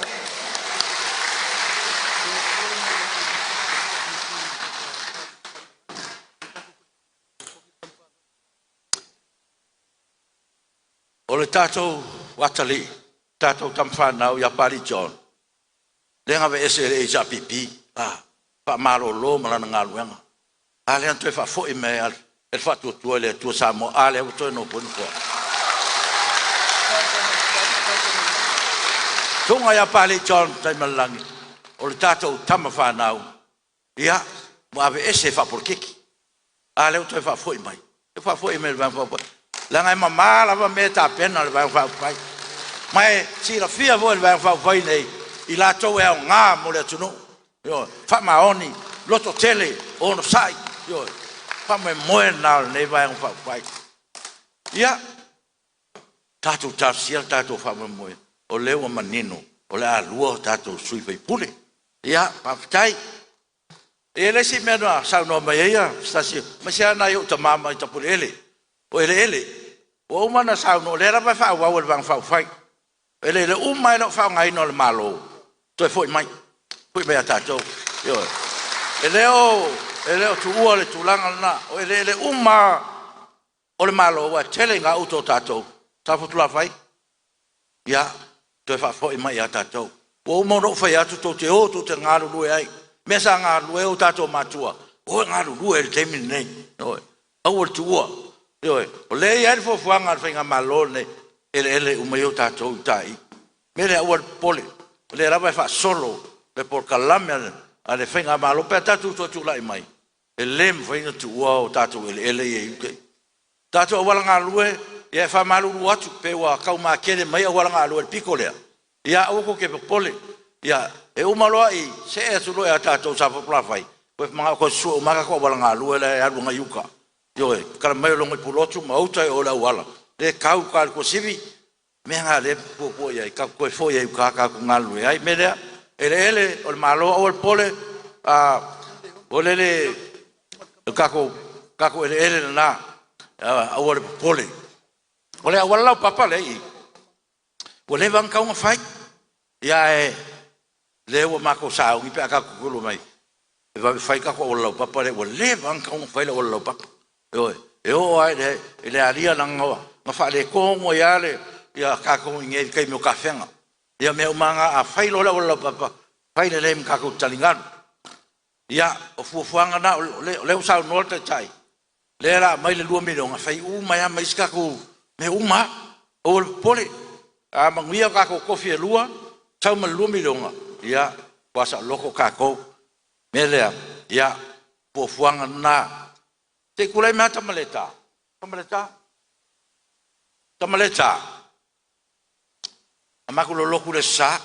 o le tato watali tato tamfanau ya pari John lenga ve ese e ja pipi pa malo lo mala nga luenga ale anto fa fo email el fatto tu le tu samo ale to no pon ko tunga ya pari John tai malangi o le tato tamfanau ya ma ve ese fa por kiki ale to fa fo email va fa la ngai mama la va meta pena le va fai mai si la fia vo le va fai nei i la to e nga mo le tuno yo fa maoni loto tele on sai yo fa me moena ne va fai ya tatu sia tatu fa me mo o le o manino o la luo tatu sui fai pule ya pa tai e le si me no sa no mai ya sta si ma sia na yo ta mama ta pule o ele o mana sa no le ra fa wa wa bang fa fai ele mai no fa ngai no le malo to foi mai ata to yo ele o tu o le tu langa na o ele o le malo wa tele nga auto tato ta fu tu la fai ya to fa foi mai ata to o mo no fa ya to te o to te nga lu ai me sa nga lu o tato matua o nga lu e te min nei no o tu o yo o le ia fo fuanga finga malone ele umeo tātou tai. Mele awal pole, le raba fa solo, le por kalame ale whainga malo, pēr tātou tu lai mai. E lem whainga tu uau tātou ele e uke. Tātou awala ngā lue, ia wha maluru atu, pe wa kau mā kere mai awala ngā lue piko lea. Ia oko ke pole, ia e umaloa i se e tu loe a tātou sa papula whai. Koe mga ko sua umaka ko awala ngā lue le aru ngā yuka. Yoe, kara mai longa i pulotu, mautai o la wala. Le kau kāle ko sivi, mea ngā le pupo iai, ka koe fo iai ukaka ko ngā lue ai, melea, ele, o le malo o le pole, o le kako ele na, o le pole. O le awala lau papa le i, o le vangkau ngā whai, ia e, le ua mako sao, ngi pia kako kulu mai, e whai kako o lau papa le, o le vangkau ngā whai le o lau papa. E o ai le alia na ngawa, nga wha le kongo ia le, ia kako inge kai mio kawhenga. Ia mea umanga a whai lo o lau papa, whai le leim kako talinganu. Ia o fuafuanga na, le usau nolte tai. Le la mai le 2 milionga, whai umaya mai sikako, me uma, o le pole. A manguia kako kofi e lua, tau ma 2 milionga. Ia, wasa loko kako, me lea, ia, fuafuanga na, te kulai mea tamaleta. Tamaleta. Amaku lo loku le sa,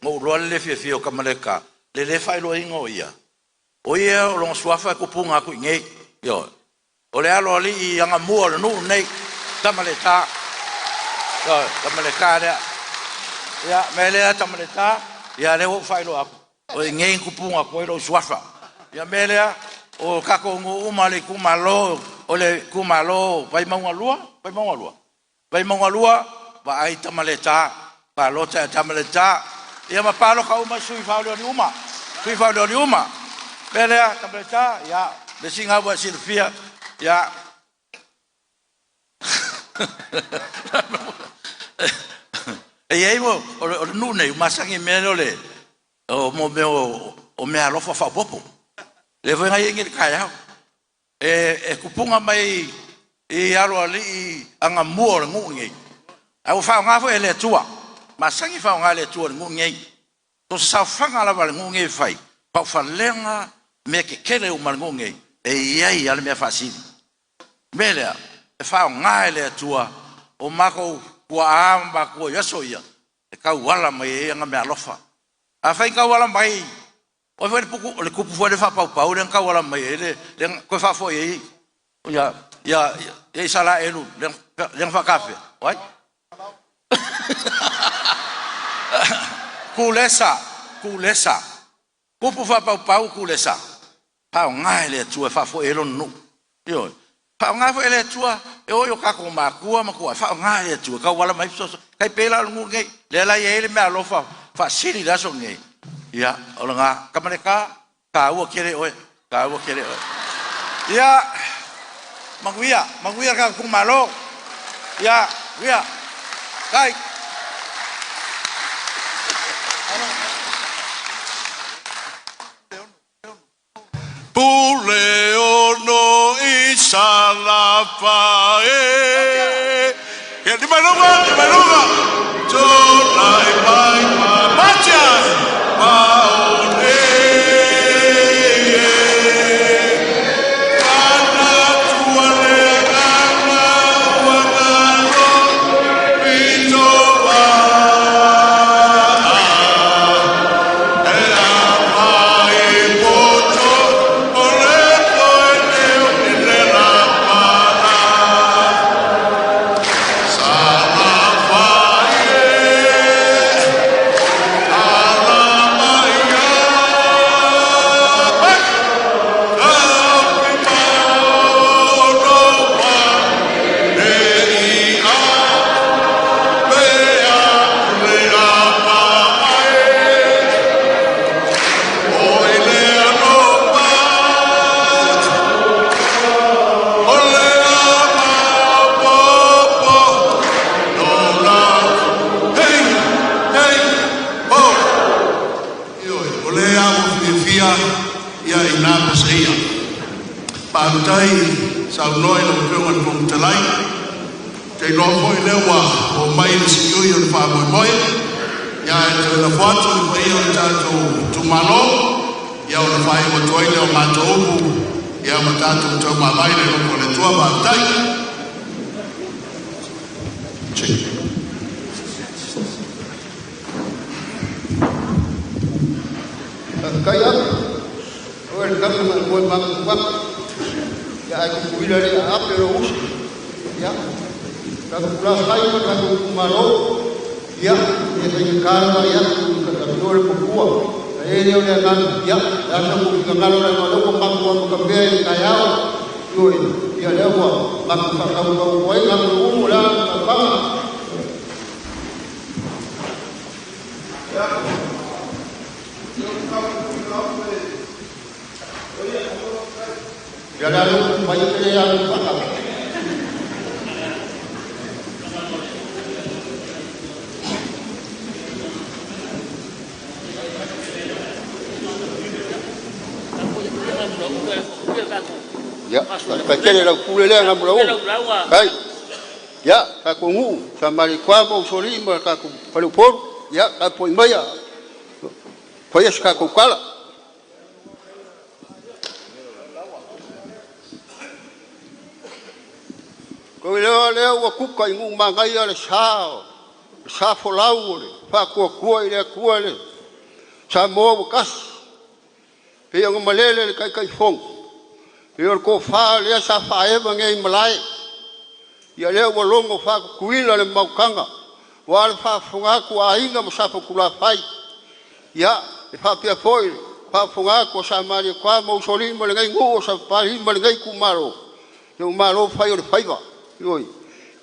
ngau loa le fie o kamaleka. Le fai lo ingo ia. O ia o longa suafa e kupunga aku ingei. O le alo ali i anga mua le nuu nei. Tamaleta. Tamaleka lea. Ia, me lea tamaleta. Ia le ho fai lo aku. O ingei kupunga aku e lo suafa. Ia me lea. O kako ngu umale kumalo, o le kumalo, vai maunga lua, va ai tamaleta, pa lota tamaleta, ia ma palo ka uma sui faulo ni uma, pelea tamaleta, ia, le singa wa Silvia, ia, e ia mo, o nune, masangi meno le, o mo meo, o mea lofa fa popo. Le foi ngai ngir kaya e kupunga mai e aro ali anga muor ngungi au fa nga fo ele tua ma sangi fa nga le tua ngungi to sa fanga la val ngungi fai pa fa lenga me ke kele o ngungi e ia ale me fa si mele e fa nga ele tua o mako kwa amba ko yasoia e ka wala mai nga me alofa a fa ka wala mai o foi pouco le cupo foi de fa pau le ka wala mai ele ko fa foi aí ya sala elu le fa café oi kulesa cupo fa pau kulesa pa nga ele tu fa foi elo no yo pa nga foi ele tu e o ka ko ma ku fa nga ele tu ka wala mai so kai pela ngu ngai le la ele me alo fa sili da so ngai ia olanga kamaleka ka ua kere oe ia maguia ka kumalo ia kai puleo no isalafa ya di malunga Jolai bai baca Kei loa foi lewa o mai le sikiui o le whamoimoe. Ia e te la whatu i pei o le tātou tumalo. Ia o le whai o toile o mātou upu. Ia o tātou tau mamai le loko le tua mātai. Kai ap, o le kaka ma mo ma ma, ya ai ku ila le ap le us, ya, ka ku la kai ka ku maro, ya, ya te ka ya ku ka ku le ku ku, e le le ka ya, ya ka ku ka ngalo le ma ku ma ku ka be ka ya, yo ya le wa, ma ku ka ku ko ai ka ku la ka ba. Ya lalu banyak yang bakal. Ya, pakai lau kulele ngam lau. Kai. Ya, aku ngu sama di kuapo soli mereka aku pelupur. Ya, aku imaya. Kaya aku kala. Ko leo wa kuka ingu mangai ale sa folau le fa ko ile ko le sa mo kas pe yang malele kai fong pe ko fa le sa fa e ngai malai ya leo wa longo fa kuila le maukanga wa fa funga ku ainga mo sa kula fai ya fa pia foi fa funga ko sa mari kwa mo soli mo ngai ngu sa pa mo ngai ku maro yo maro fai o faiva Yoi,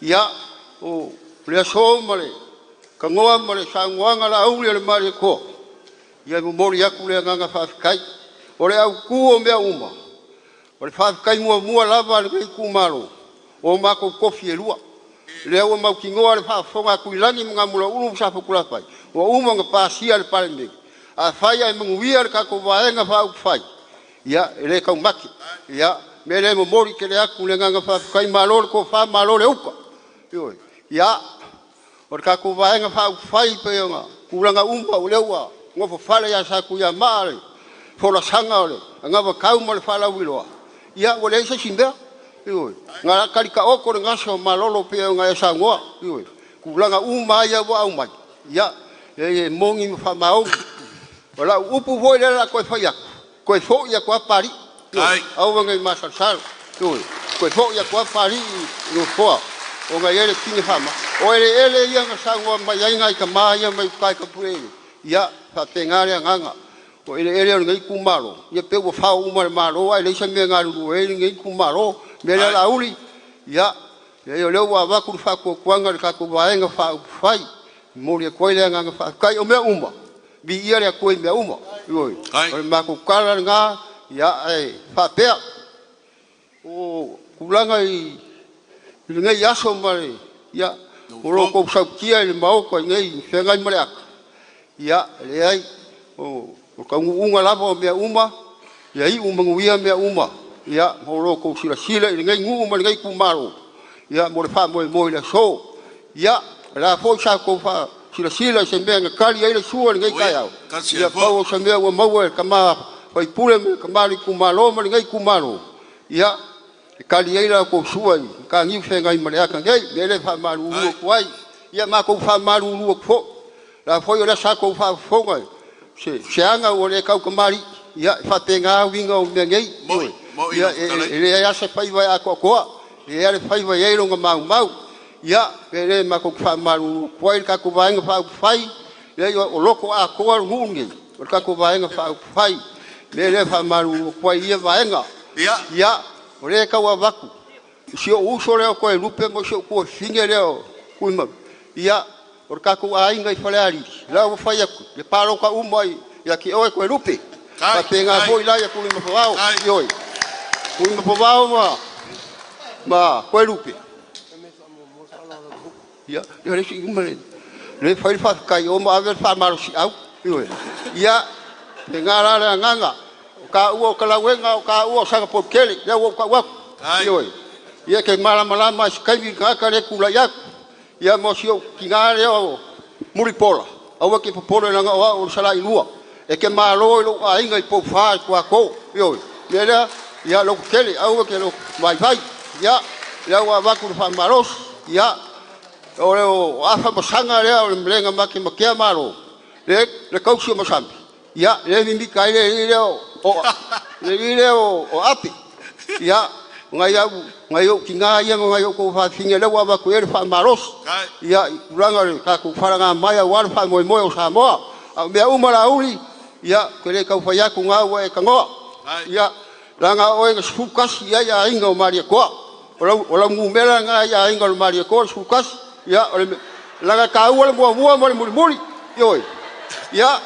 ya, o le so male, ka ngoa male sa ngoanga la au le male ko. Ya mo mori aku le nganga fa kai. O le au ku o mea uma. O le fa kai mua lava le ku malo. O ma ko kofi e lua. Le o ma ki ngoa le fa fonga ku ilangi mga mula ulu sa fukula fai. O uma nga pasia le pale me. A fai ai munguia ka ko vaenga fa u fai. Ya, ele ka maki. Ya, mele mo mori ke le aku le nganga fa kai malor ko fa malor e uka yo ya or ka ku vai nga fa fai pe nga kulanga umpa ulewa ngo fa fale ya sa ku ya male fo la sanga ole nga va ka mo le fa la wilo ya ole se simbe yo nga ka ka o ko nga so malolo pe nga sa ngo yo kulanga umma ya wa umma ya e mongi fa mau wala upu voi la ko fa ya ko fo ya ko pari au ngai masal tu ko fo ya ko pari no fo o ngai ele tinga fama o ele yang sango mai ngai ka mai mai kai ka pue ya fa tengare nganga o ele ngai kumaro ya pe wo fa u maro ai le sanga ngaru ele ngai kumaro mele la uli ya yo le wa va ku fa ko kwanga ka ko va nga fa fai mo le ko ile nganga fa kai o me umba bi ia le ko me umba yo o ma ko kala nga ya fa pe o kulanga I ngai yaso mare ya oro ko sa kia le mau ko ngai fengai mare ya le ai o ka unga lava me uma ya I umanguia me uma ya oro ko sila ngai ngu ma ngai kumaro ya mo le fa mo le so ya la fo sa ko fa sila se me ngai ai le suo ngai kai au ya pa o se me o mau ka ma pai pule me kamari kumalo ma ngai kumalo ya kali ila ko suai ka ngi fengai ma ya ka ngai mele fa maru ko ai ya ma ko fa maru ko la foi ora sa ko fa fo ngai se anga o le ka kamari ya fa tenga winga o ngai ya ele ya se pai vai a ko ya le pai vai ai longa mau ya ele ma ko fa maru ko ai ka ko vai fa fai ya o loko a ko ngungi ka ko vai fa fai le fa maru ko ia vaenga ya ore ka wa vaku si o uso le ko e lupe mo si ko finge le ku ma ya or ka ko ai ngai fale ali la o fa ya le paro ka umai ya ki o ko e lupe pa tenga foi la ya ku ma fao yo ku ma fao ma ko e lupe ya yo le si le fa kai o ma ave fa maru si au yo ya ngara la nganga ka uo kala wenga ka uo sanga popkeli le uo ka wa yo ia ke malama skai ka ka le kula ya ia mo sio ki nga le o muri pola au ke pola na o sala ilua e ke malo lo ainga i po fa kwa ko yo le ia lo kele au ke lo vai vai ia la wa ku fa maros ia o afa masanga le o mlenga maki makia malo le kausi mo sambi ia le mi kai le o api ia ngai o kinga ia ngai o ko fa finga le wa ku e fa maros ia ranga ka ku faranga mai wa fa mo o sa mo a me umara uli ia ko le ka fa ya ku nga wa e ka ngo ia ranga o e sukas ia inga o maria ko ola mumela nga ia inga o maria ko sukas ia langa ka ua mo muri yo ia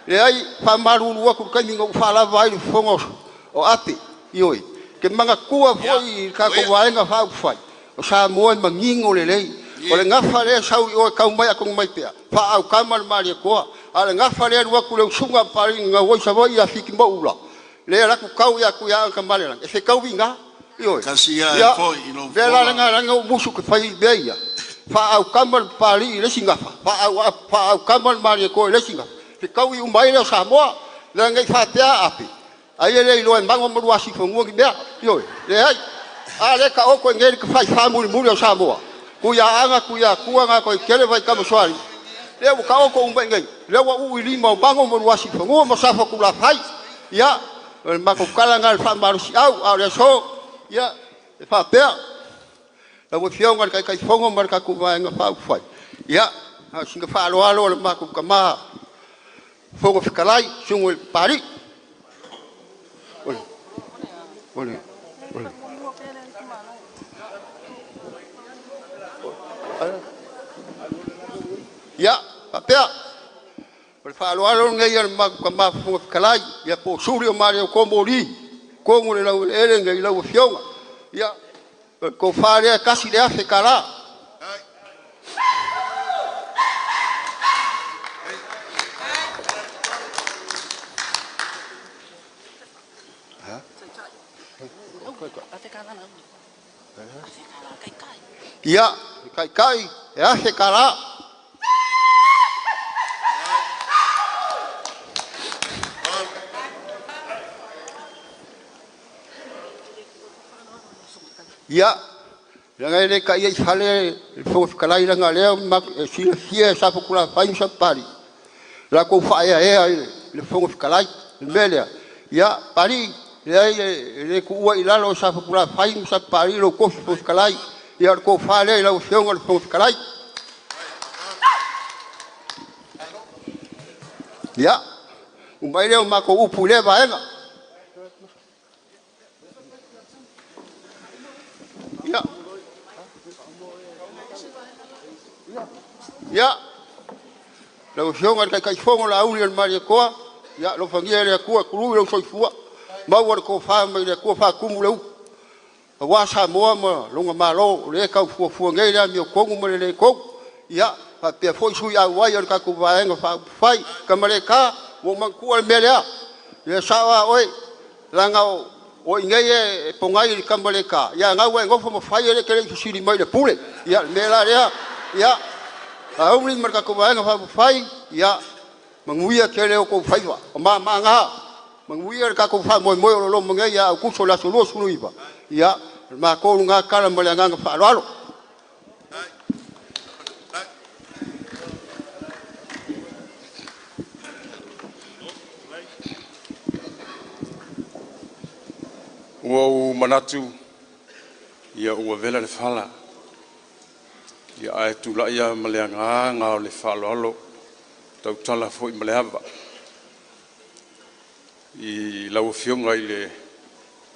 le ai fa maru wa ku ka minga fa la vai fongo o api yo ke manga kua foi ka ko waenga fa fai o sa mo mangingo le o le ngafa le sau o ka mai ko mai pea fa au kamal mari ko ale ngafa le wa ku le sunga pari nga wo sa voi a fiki mo ula le la ku kau ya ku ya ka male e fe kau vinga yo kasia foi no vela nga musu ku fai beia fa au kamal pari le singa fa au kamal mari ko le singa fe kau i umai le sa mo le ngai fa pea api ai le lo en bango mo wasi fo ngo bia yo le ai ale ka o ko ngeri ka fai fa muri o sa mo ku ya anga ku ya nga ko kele vai ka mo swali le ka o ko umbe ngai le wa u ili mo bango mo wasi fo ngo mo sa fo ku la fai ya ma ko kala ngal fa maru si au le so ya e fa pea la mo fio ngal kai fongo mar ka ku va nga fa fai ya singa fa lo ma ku ka ma fogo fikalai sungo pari Oleh. Ya, papea. Por falar ngai ar ma fu kalai ya po surio mario ko mori ko ngule la ele ngai la fionga. Ya, ko fare kasi le afe kala. Ya, kai, ya se kala. Ya, jangan le kai sale el fo kala ila ngale mak sia sa pukula fain sa pari. La ko fa ya le fo kala melia. Ya, pari le ku wa ila lo sa pukula fain sa pari lo ko fo kala. Ya ko fa le la opción al fo kala. Ya, un baile ma ko upule va enga. Ya. Ya. La opción al kai fongo la uli al mari ko, ya lo fangia le ko kru lo soi fua. Ma wa ko fa me le ko fa kumulu. Wa sa mo ma lo ma lo le ka fu ngai la mi ko mo le ko. Ya, pa pe foi su ya wa ya ka ku va enga fa fai ka mare ka wo man ku al melea. Ya sa wa oi langa o ngai e pongai ka mare ka. Ya nga wa ngofo mo fai le ke su di mai le pule. Ya mela ya. Au ni marka ko va enga fa fai ya manguia ke le ko fai wa. Ma nga manguia ka ko fa mo lo ngai ya ku so la so lo su iba. Ya ma ko nga kala mo le nga fa lo. Ua manatu ia ua vela le fala ia ae tula ia maleanga nga o le faloalo tau tala foi maleava i lau fionga i le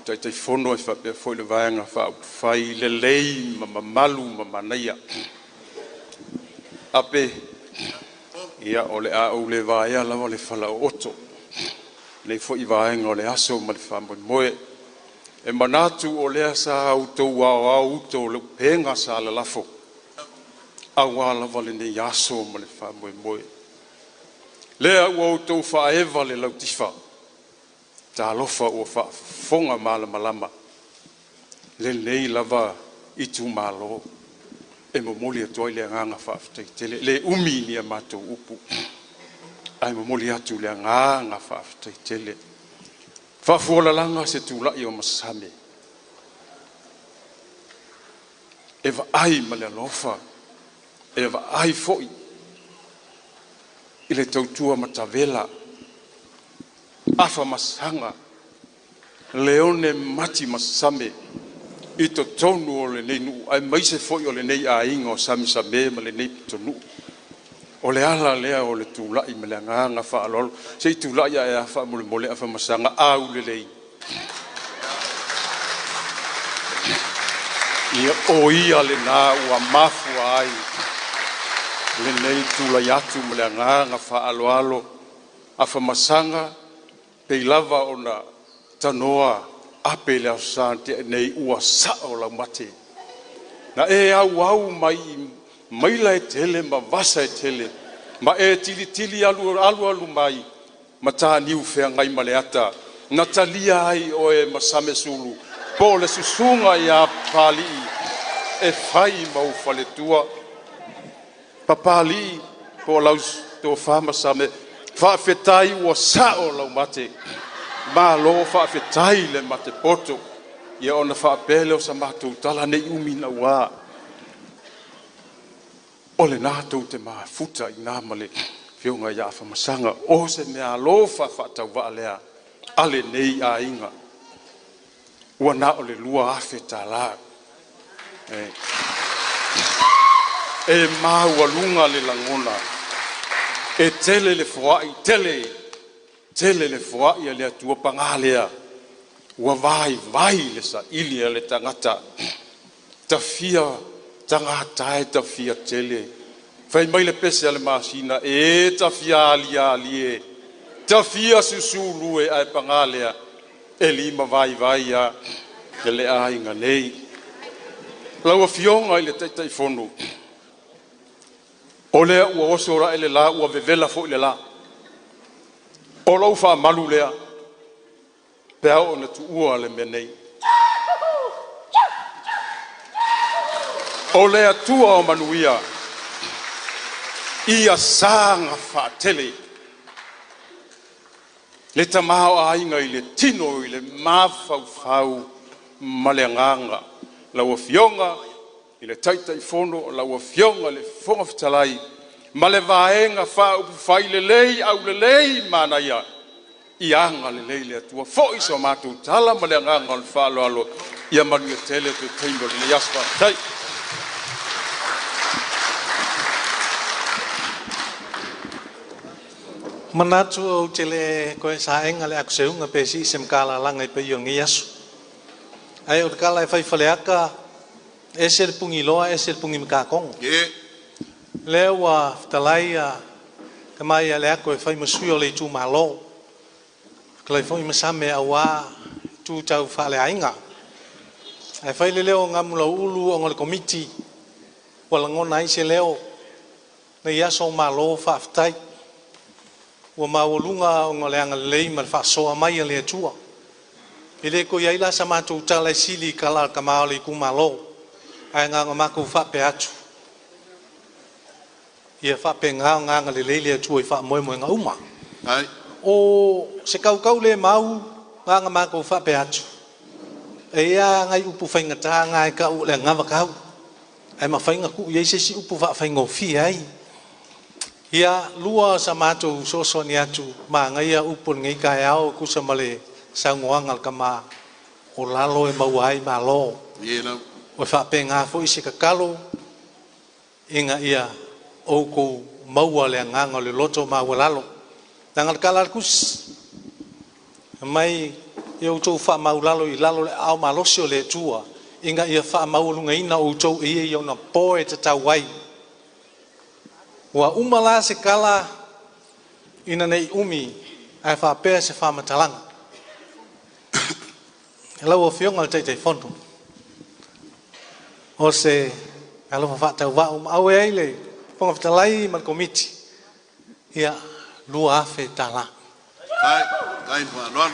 tai fono e fa foi le vaenga fa fai le lei mamalu mamanaia ape ia o le a o le vaia lava le fala oto le foi vaenga o le aso ma le fambo moe e manatu o lea sa autou wa autou le penga sa la lafo awa la vale ne yaso ma le fa moe lea o autou fa eva le lautifa ta lofa o fa fonga mala malama le nei lava I tu malo e mo moli atu le nganga fa tele le umi ni mato upu ai mo moli atu le nganga fa tele fa fola langa se tu la yo masame eva ai male lofa eva ai foi ile tautua matavela afa masanga leone mati masame ito tonu o le nei nu ai mai se foi o le nei a ingo sami same ma le nei tonu o le ala lea o le tulai ma le nganga fa alol se tulai a fa mo le mole afa masanga au le lei ia o ia le na ua mafu ai le nei tulai atu ma le nganga fa alo afa masanga pe lava ona tanoa ape le asante nei ua sao la mate na e au mai la tele ma vasa tele ma e tili alu mai mata niu fe ngai maleata na talia ai o e masame sulu po le susunga ya pali e fai mau fale tua papali po laus to fama same fa fetai ua sao la mate ma lo fa fetai le mate poto ia ona fa pele o sa matu tala nei umi na wa ole na to te ma futa ina male fionga ya fa masanga o se me alo fa ta wa lea ale nei a inga wa na ole lua afeta la e ma wa lunga le langona e tele le fuai tele le fuai le tua pangalea wa vai le sa ili le tangata tafia tangata e tafia tele fai mai le pese ale masina e tafia ali tafia susulu e ai pangalea e lima vai ya le ai nganei lawa fionga ile tai fonu ole ua osora ele la ua vevela fo ile la o lau fa malu lea pea o na tu ua le menei o lea tua o manuia ia sanga fa tele le tamao a inga i le tino i le mafau ma le nganga lau fionga i le taitai fono lau fionga le fonga fitalai ma le vaenga fa upu fai le lei au le lei mana ia i anga le lei le atua fo iso matu tala ma le nganga le fa alo ia manu e tele tu teimbo le yaspa tai manatu o tele ko sa enga le akseunga pe si semkala langa pe yongi yasu ai o kala fai faleaka esel pungi loa esel pungi makakong lewa talaia kamai ale ko fai masuio le tu malo klai foi masame awa tu tau fale ainga ai fai le leo ngamula ulu ngol komiti wala ngona ai se leo ne yaso malo fa ftai wa mawulunga ngole anga lei mal fa so mai le tua ile ko ia ila sama tu tala sili kala kamali kumalo ai nga ngamaku fa pe atu ia fa pe nga le le tua fa mo nga uma ai o se kau le mau nga ngamaku fa pe atu e ia ngai upu fainga ta ngai ka u le ngava kau ai ma fainga ku ia se si upu fa fainga fi ai ia lua samatu soso ni atu ma ngai upun ngai ka yao ku samale sangoangal kama o lalo e mauai malo ia o fa penga fo isi kakalo inga ia o ko maua le nganga le loto ma lalo tangal kalar kus mai eu to fa maulalo I lalo le au malosio le tua inga ia fa maulunga ina o to ia yo na poe te tawai wa umala se kala ina nei umi ai fa pe se fa matalang lau fionga te fondo o se alo fa ta wa au ele ponga talai man komiti ia lua fe tala ai fa non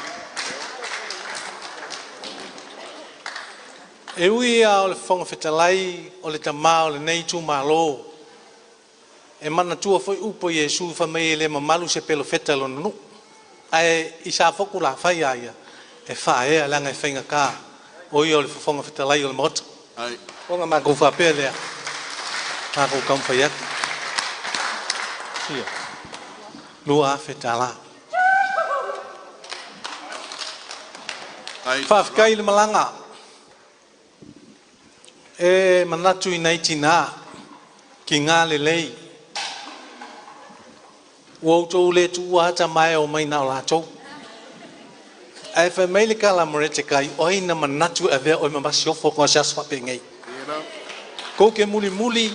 E ui a o le whonga whetalai, o le tamā o le nei tū mālo. E mana tua foi upo Iesu whamei le mamalu se pelo whetalo nunu. Ai i sa foku la whai aia, e whae a langa e whainga kā. O i o le whonga whetalai o le mota. O ngā mākou whapea lea. Mākou kamwhai atu. Ia. Lua whetala. Whawhikai le malanga. E manatu i nei tina. Ki ngā le lei. Wautou le tua ta mai o mai nao lātou. Ai whai meile ka la morete kai, oi na manatu e vea oi mamasi ofo kua sias whape ngei. Kou ke muli muli,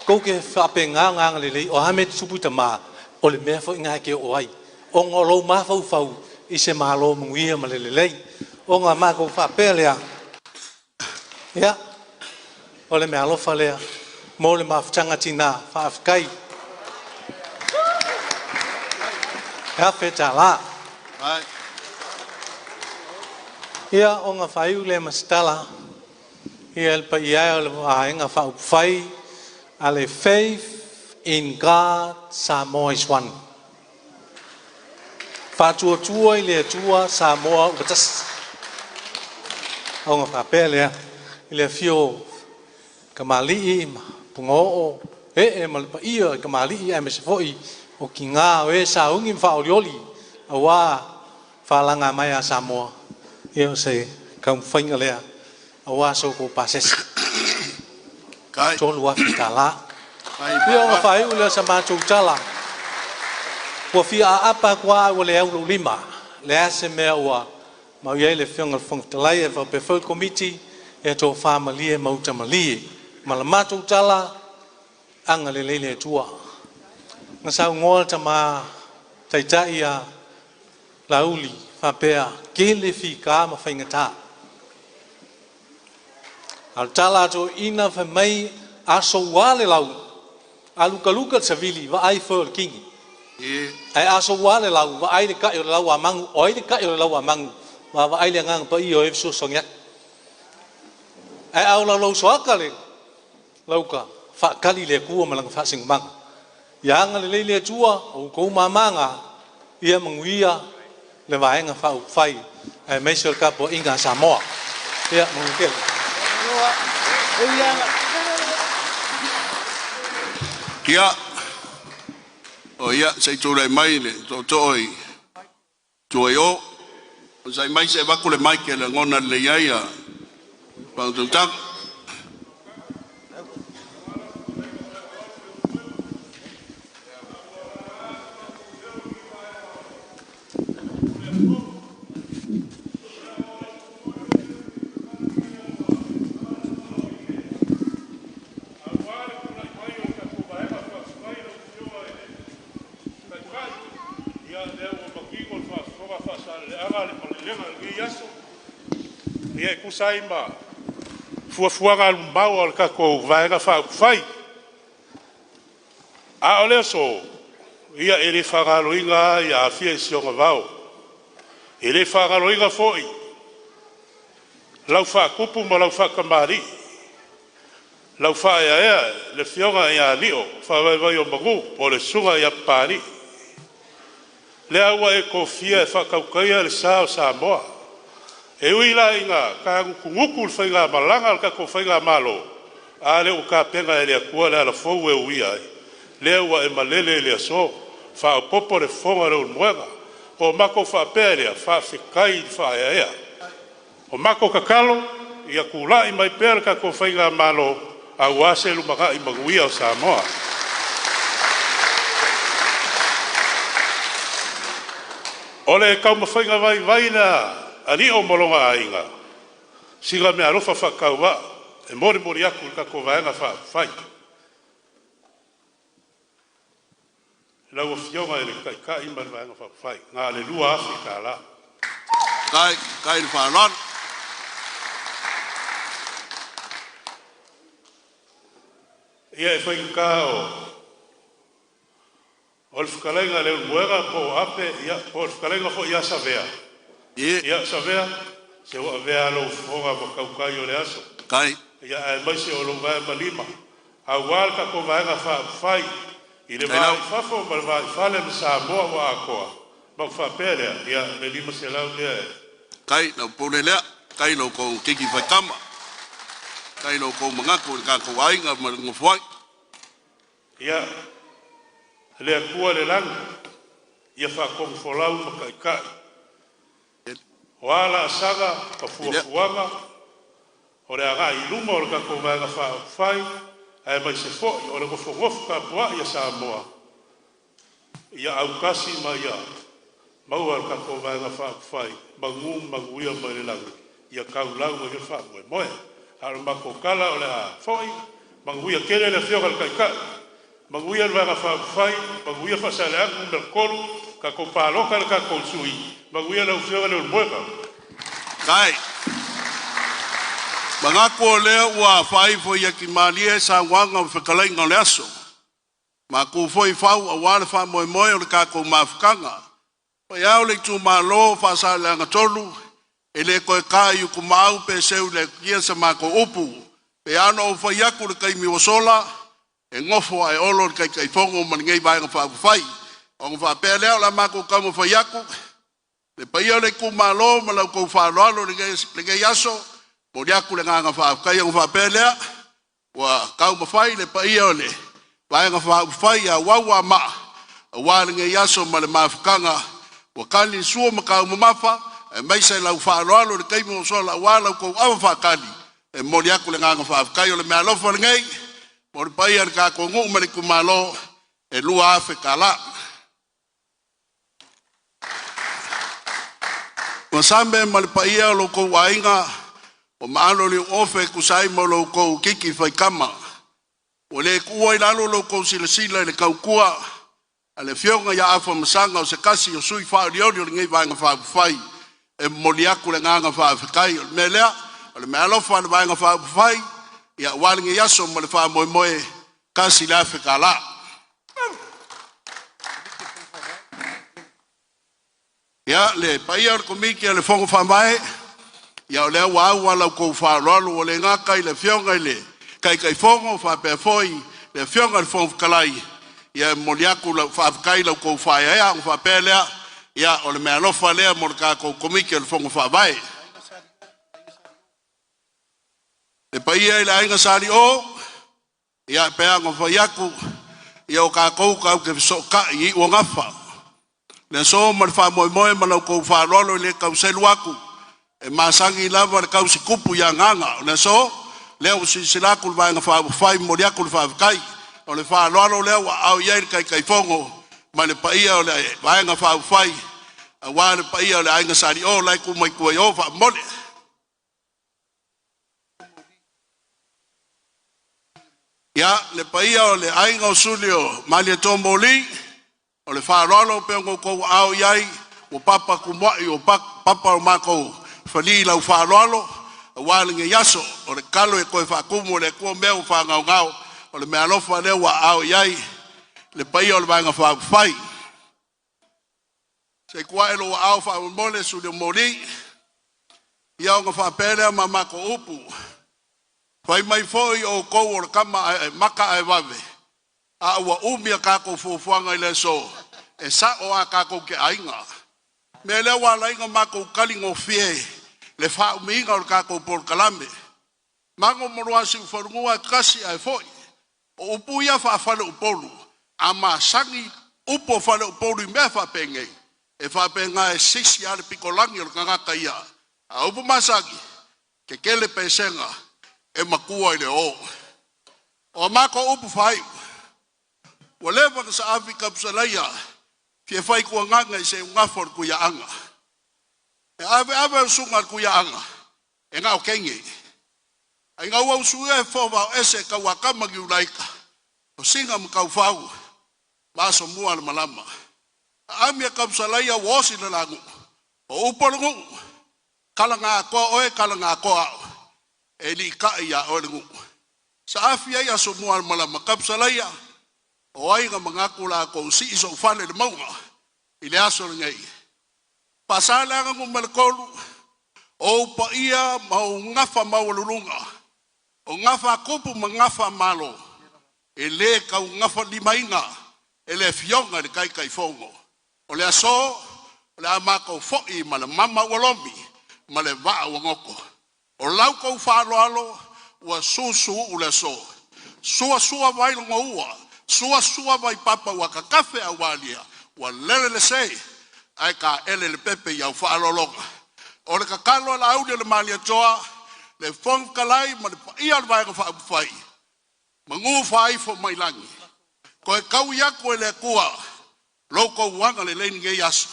kou ke whape ngā le lei, o hame tupu ta maa, o le mea fo inga ke o ai. O ngā lou maa fau fau, i se maa lo munguia ma le lei. O ngā maa kou whape lea. Ia, o le mea lofa lea, mo le maa whtanga tina, whaafkai. Ia wheta la. Ia o ngā whaiu le mastala. Ia elpa ia o le wahenga whai. A le faith in God Samoa is one. Whātua tua i le tua Samoa upatas. O ngā whapea lea. I le fio kamali'i pungo o. E malipa ia kamali'i ai mesefoi. O ki ngā o e sa ungi mwhaolioli. A wā whalanga mai a Samoa. Ia o se kaum whainga lea. A wā so ko pasesi. Tolu afi ta la. Ia o ngā whai ulea sa mātou tala. Ua fia a apa kua ua le aulu lima. Le ase mea ua. Mau iei le whionga whangtalai e whau pe full committee. E tō whāmalie mauta malie. Ma la mātou tala. Anga le leile tua. Nga sau ngoa ta mā taitai a lauli whapea ke le whika ma whaingata. Al tala to ina whamei aso wale lau. A luka luka savili wa ai whore kingi. Ai aso wale lau wa ai le kai o le lau a mangu. O ai le kai o le lau a mangu. Wa ai le ngang pa i o efso songyat. Ai au lau lau soaka le lauka. Whakali le kua malang whasing manga. Yang le leile tua o kou mamanga ia manguia le vaenga whau whai e meisel kapo inga Samoa ia mangukele Kia o ia sei tūrei mai le tōtoi tuai o sei mai se waku le mai ke le ngona le iaia pāututang Ia kusai ma fuafuanga mau al kako vaenga whai. A ole so ia ele whangaloinga ia fia sionga vau. Ele whangaloinga foi. Lau whakupu ma lau whakamari. Lau whaia ea le fionga ia lio whawaiwai o magu o le sunga ia pari. Le aua e kofia e whakaukaia le sao Samoa. E uila inga ka nguku whainga malanga ka ko whainga malo. A le o ka penga e le akua le ala fau e uia ai. Le ua e malele le aso. Wha o popo le fonga le unmuenga. O mako wha pērea, wha whikai wha ea. O mako kakalo, ia kula i mai pēra ka ko whainga malo. A uase lumaka i maguia o Samoa. Ole kauma whainga vai na. Ani o molonga ainga. Sila me arofa whakaua. E mori aku ka ko vaenga whai. Lau o fionga e le kai ka ima vaenga whai. Ngā le lua afi ka la. Kai le wharan. Ia e whainga ka o. O le whakalenga le muega po ape. Ia o le whakalenga ho ia savea. Ia savea, se wa vea lo fonga mo kaukai o le aso Kai. ia ai mai se o lo vai malima a wal ka ko vai ga fai i le vai fafo ma vai fale me sa mo wa ko ma fa pele ia le lima se lau le Kai na pole le kai lo ko kiki fai kama kai lo ko manga ko ka ko ai nga ma ngofai ia le kua le lang ia fa ko folau ma kai kai wala saga ka fuafuanga o le aga i luma o le ka ko vai ga fai ai mai se fo o le ko fo ka poa ia sa moa ia au kasi mai ia mau al ka ko vai ga fai mangu manguia mai le lang ia ka lau mo fa mo mo al ma ko kala o le foi manguia kele le fio al ka manguia le va fai manguia fa sa le ang mer kolu ka ko pa lo ka ko sui manguia le fio le moeka kai manga ko le wa fai fo ia ki malie sa wanga fe kalai ngale aso ma ko foi fau a wale fa mo mo o ka ko mafkanga pa ya o le tu malo fa sa le ngatolu ele ko kai ku mau pe se le kia sa ma ko upu pe ano fa ya ku le kai mi sola e ngofo ai olo kai kai fongo man ngai ba nga fa o fa pe le la ma ko ka mo fa ya ku le pa ia le ku malo ma la ko fa lo le ngai yaso mo ya ku le nga fa kai nga fa pe le wa ka mo fa le pa ia le ba nga fa ya wa ma wa le ngai yaso ma le mafkanga wa kali suo ma ka mo mafa e mai sai lau fa lo le kai mo so la wa la ko ava fa kali e mo ya ku le nga fa kai o le me alo fa ngai mo le pa ia ka ko ngu ma le ku malo e lua fe kala o sambe ma le pa ia lo ko wainga o malo le ofe ku sai mo lo ko kiki fai kama o le ku ai lalo lo ko sila le kaukua ale fionga ya afa masanga o se kasi o sui fa rio ngai vanga fa fai e moliaku le nganga fa kai me lea o me alo fa vanga fa fai ya walinga yaso mo le fa mo kasi la fe kala ya le paia ko miki le fongo fa mai ya le wa la ko fa lo le ngaka le fionga le kai fongo fa pe foi le fionga le fongo kalai ya moliaku la fa kai la ko fa ya fa pele ya o le me alo fa le mo ka ko komiki le fongo fa vai le paia ile ainga sali o ya pe ngo fa yaku ya o ka ke so ka i o ngafa le so mo fa mo mo ko fa lo le ka se luaku e masangi lava le ka si kupu ya nganga le so le o si sila ku va nga fa mo yaku fa kai o le fa lo le au ye kai fongo ma le paia o le va nga fa a wa le paia o le ainga sali o lai ku mai ku yo fa mo ya le paia o le ainga o sulio ma le tomboli o le whaarolo pe ko au iai o papa kumwai o papa o mako whali lau whaarolo o walinga yaso o le kalo e koe whakumu le kua mea o whangau ngau o le mea lofa leo wa au iai le paia o le vanga whai se kua elo wa au whaamole su le mori ia o nga whapere ma mako upu fai mai foi o kou o kama maka ai wave a ua umia kako fufuanga ile so e sa o a kako ke ainga me le wa lainga mako kalingo fie le fa uminga o kako por kalambe mango moruasi forungua kasi ai foi o upuia fa fale upolu ama sangi upo fale upolu me fa penge e fa penga e sisi ale pikolangi o kanga ia a upu masaki ke kele pesenga e makua ile o mako upu fai o leva sa Afrika psalaya fie fai ku nganga se ngafor ku ya anga e ave sunga ku ya anga e nga okenge ai nga wa suwe fo va ese ka wa kama Iulai o singa mkau fau baso mua malama amia ka psalaya wosi na langu o upolungu kala nga ko oe kala nga ko eli ka ya olengu sa afia ya so mua malama ka psalaya o ai nga mangaku la ko si iso fale de maunga ile aso ngai pasala nga ngumalkolu O pa ia mau ngafa mau lulunga. O ngafa kupu ma ngafa malo. E le kau ngafa limainga. E le fionga le kai fongo. O le aso, o le amako fo'i ma le mama walomi. Ma le waa wangoko. O lau kau whaaloalo, ua susu u le so. Sua vai longa ua. Sua vai papa ua kakafe a walia. Ua lele le sei. Ai ka ele le pepe iau whaalolonga. O le kakalo la aude le malia toa. Le fong kalai ma le ia le vai ka whaapufai. Mangu whai fo mai langi. Ko e kau iaku e le kua. Loko wanga le leini nge yaso.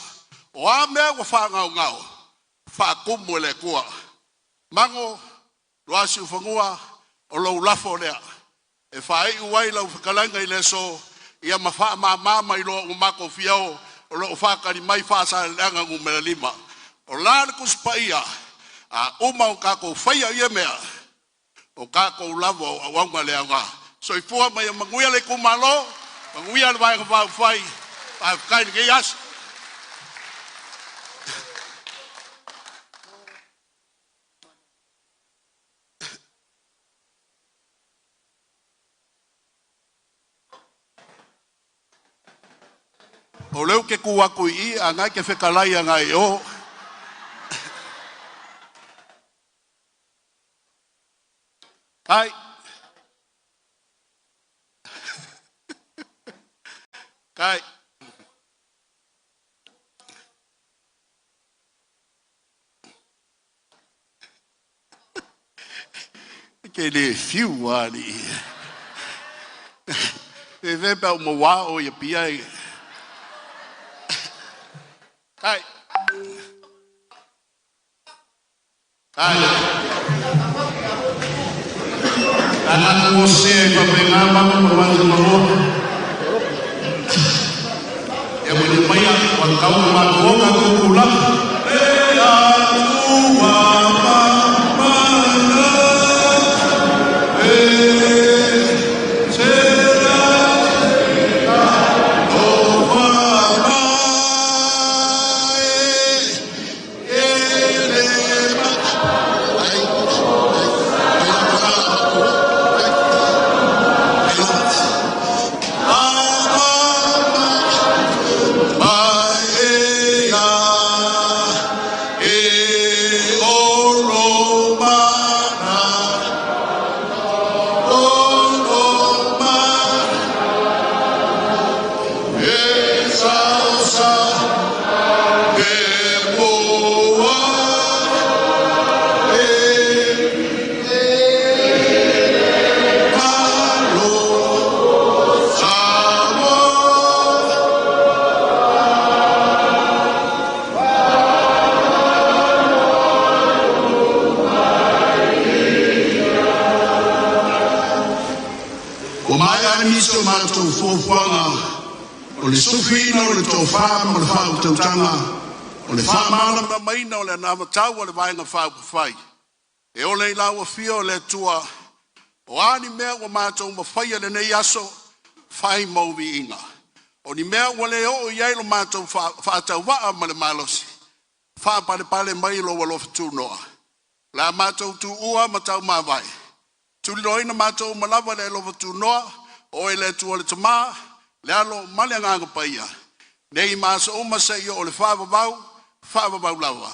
O a mea wa wha ngau. Wha kumu e le kua. Mango, luasi ufangua, o lau lafo lea. E whae uwai lau whakalanga i leso. Ia ma wha mama i loa umako fiao. O lo whakari mai whasa leanga ngumela lima. O lana kuspaia. A uma o kako whaia ia mea. O kako lavo a wanga leanga. So i fua mai a manguia le kumalo. Manguia le vai ka whai. Ai kai ni yas. O leu ke kuaku i a ngai ke whekalai a ngai o. Kai. Kai. Ke le fiu wani. E vepa o mawa o ia pia e. Kai. Kai. Anak você para pegar mama para fazer uma é muito bem quando kau magoga kukula o le sufina o le tofama o le whautautanga o le whamala ma maina o le namatau o le vaenga whaupawhai e o le ilaua fia o le tua o ani mea o mātou mawhaia le nei aso whai mauvi inga o ni mea o le o iai lo mātou whaatau waa ma le malosi whaapale pale mai lo walofa tūnoa la mātou tu ua matau mawai tuli roina mātou malawa le lofa tūnoa o e le tua le tamaa le alo male nganga paia nei maso o masai o le whaavavau laua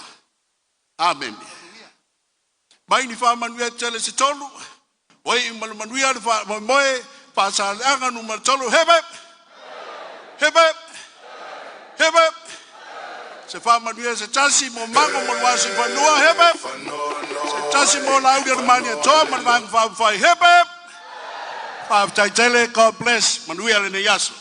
amen mai ni whaamanuia tele se tolu wai manuia le whaamamoe whaasale anga nu tolu hebe se whaamanuia se tasi mo mango mo wasi whanua hebe se tasi mo laudia le mania toa man vanga whaavavai hebe Tele, God bless. Manuia le ne yaso.